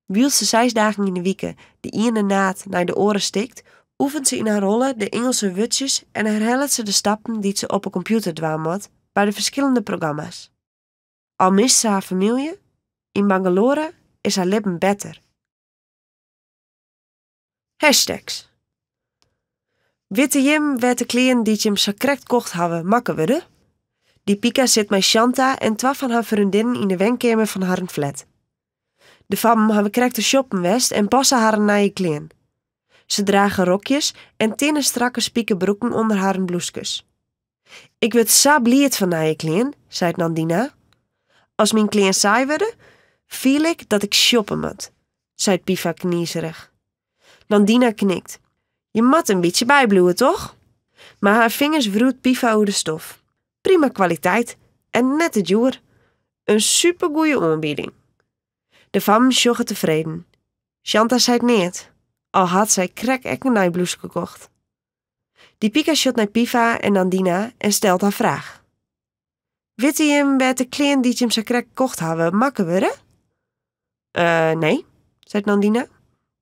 [SPEAKER 1] Wiel ze 6 dagen in de week de ene naad naar de oren stikt, oefent ze in haar rollen de Engelse woordjes en herhaalt ze de stappen die ze op een computer dwaan moet bij de verschillende programma's. Al mist ze haar familie, in Bangalore is haar leven beter. Hashtags. Witte Jim werd de kleren die Jim zo correct kocht hadden makken worden. Die Pika zit met Shanta en 2 van haar vriendinnen in de wenkamer van haar flat. De fam hebben correct de shoppen west en passen haar naar je kleren. Ze dragen rokjes en tinnen strakke spiekerbroeken onder haar bloesjes. Ik word zo blied van naar je kleren, zei Nandina. Als mijn kleren saai worden, voel ik dat ik shoppen moet, zei Piva kniezerig. Nandina knikt. Je moet een beetje bijbloeien, toch? Maar haar vingers wroet Piva over de stof. Prima kwaliteit en net te duur. Een supergoeie aanbieding. De fam sjogge tevreden. Shanta zei het niet, al had zij krek ek een nijbloes gekocht. Die Pika shot naar Piva en Nandina en stelt haar vraag. Weet je hem bij de kleren die je hem zo krek kocht hebben makken worden? Nee, zei Nandina.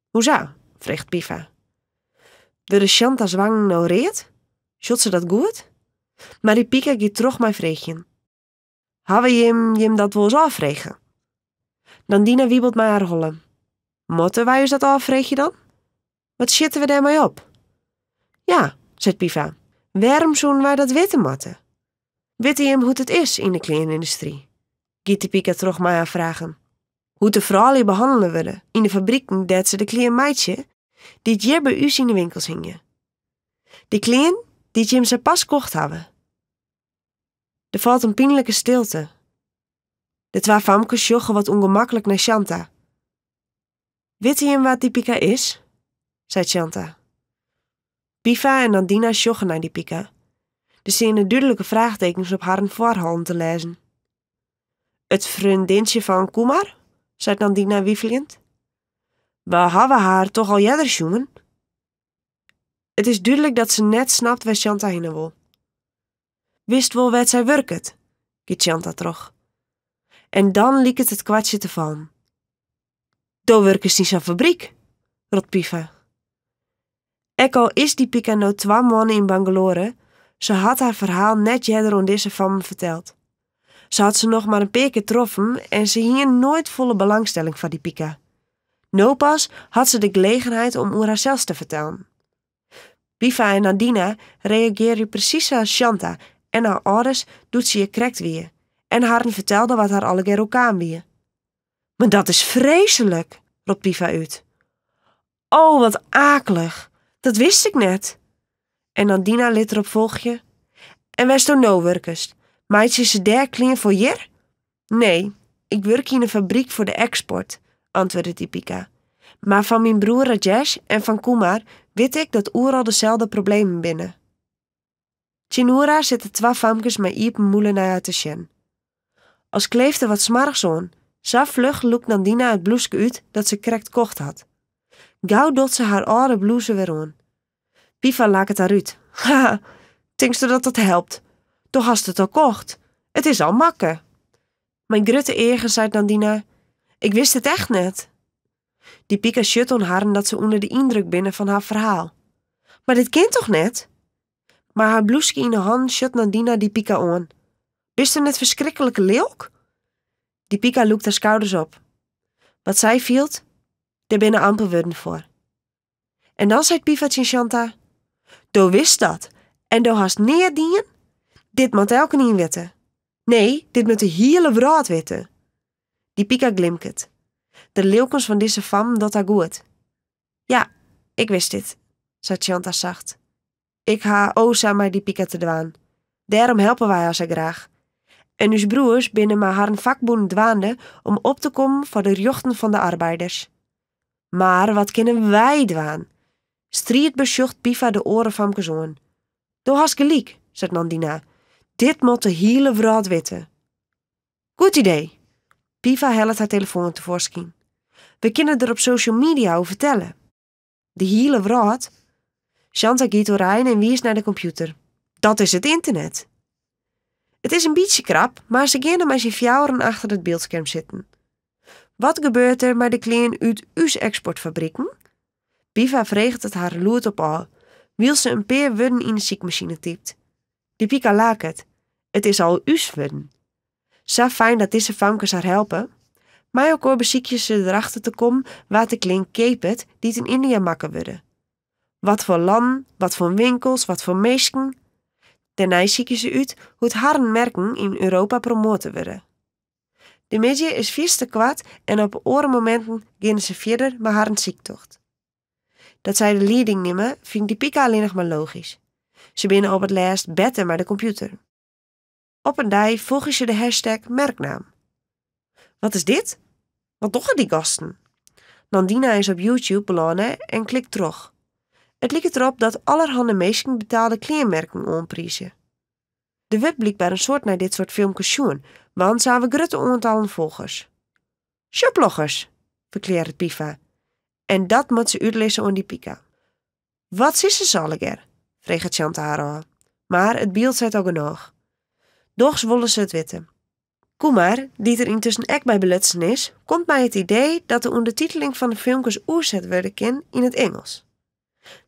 [SPEAKER 1] Hoezo? vreegt Piva. Worden Shanta's wangen nou reed? Shot ze dat goed? Maar die Pika gaat terug mijn vreegje. Hebben je hem dat wel eens afvregen? Nandina wiebelt mij haar hollen. Moeten wij ons dat afvregen dan? Wat zitten we daarmee op? Ja, zegt Piva. Waarom zouden wij dat weten moeten? Weet je hem hoe het is in de klerenindustrie? Giet de Pika terug mij haar vragen. Hoe de vrouwen behandelen worden in de fabrieken dat ze de kleermeidje die hier bij u in de winkels hingen. Die kleen die Jim ze pas kocht hebben. Er valt een pijnlijke stilte. De 2 famkes joggen wat ongemakkelijk naar Shanta. Weet je hem wat die Pika is? zei Shanta. Piva en Nandina joggen naar die Pika. Er zijn duidelijke vraagtekens op haar voorhoofd te lezen. Het vriendinnetje van Kumar? zei Nandina wievelend. We hebben haar toch al eerder jongen? Het is duidelijk dat ze net snapt waar Shanta heen wil. Wist wel waar zij werkt, giet Shanta terug. En dan liek het kwartje te vallen. Daar werkt ze in zijn fabriek, rot Piva. Ek al is die Pika nou 2 maanden in Bangalore, ze had haar verhaal net eerder aan deze van me verteld. Ze had ze nog maar een paar keer getroffen en ze hing nooit volle belangstelling van die Pika. Nou pas had ze de gelegenheid om over haarzelf te vertellen. Piva en Nandina reageren precies zoals Shanta en haar ouders doet ze je krekt weer en haar vertelde wat haar alle keer ook aanbieden. Maar dat is vreselijk, roept Piva uit. Oh, wat akelig, dat wist ik net. En Nandina liet erop volgje. En wij staan nou werkest. Meidje ze daar klein voor hier? Nee, ik werk in een fabriek voor de export, antwoordde die Pika. Maar van mijn broer Rajesh en van Kumar weet ik dat overal dezelfde problemen binnen. Chinura zitten 2 famkes met iepen moelen naar haar te sjen. Als kleefde wat smarrigs aan. Zo vlug loekt Nandina het bloeske uit dat ze krekt kocht had. Gauw doet ze haar oude blouse weer aan. Piva laat het eruit. Haha, denkst dat dat helpt? Toch hast het al kocht. Het is al makke. Mijn grutte eger, zei Nandina. Ik wist het echt net. Die Pika shut on haar dat ze onder de indruk binnen van haar verhaal. Maar dit kind toch net? Maar haar bloeske in de hand shut Nandina die Pika aan. Wist er net verschrikkelijke leeuwk? Die Pika loekt haar schouders op. Wat zij vielt, daar binnen amper woorden voor. En dan zei Piva tegen Shanta, "Do wist dat, en do hast neer dien? Dit moet elke niet weten. Nee, dit moet de hele wereld weten." Die Pika glimket. De leeuwkens van deze fam dat haar goed. "Ja, ik wist dit," zei Shanta zacht. "Ik ha oza mij die Pika te dwaan. Daarom helpen wij haar zo graag. En uw broers binnen maar haar vakboen dwaande om op te komen voor de jochten van de arbeiders. Maar wat kunnen wij dwaan?" Strijd besjocht Piva de oren van mijn zoon. "Do hast gelijk," zei Nandina. "Dit moet de hele wereld weten." "Goed idee." Piva helpt haar telefoon tevoorschijn. "We kunnen er op social media over vertellen." "De hele wereld?" Shanta giet doorheen en wies naar de computer. "Dat is het internet." Het is een beetje krap, maar ze gaan met z'n fjouweren achter het beeldscherm zitten. Wat gebeurt er met de klein uit uw exportfabrieken? Piva vreegt het haar loert op al, wiel ze een paar woorden in de ziekmachine typt. Die Pika laakt het. Het is al uw woorden. Zo fijn dat deze famkes haar helpen. Maar ook al beziekje ze erachter te komen waar de klein keepet die het in India makken worden. Wat voor land, wat voor winkels, wat voor meesken. Daarna zieken ze uit hoe het haren merken in Europa promoten worden. De media is vies te kwaad en op orenmomenten gaan ze verder met haar ziektocht. Dat zij de leiding nemen, vindt die Pika alleen nog maar logisch. Ze binnen op het laatst beter maar de computer. Op een dag volgen ze de hashtag merknaam. Wat is dit? Wat doen die gasten? Nandina is op YouTube begonnen en klikt terug. Het lijkt erop dat allerhande mensen betaalde kleermerken aanprijzen. De web blijkbaar een soort naar dit soort filmpjes zien, want ze hebben grote aantallen volgers. Shoploggers, verklaart Piva. En dat moet ze uitlezen aan die Pika. Wat is ze zaliger? Vreegt Shanta haar aan. Maar het beeld zet al genoeg. Doch willen ze het weten. Kumar, die er intussen ek bij belutsen is, komt bij het idee dat de ondertiteling van de filmpjes oerzet worden kan in het Engels.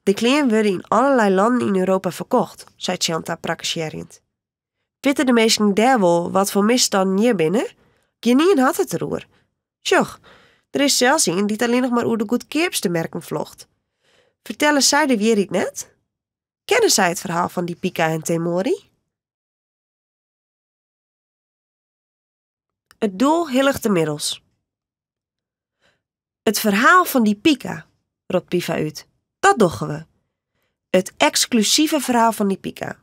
[SPEAKER 1] De kleren worden in allerlei landen in Europa verkocht, zei Shanta prakkersjerend. Weten de meesten daar wel wat voor misstanden hier binnen? Geen had het erover. Tjoch, er is zelfs een die het alleen nog maar over de goedkoopste merken vlogt. Vertellen zij de weer net? Kennen zij het verhaal van die Pika en Temori? Het doel hilligt de middels. Het verhaal van die Pika, roept Piva uit. Dat doggen we. Het exclusieve verhaal van die Pika.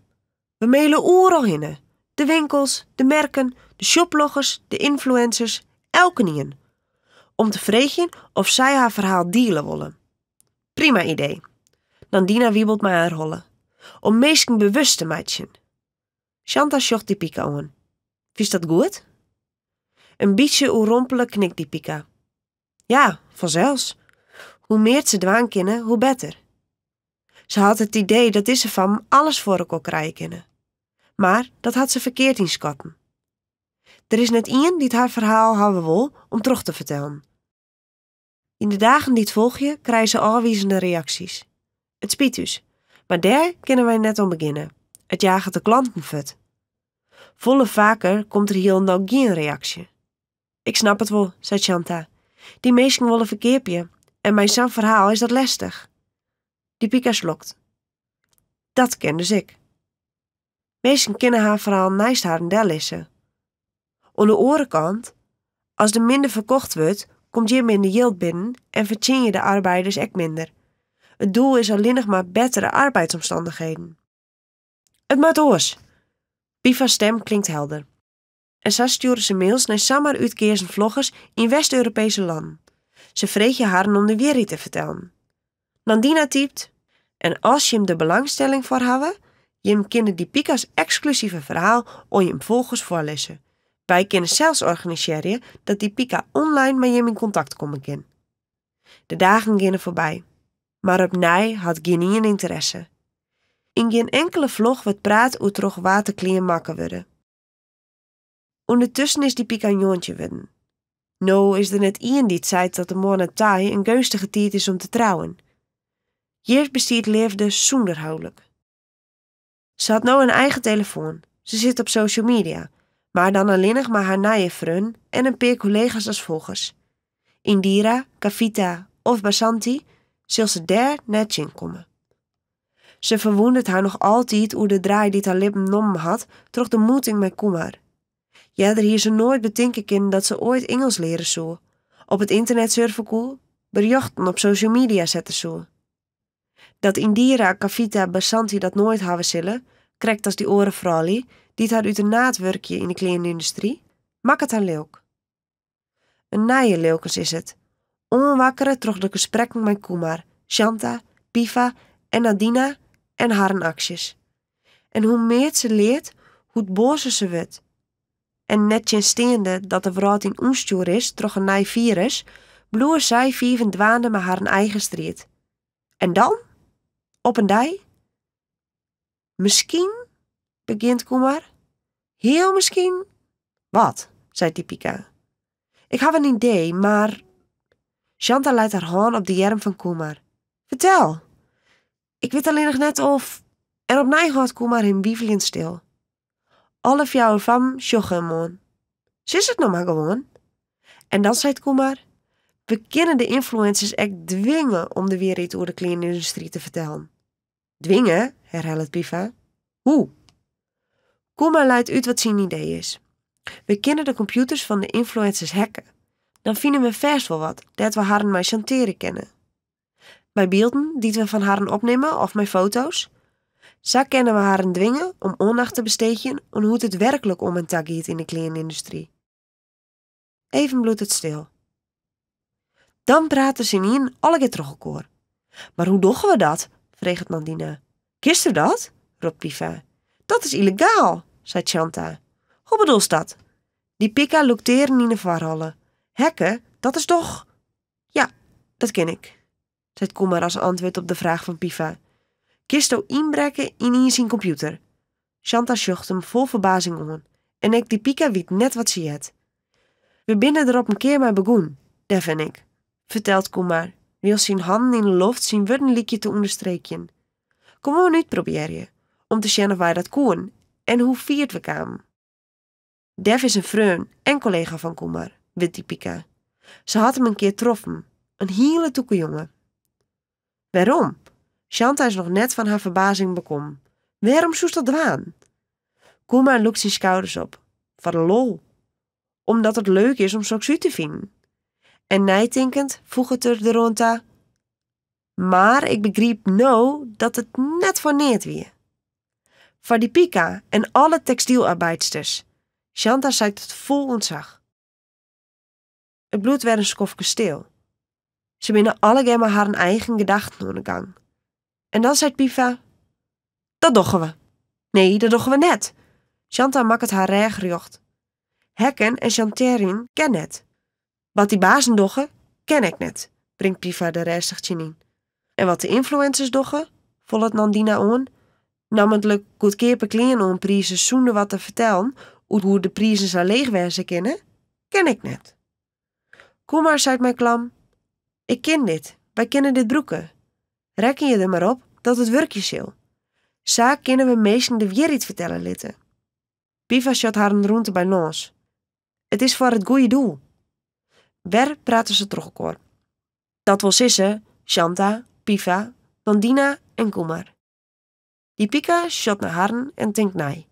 [SPEAKER 1] We mailen overal hinnen. De winkels, de merken, de shoploggers, de influencers, elke nien. Om te vregen of zij haar verhaal dealen willen. Prima idee. Nandina wiebelt mij haar rollen. Om meesken bewust te maken. Shanta sjocht die Pika aan. Vies dat goed? Een beetje oerompelig knikt die Pika. Ja, vanzelfs. Hoe meer ze dwaan kennen, hoe beter. Ze had het idee dat deze fam alles voor elkaar krijgen kunnen. Maar dat had ze verkeerd inschatten. Er is net iemand die het haar verhaal hebben wil om terug te vertellen. In de dagen die het volgen krijgen ze afwijzende reacties. Het spiet dus, maar daar kunnen wij net om beginnen. Het jagen de klanten vet. Volle vaker komt er hier nou geen reactie. Ik snap het wel, zei Shanta. Die meesten willen verkeerpje en bij zo'n verhaal is dat lastig. Die Pika slokt. Dat ken dus ik. Meesten kennen haar verhaal naast haar en daar lezen. Aan de andere kant, als er minder verkocht wordt, komt je minder yield binnen en verdien je de arbeiders ook minder. Het doel is alleen nog maar betere arbeidsomstandigheden. Het moet oors. Piva's stem klinkt helder. En zo sturen ze mails naar zomaar uitkeersen vloggers in West-Europese landen. Ze vregen haar om de weer te vertellen. Nandina typt, en als je hem de belangstelling voor hebben, je hem kunnen die Pika's exclusieve verhaal aan je volgers voorlezen. Wij kunnen zelfs organiseren dat die Pika online met je in contact komen kan. De dagen gingen voorbij, maar op mij had geen interesse. In geen enkele vlog werd praat hoe terug water klein makken worden. Ondertussen is die Pika een jongetje worden. Nou is er net iemand die zei dat de morgen taai een gunstige tijd is om te trouwen. Hier bestiert leefde zonder huwelijk. Ze had nou een eigen telefoon. Ze zit op social media, maar dan alleen nog maar haar nije vriend en een paar collega's als volgers. Indira, Kavita of Basanti zal ze daar net in komen. Ze verwondert haar nog altijd hoe de draai die haar lippen nommen had, terug de moeting met Kumar. Ja, er hier ze nooit bedenken kunnen dat ze ooit Engels leren zou. Op het internet surfen koe, berichten op social media zetten zou. Dat Indira, Kavita, Basanti dat nooit hebben zullen, krijgt als die oren vrouwlie, die het haar uit een naadwerkje in de kledingindustrie, maakt het haar leuk. Een nije leukens is het. Onwakkeren terug de gesprekken met Kumar, Shanta, Piva en Nadina en haar acties. En hoe meer ze leert, hoe bozer ze wordt. En net steende dat de vrouw in onstuur is, terug een nij virus, bloeien zij 25 met haar eigen strijd. En dan? Op een dij? Misschien, begint Kumar. Heel misschien? Wat? Zei Pika. Ik heb een idee, maar... Shanta leidt haar hand op de arm van Kumar. Vertel. Ik weet alleen nog net of... En opnieuw gaat Kumar hem wievelend stil. Alle vrouwen van sjoggen hem aan. Ze is het nog maar gewoon. En dan zei Kumar... We kunnen de influencers echt dwingen om de wereld over de kledingindustrie te vertellen. Dwingen, herhaalt Piva. Hoe? Kumar leidt uit wat zijn idee is. We kunnen de computers van de influencers hacken. Dan vinden we vast wel wat, dat we haar maar chanteren kennen. Mijn beelden die we van haar opnemen of mijn foto's. Zo kunnen we haar dwingen om aandacht te besteden aan hoe het werkelijk om een tag gaat in de kledingindustrie. Even bloedt het stil. Dan praten ze in alle keer terug elkaar. Maar hoe doen we dat? Vreegt Nadina. Kist u dat? roept Piva. Dat is illegaal, zei Shanta. Hoe bedoel je dat? Die Pika locteren in de varhallen. Hacken, dat is toch... Ja, dat ken ik, zei Kumar als antwoord op de vraag van Piva. Kist u inbreken in zijn computer? Shanta sjocht hem vol verbazing om. En ik die Pika weet net wat ze het. We binnen er op een keer maar begoen, dat vind ik, vertelt Kumar, wil zijn handen in de lucht zijn woordenlikje te onderstrepen. Kom gewoon uitproberen, om te zien of wij dat koen en hoe viert we kwamen. Dev is een vriend en collega van Kumar, weet die Pika. Ze had hem een keer troffen, een hele toeke jongen. Waarom? Shanta is nog net van haar verbazing bekomen. Waarom zoest dat dwaan? Kumar loekt zijn schouders op. Van de lol. Omdat het leuk is om zo'n uit te vinden. En nijtinkend voegt het er rond aan. Maar ik begreep nou dat het net voor neert weer. Voor die Pika en alle textielarbeidsters. Shanta zei het vol ontzag. Het bloed werd een skofke stil. Ze binnen alle maar haar eigen gedachten aan de gang. En dan zei Piva, dat doggen we. Nee, dat doggen we net. Shanta maakt het haar recht. Hacken en chanteren ken het. Wat die bazen doggen, ken ik net, brengt Piva de restigtje in. En wat de influencers doggen, volgt Nadina aan, namelijk goedkeer per klein om prijzen zonder wat te vertellen, hoe de prijzen zou leegwerzen kennen, ken ik net. Kumar zei mij klam, ik ken dit, wij kennen dit broeken. Reken je er maar op dat het werkje zal. Zo kunnen we meesten de wereld vertellen litten. Piva shot haar een roente bij ons. Het is voor het goede doel. Wer praten ze terug elkaar. Dat wil Sisse, Shanta, Piva, Nadina en Kumar. Die Pika shot naar haar en denkt nee.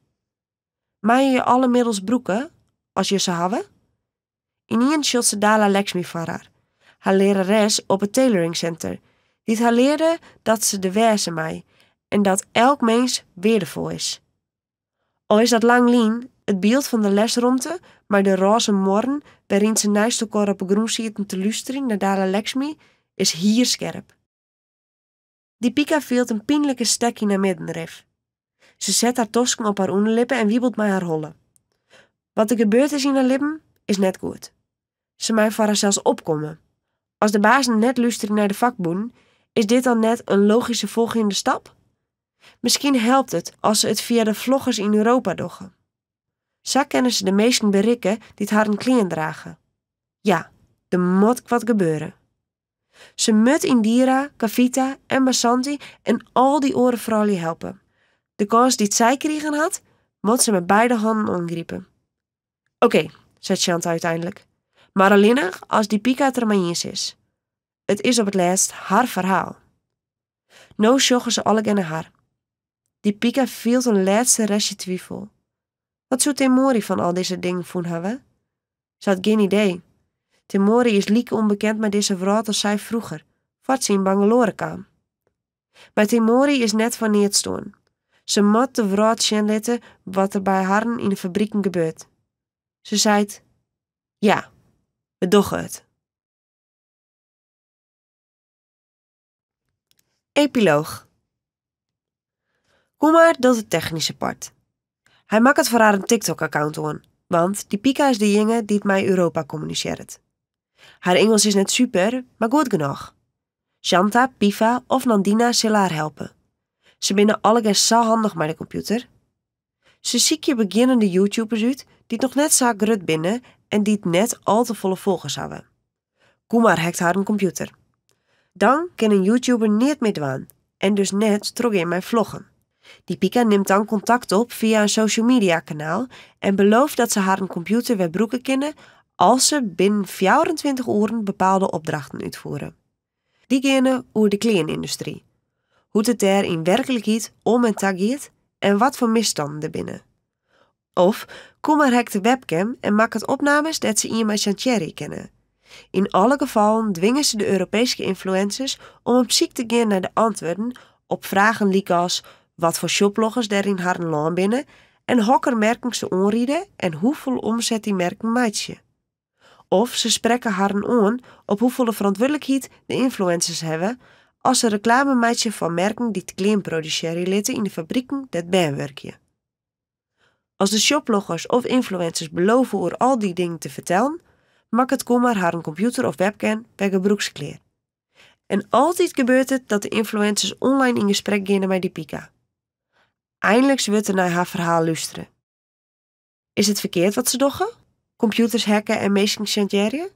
[SPEAKER 1] Maaien je alle middels broeken, als je ze hebben? In een shot ze Dala Lakshmi voor haar lerares op het tailoring center, die haar leerde dat ze de wijze mij en dat elk mens waardevol is. Al is dat lang lien, het beeld van de lesruimte, maar de roze morgen waarin ze naast elkaar op een groen zitten te luisteren naar Dala Lakshmi, is hier scherp. Die Pika veelt een pijnlijke stekje naar middenrif. Ze zet haar tosken op haar onderlippen en wiebelt mij haar hollen. Wat er gebeurd is in haar leven, is net goed. Ze mij voor haar zelfs opkomen. Als de bazen net luisteren naar de vakbonden, is dit dan net een logische volgende stap? Misschien helpt het als ze het via de vloggers in Europa doen. Zo kunnen ze de meesten bereiken die het haar een kleren dragen. Ja, er moet wat gebeuren. Ze moet Indira, Kavita en Basanti en al die orenvrouwen helpen. De kans die zij kregen had, moet ze met beide handen ongrijpen. Oké, zei Shanta uiteindelijk. Maar alleen nog als die Pika er maar eens is. Het is op het laatst haar verhaal. Nou sjoggen ze alle naar haar. Die Pika viel een laatste restje twijfel. Wat zou Temori van al deze dingen voelen hebben? Ze had geen idee. Temori is lieke onbekend met deze vrouw als zij vroeger, voordat ze in Bangalore kwam. Maar Temori is net van niet staan. Ze moet de vrouw zien letten wat er bij haar in de fabrieken gebeurt. Ze zei: ja, we doen het. Epiloog. Kumar doet het technische part. Hij maakt het voor haar een TikTok-account aan, want die Pika is de jongen die het met Europa communiceert. Haar Engels is net super, maar goed genoeg. Shanta, Piva of Nandina zullen haar helpen. Ze binnen allemaal zo handig met de computer. Ze ziet je beginnende YouTubers uit die het nog net zo grut binnen en die het net al te volle volgers hebben. Kumar hackt haar een computer. Dan kan een YouTuber niet meer doen en dus net terug in mijn vloggen. Die Pika neemt dan contact op via een social media kanaal en belooft dat ze haar een computer weer broeken kunnen als ze binnen 24 uur bepaalde opdrachten uitvoeren. Die gaan over de kledingindustrie. Hoe het daar in werkelijkheid om en tag gaat en wat voor misstanden er binnen. Of Kumar hackt de webcam en maakt het opnames dat ze iemand Chantieri kennen. In alle gevallen dwingen ze de Europese influencers om op zoek te gaan naar de antwoorden op vragen als wat voor shoploggers er in haar land binnen en hokker merken ze onrieden en hoeveel omzet die merken maatje. Of ze spreken haar aan op hoeveel verantwoordelijkheid de influencers hebben als ze reclame maken van merken die te klein produceren laten in de fabrieken dat bijwerkje. Als de shoploggers of influencers beloven over al die dingen te vertellen, maakt het Kumar haar een computer of webcam bij gebroekskleer. En altijd gebeurt het dat de influencers online in gesprek gaan met die Pika. Eindelijk wordt er naar haar verhaal luisteren. Is het verkeerd wat ze doen? Computers hacken en mensen chantage?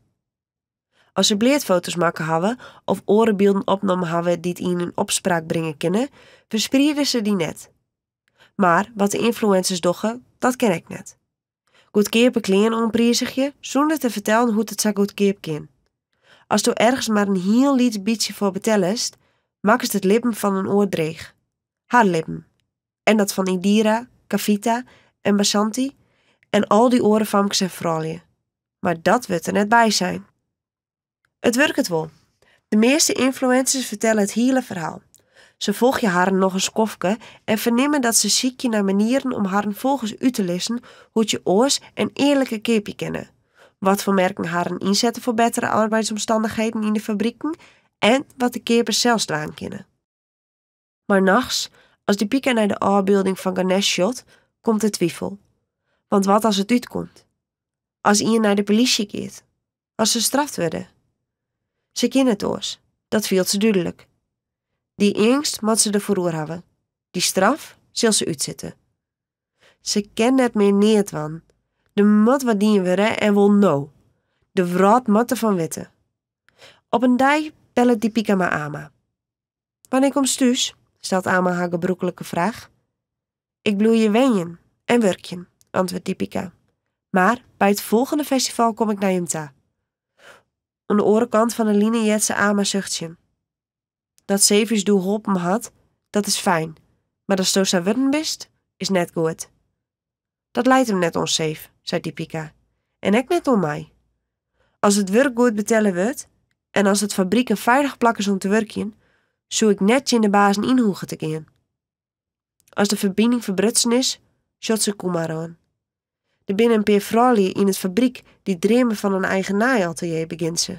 [SPEAKER 1] Als ze bleedfoto's maken hebben of orenbeelden opgenomen hebben die het in een opspraak brengen kunnen, verspreiden ze die net. Maar wat de influencers doen, dat ken ik net. Goedkeep kleren onprijzig je, zonder te vertellen hoe het zo goedkeep kan. Als je ergens maar een heel liet beetje voor betellest, maken ze het lippen van een oor dreig. Haar lippen. En dat van Indira, Kavita en Basanti en al die orenvamkes en vrouwen. Maar dat wordt er net bij zijn. Het werkt het wel. De meeste influencers vertellen het hele verhaal. Ze volgen haar nog een skofke en vernemen dat ze ziekje naar manieren om haar volgens u te lezen hoe het je oors en eerlijke keepje kennen. Wat voor merken haar inzetten voor betere arbeidsomstandigheden in de fabrieken en wat de keepers zelfs doen kunnen. Maar nachts, als die Pika naar de afbeelding van Ganesh shot, komt de twijfel. Want wat als het uitkomt? Als iemand naar de politie gaat? Als ze gestraft worden? Ze kennen het oors. Dat viel ze duidelijk. Die angst moet ze ervoor hebben. Die straf zal ze uitzitten. Ze kent net meer niet van. De moet wat dien worden en wil nou. De wraad moet ervan weten. Op een dag belt die Pika maar Ama. Wanneer komt thuis? Stelt Ama haar gebroekelijke vraag. Ik bloei je wenjen en werkjen, antwoordt die Pika. Maar bij het volgende festival kom ik naar je ta. Aan de orenkant van de linie jet ze Ama zuchtje. Dat Zevius doel geholpen had, dat is fijn. Maar als je zo worden bist, is net goed. Dat leidt hem net ons Zeef, zei die Pika. En ik net om mij. Als het werk goed betellen wordt, en als het fabriek een veilig plak is om te werken, zou ik net in de bazen inhoegen te gaan. Als de verbinding verbrutsen is, shot ze Kumar aan. Er binnen een paar vrouwen in het fabriek die dromen van een eigen naaiatelier begint ze.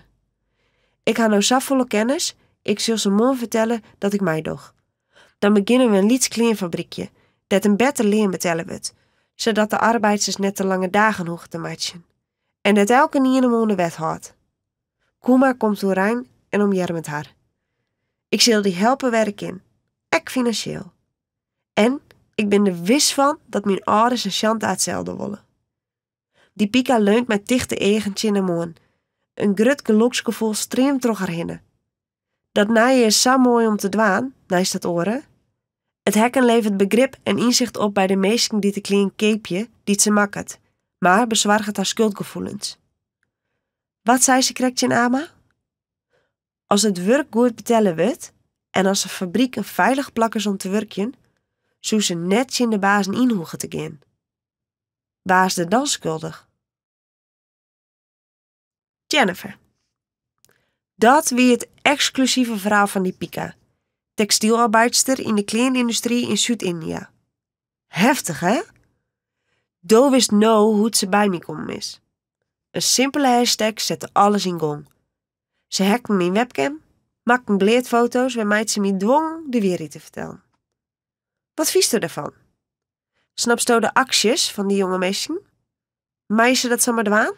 [SPEAKER 1] Ik ga nou zo volle kennis, ik zal ze morgen vertellen dat ik mij doe. Dan beginnen we een liets klein fabriekje, dat een beter leen betellen wordt, zodat de arbeiders net te lange dagen hoeven te matchen. En dat elke niet om de wet houdt. Kuma komt door Rijn en omjer met haar. Ik zal die helpen werken, ek financieel. En ik ben er wis van dat mijn ouders en Shanta hetzelfde willen. Die Pika leunt met dichte egentje in de moon. Een grut geluksgevoel streamt door haar heen. Dat naaien is zo mooi om te dwaan, naast dat oren. Het hekken levert begrip en inzicht op bij de meesten die te klein keepje, die ze makkert, maar bezwargt haar schuldgevoelens. Wat zei ze krijgt in Ama? Als het werk goed betellen wordt en als de fabriek een veilig plak is om te werken, zou ze net in de bazen inhoegen te gaan. Waar is er dan schuldig? Jennifer. Dat wie het exclusieve verhaal van die Pika, textielarbeidster in de kledingindustrie in Zuid-India. Heftig, hè? Do wist nou hoe het ze bij me komen is. Een simpele hashtag zette alles in gang. Ze hackten mijn webcam, maakten bleedfoto's waarmee ze me dwong de wereld te vertellen. Wat vies u daarvan? Snapst u de acties van die jonge meisjes? Meisje dat zomaar dwaan?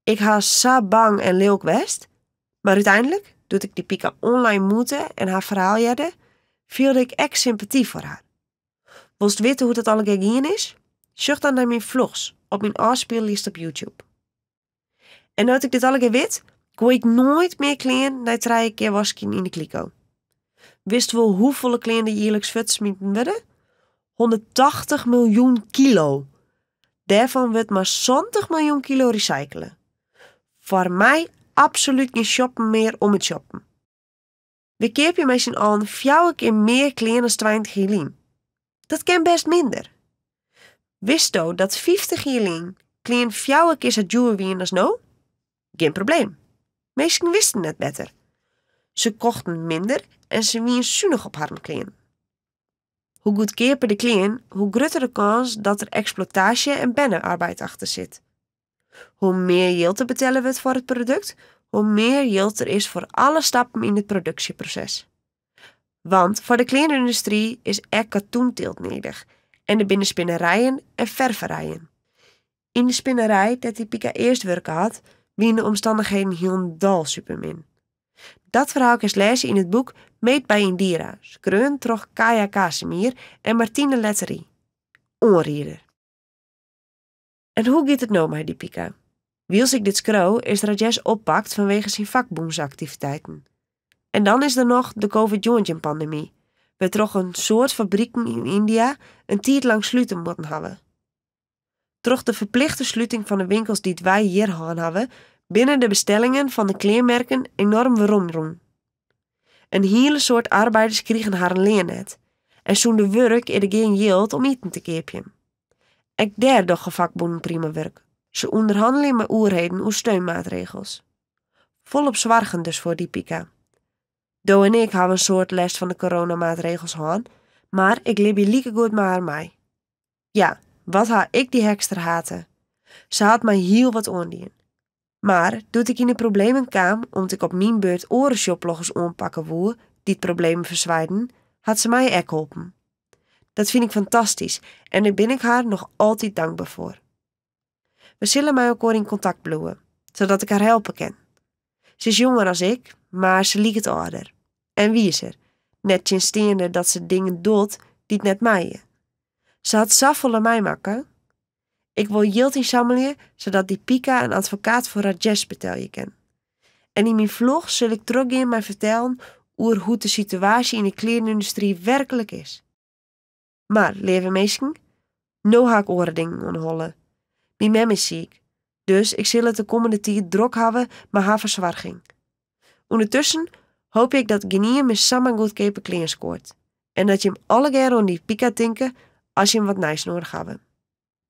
[SPEAKER 1] Ik had zo bang en leuk west, maar uiteindelijk, doet ik die Pika online moeten en haar verhaal jadde, voelde ik echt sympathie voor haar. Wilst weten hoe dat alle gegaan is? Zoek dan naar mijn vlogs op mijn afspeellijst op YouTube. En nu ik dit alle weet, gooi ik nooit meer kleding na 3 keer wasken in de kliko. Wist wel hoeveel kleding jaarlijks vertsmieten worden? 180 miljoen kilo. Daarvan wordt maar 20 miljoen kilo recyclen. Voor mij absoluut geen shoppen meer om het shoppen. We kopen met z'n allen 4 keer meer kleding dan 20 jaar geleden. Dat kan best minder. Wist u dat 50 jaar geleden kleding 4 keer zo duur waren als nou? Geen probleem. Meesten wisten het beter. Ze kochten minder en ze waren zuinig op haar kleding. Hoe goedkoper de kleding, hoe groter de kans dat er exploitatie en bennenarbeid achter zit. Hoe meer geld er betalen wordt voor het product, hoe meer geld er is voor alle stappen in het productieproces. Want voor de kledingindustrie is er katoenteelt nodig en er binnen spinnerijen en ververijen. In de spinnerij dat die Pika eerst werken had, waren de omstandigheden heel supermin. Dat verhaal is lezen in het boek Meet bij Indira, schreeuwen door Kaya Casimir en Martine Letterie. Onrieder. En hoe gaat het nou met die Pika? Wiels ik dit schreeuw is Rajesh oppakt vanwege zijn vakboensactiviteiten. En dan is er nog de COVID-19-pandemie, waar toch een soort fabrieken in India een tijd lang sluiten moeten hebben. Toch de verplichte sluiting van de winkels die wij hier hebben, binnen de bestellingen van de kleermerken enorm weeromroen. Een hele soort arbeiders kregen haar leen net, en zonder werk er geen geld om eten te kopen. Ik daar doch vakbonden prima werk. Ze onderhandelen met oerheden over steunmaatregels. Volop zwargen dus voor die Pika. Do en ik hebben een soort les van de coronamaatregels gehad, maar ik leef lieke goed met haar mij. Ja, wat had ik die hekster haten. Ze had mij heel wat ondien. Maar toen ik in de problemen kwam, omdat ik op mijn beurt orenshoploggers aanpakken woe, die het probleem verzwijden, had ze mij ook geholpen. Dat vind ik fantastisch en daar ben ik haar nog altijd dankbaar voor. We zullen mij elkaar in contact blijven, zodat ik haar helpen kan. Ze is jonger als ik, maar ze liegt het ouder. En wiezer, net steende dat ze dingen doet die het net mij. Ze had zoveel mij maken. Ik wil geld inzamelen, zodat die Pika een advocaat voor Rajesh betalen kan. En in mijn vlog zul ik teruggaan mij vertellen over hoe de situatie in de kledingindustrie werkelijk is. Maar, lieve meisken, nou ga ik oren dingen onhollen. Mijn mem is ziek, dus ik zal het de komende tijd druk hebben met haar verzwarging. Ondertussen hoop ik dat Genie met samen goedkope kleding scoort. En dat je hem alle keer aan die Pika denken als je hem wat nijs nodig hebt.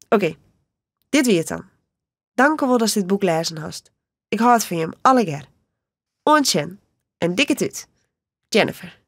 [SPEAKER 1] Oké, dit weer het dan. Dank wel dat je dit boek lezen hast. Ik houd van je hem alle keer. Ontjen en dikke tut. Jennifer.